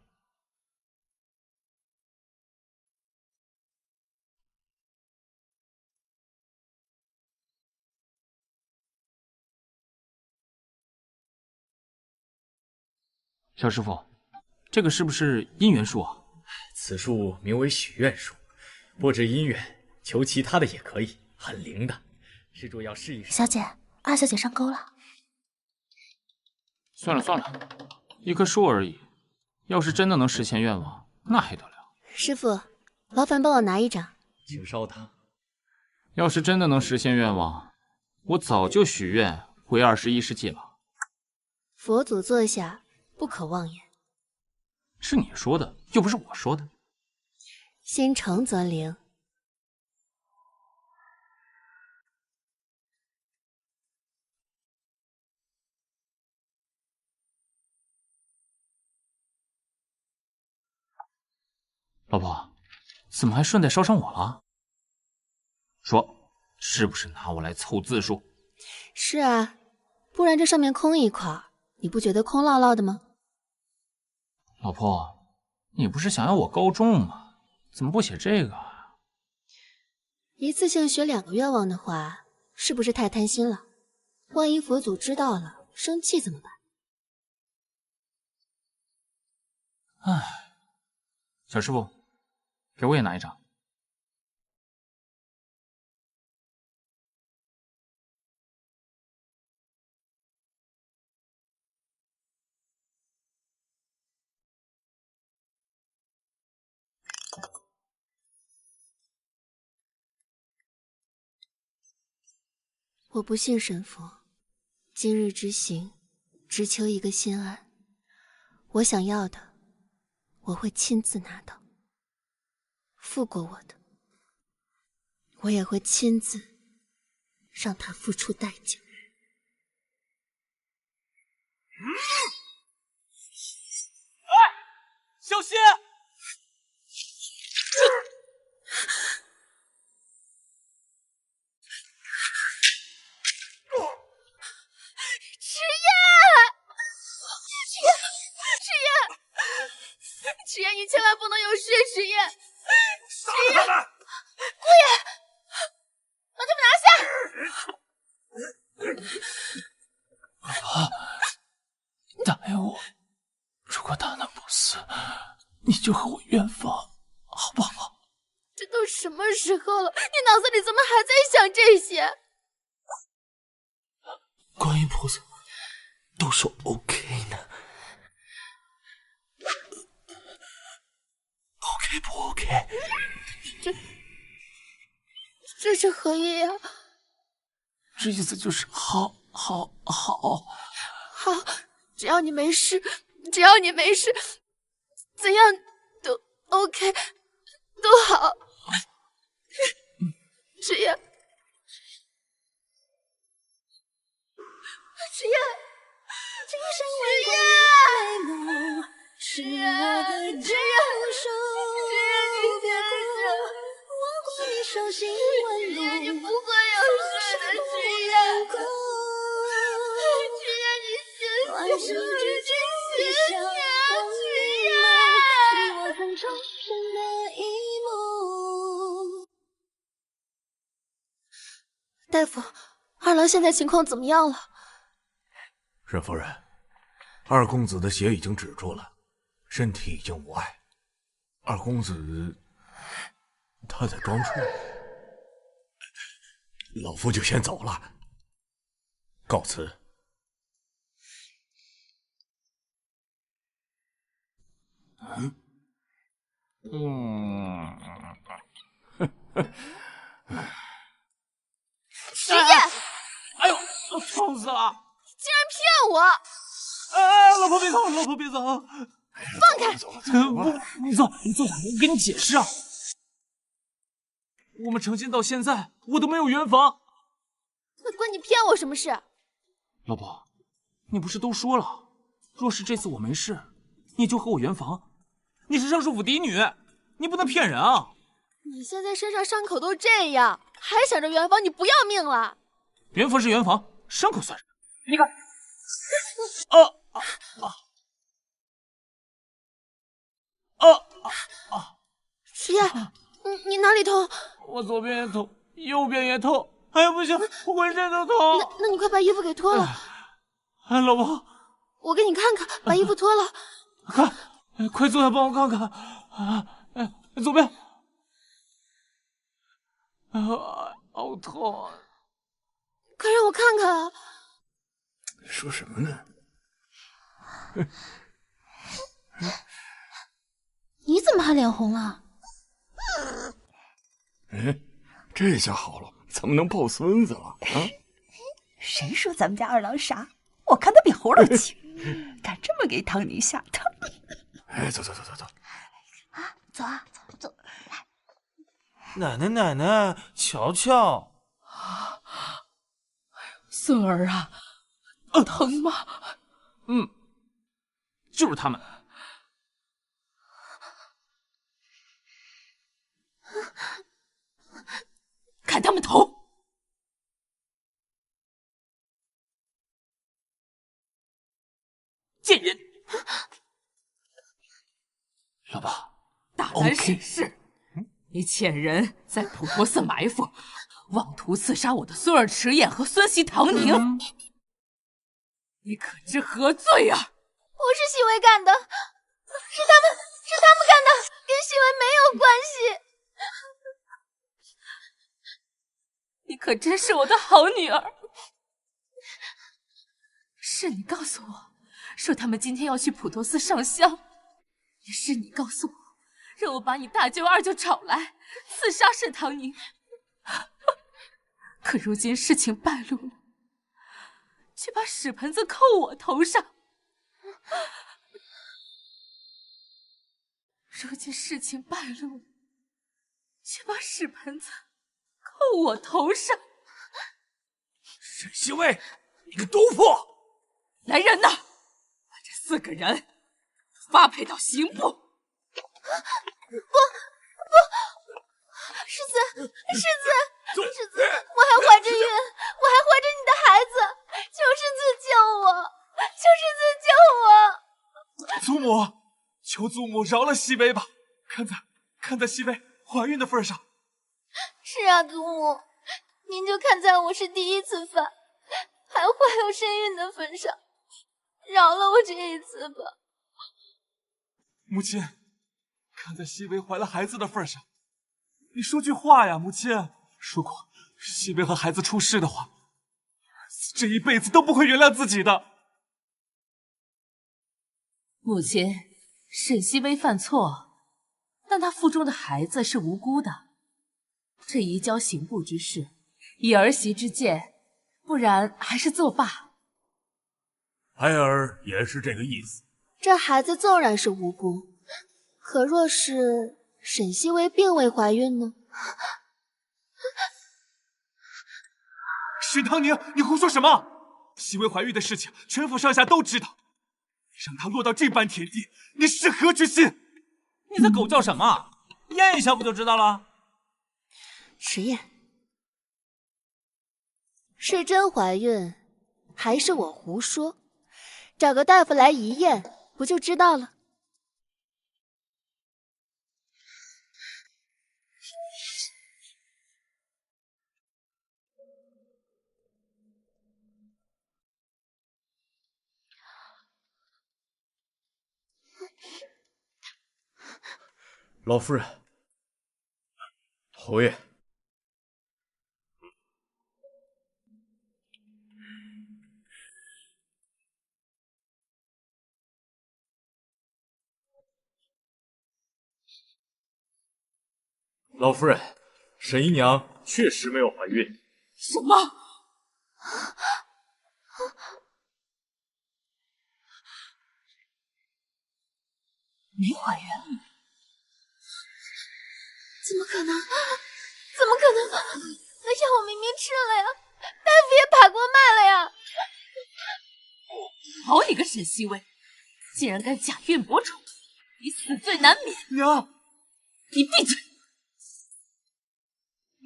小师傅，这个是不是姻缘树啊？此树名为许愿树，不止姻缘，求其他的也可以，很灵的。施主要试一试。小姐，二小姐上钩了。算了算了，一棵树而已，要是真的能实现愿望，那还得了？师傅，劳烦帮我拿一张。请稍等。要是真的能实现愿望，我早就许愿回21世纪了。佛祖座下，不可妄言。是你说的，又不是我说的。心诚则灵。老婆，怎么还顺带捎上我了？说，是不是拿我来凑字数？是啊，不然这上面空一块，你不觉得空落落的吗？老婆，你不是想要我高中吗？怎么不写这个啊？一次性许2个愿望的话，是不是太贪心了？万一佛祖知道了，生气怎么办？唉，小师傅，给我也拿一张。我不信神佛，今日之行，只求一个心安。我想要的，我会亲自拿到。负过我的，我也会亲自让他付出代价。小心！迟燕，你千万不能有事！迟燕，杀了他们！姑爷，把他们拿下！老婆，答应我，如果大难不死，你就和我圆房，好不好？这都什么时候了，你脑子里怎么还在想这些？观音菩萨都说 OK 呢。OK 不 OK？ 这是何意啊？这意思就是好，只要你没事，只要你没事，怎样都 OK， 都好。迟燕，迟燕，迟燕，迟燕，迟燕，你别哭，我管你手心温柔。姐姐不会有事的，曲砚。曲砚，你万事之间一笑光明眸，你我曾重生的一幕。大夫，二郎现在情况怎么样了？沈夫人，二公子的血已经止住了，身体已经无碍。二公子他在装睡，老夫就先走了，告辞。徐烨！哎呦，痛死了！竟然骗我！哎，老婆别走，老婆别走！放开！你坐下，我跟你解释啊。我们成亲到现在，我都没有圆房。那关你骗我什么事？老婆，你不是都说了，若是这次我没事，你就和我圆房。你是尚书府嫡女，你不能骗人啊！你现在身上伤口都这样，还想着圆房，你不要命了？圆房是圆房，伤口算什么？你看，徐烨，你哪里痛？我左边也痛，右边也痛，哎呀不行，我浑身都痛。那你快把衣服给脱了。哎，老婆，我给你看看，把衣服脱了。看，快坐下帮我看看。左边。好痛！快让我看看啊！说什么呢？你怎么还脸红了？哎，这下好了，咱们能抱孙子了啊！谁说咱们家二郎傻？我看他比猴都轻，敢这么给唐宁下套。哎，走。啊，走啊，走。奶奶，瞧瞧，孙儿啊，疼吗？就是他们。砍他们头！贱人！老婆，大胆审视！你遣人在普陀寺埋伏，妄图刺杀我的孙儿迟燕和孙媳唐宁，你可知何罪啊？不是熹微干的，是他们干的，跟熹微没有关系。你可真是我的好女儿！是你告诉我，说他们今天要去普陀寺上香，也是你告诉我，让我把你大舅二舅找来刺杀沈唐宁。可如今事情败露了，却把屎盆子扣我头上。如今事情败露了，却把屎盆子扣我头上。沈西薇，你个毒妇！来人呐，把这4个人发配到刑部。不，世子，我还怀着孕，我还怀着你的孩子，求世子救我，求世子救我！祖母，求祖母饶了熹微吧，看在熹微怀孕的份上。是啊，祖母，您就看在我是第1次犯，还怀有身孕的份上，饶了我这一次吧。母亲，看在熹微怀了孩子的份上，你说句话呀，母亲。如果熹微和孩子出事的话，儿子这一辈子都不会原谅自己的。母亲，沈熹微犯错，但她腹中的孩子是无辜的。这移交刑部之事，以儿媳之见，不然还是作罢。孩儿也是这个意思。这孩子纵然是无辜，可若是沈熹微并未怀孕呢？沈唐宁，你胡说什么？熹微怀孕的事情，全府上下都知道。让她落到这般田地，你是何居心？你在狗叫什么？验一下不就知道了？实验，是真怀孕，还是我胡说？找个大夫来一验，不就知道了？老夫人，侯爷，老夫人，沈姨娘确实没有怀孕。什么？没怀孕？怎么可能？怎么可能？那药我明明吃了呀，大夫也把过脉了呀！好你个沈西薇，竟然敢假孕博宠，你死罪难免！娘，你闭嘴！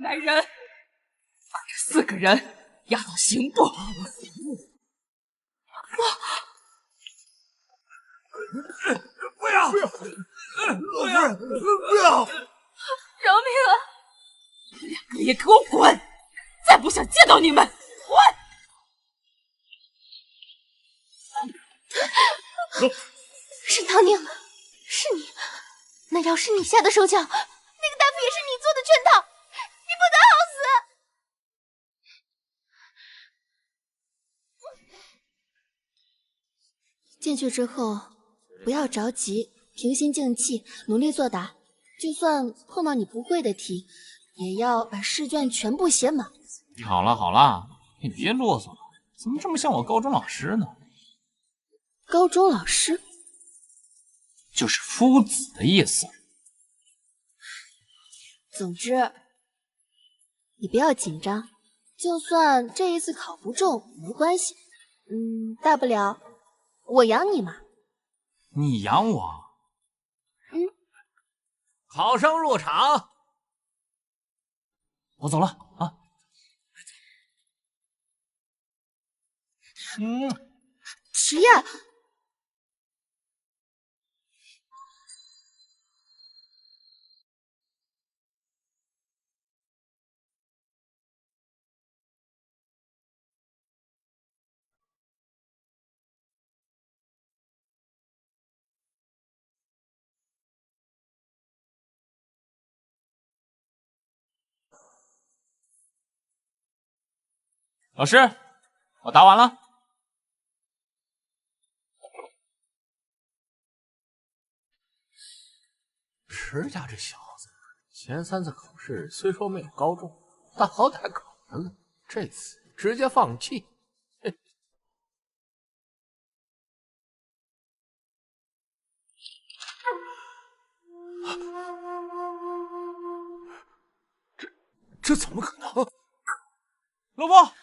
来人，把这4个人押到刑部。不要！不要！老夫人，不要！饶命啊！2个也给我滚！再不想见到你们，滚！沈唐宁，是你。那药是你下的手脚，那个大夫也是你做的圈套，你不得好死！进去之后不要着急，平心静气，努力作答。就算碰到你不会的题，也要把试卷全部写满。好了好了，你别啰嗦了，怎么这么像我高中老师呢？高中老师就是夫子的意思。总之，你不要紧张，就算这一次考不中没关系，大不了我养你嘛。你养我？考生入场。我走了啊。实验。老师，我答完了。石家这小子，前3次考试虽说没有高中，但好歹考上了。这次直接放弃。这怎么可能？老婆，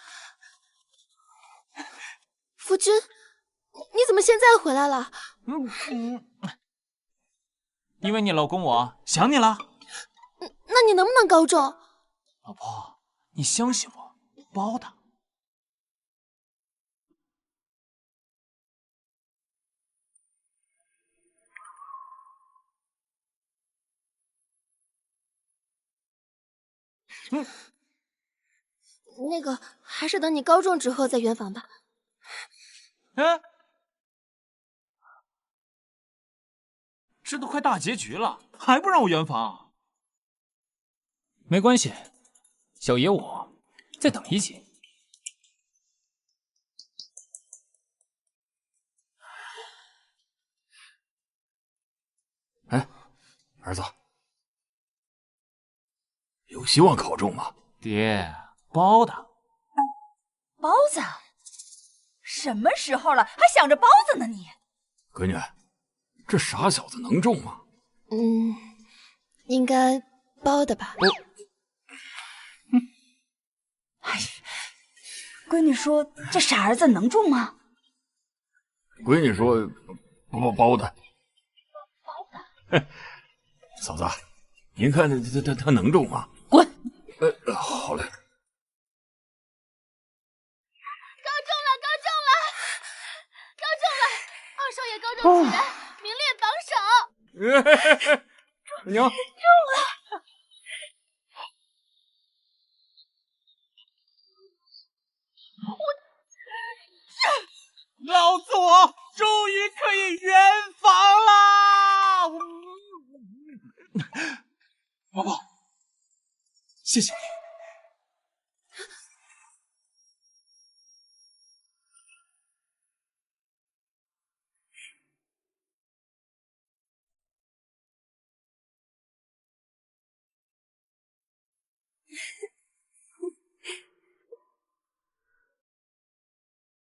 夫君，你怎么现在回来了？因为你老公我想你了。那你能不能高中？老婆，你相信我，包的。那个，还是等你高中之后再圆房吧。这都快大结局了，还不让我圆房？没关系，小爷我再等一集。哎，儿子，有希望考中吗？爹，包的。包子？什么时候了，还想着包子呢你？闺女，这傻小子能中吗？应该包的吧。哎，闺女说这傻儿子能中吗？闺女说包的。包的。嫂子，您看他能中吗？滚！娘，中了！老子我终于可以圆房啦！宝宝，谢谢你。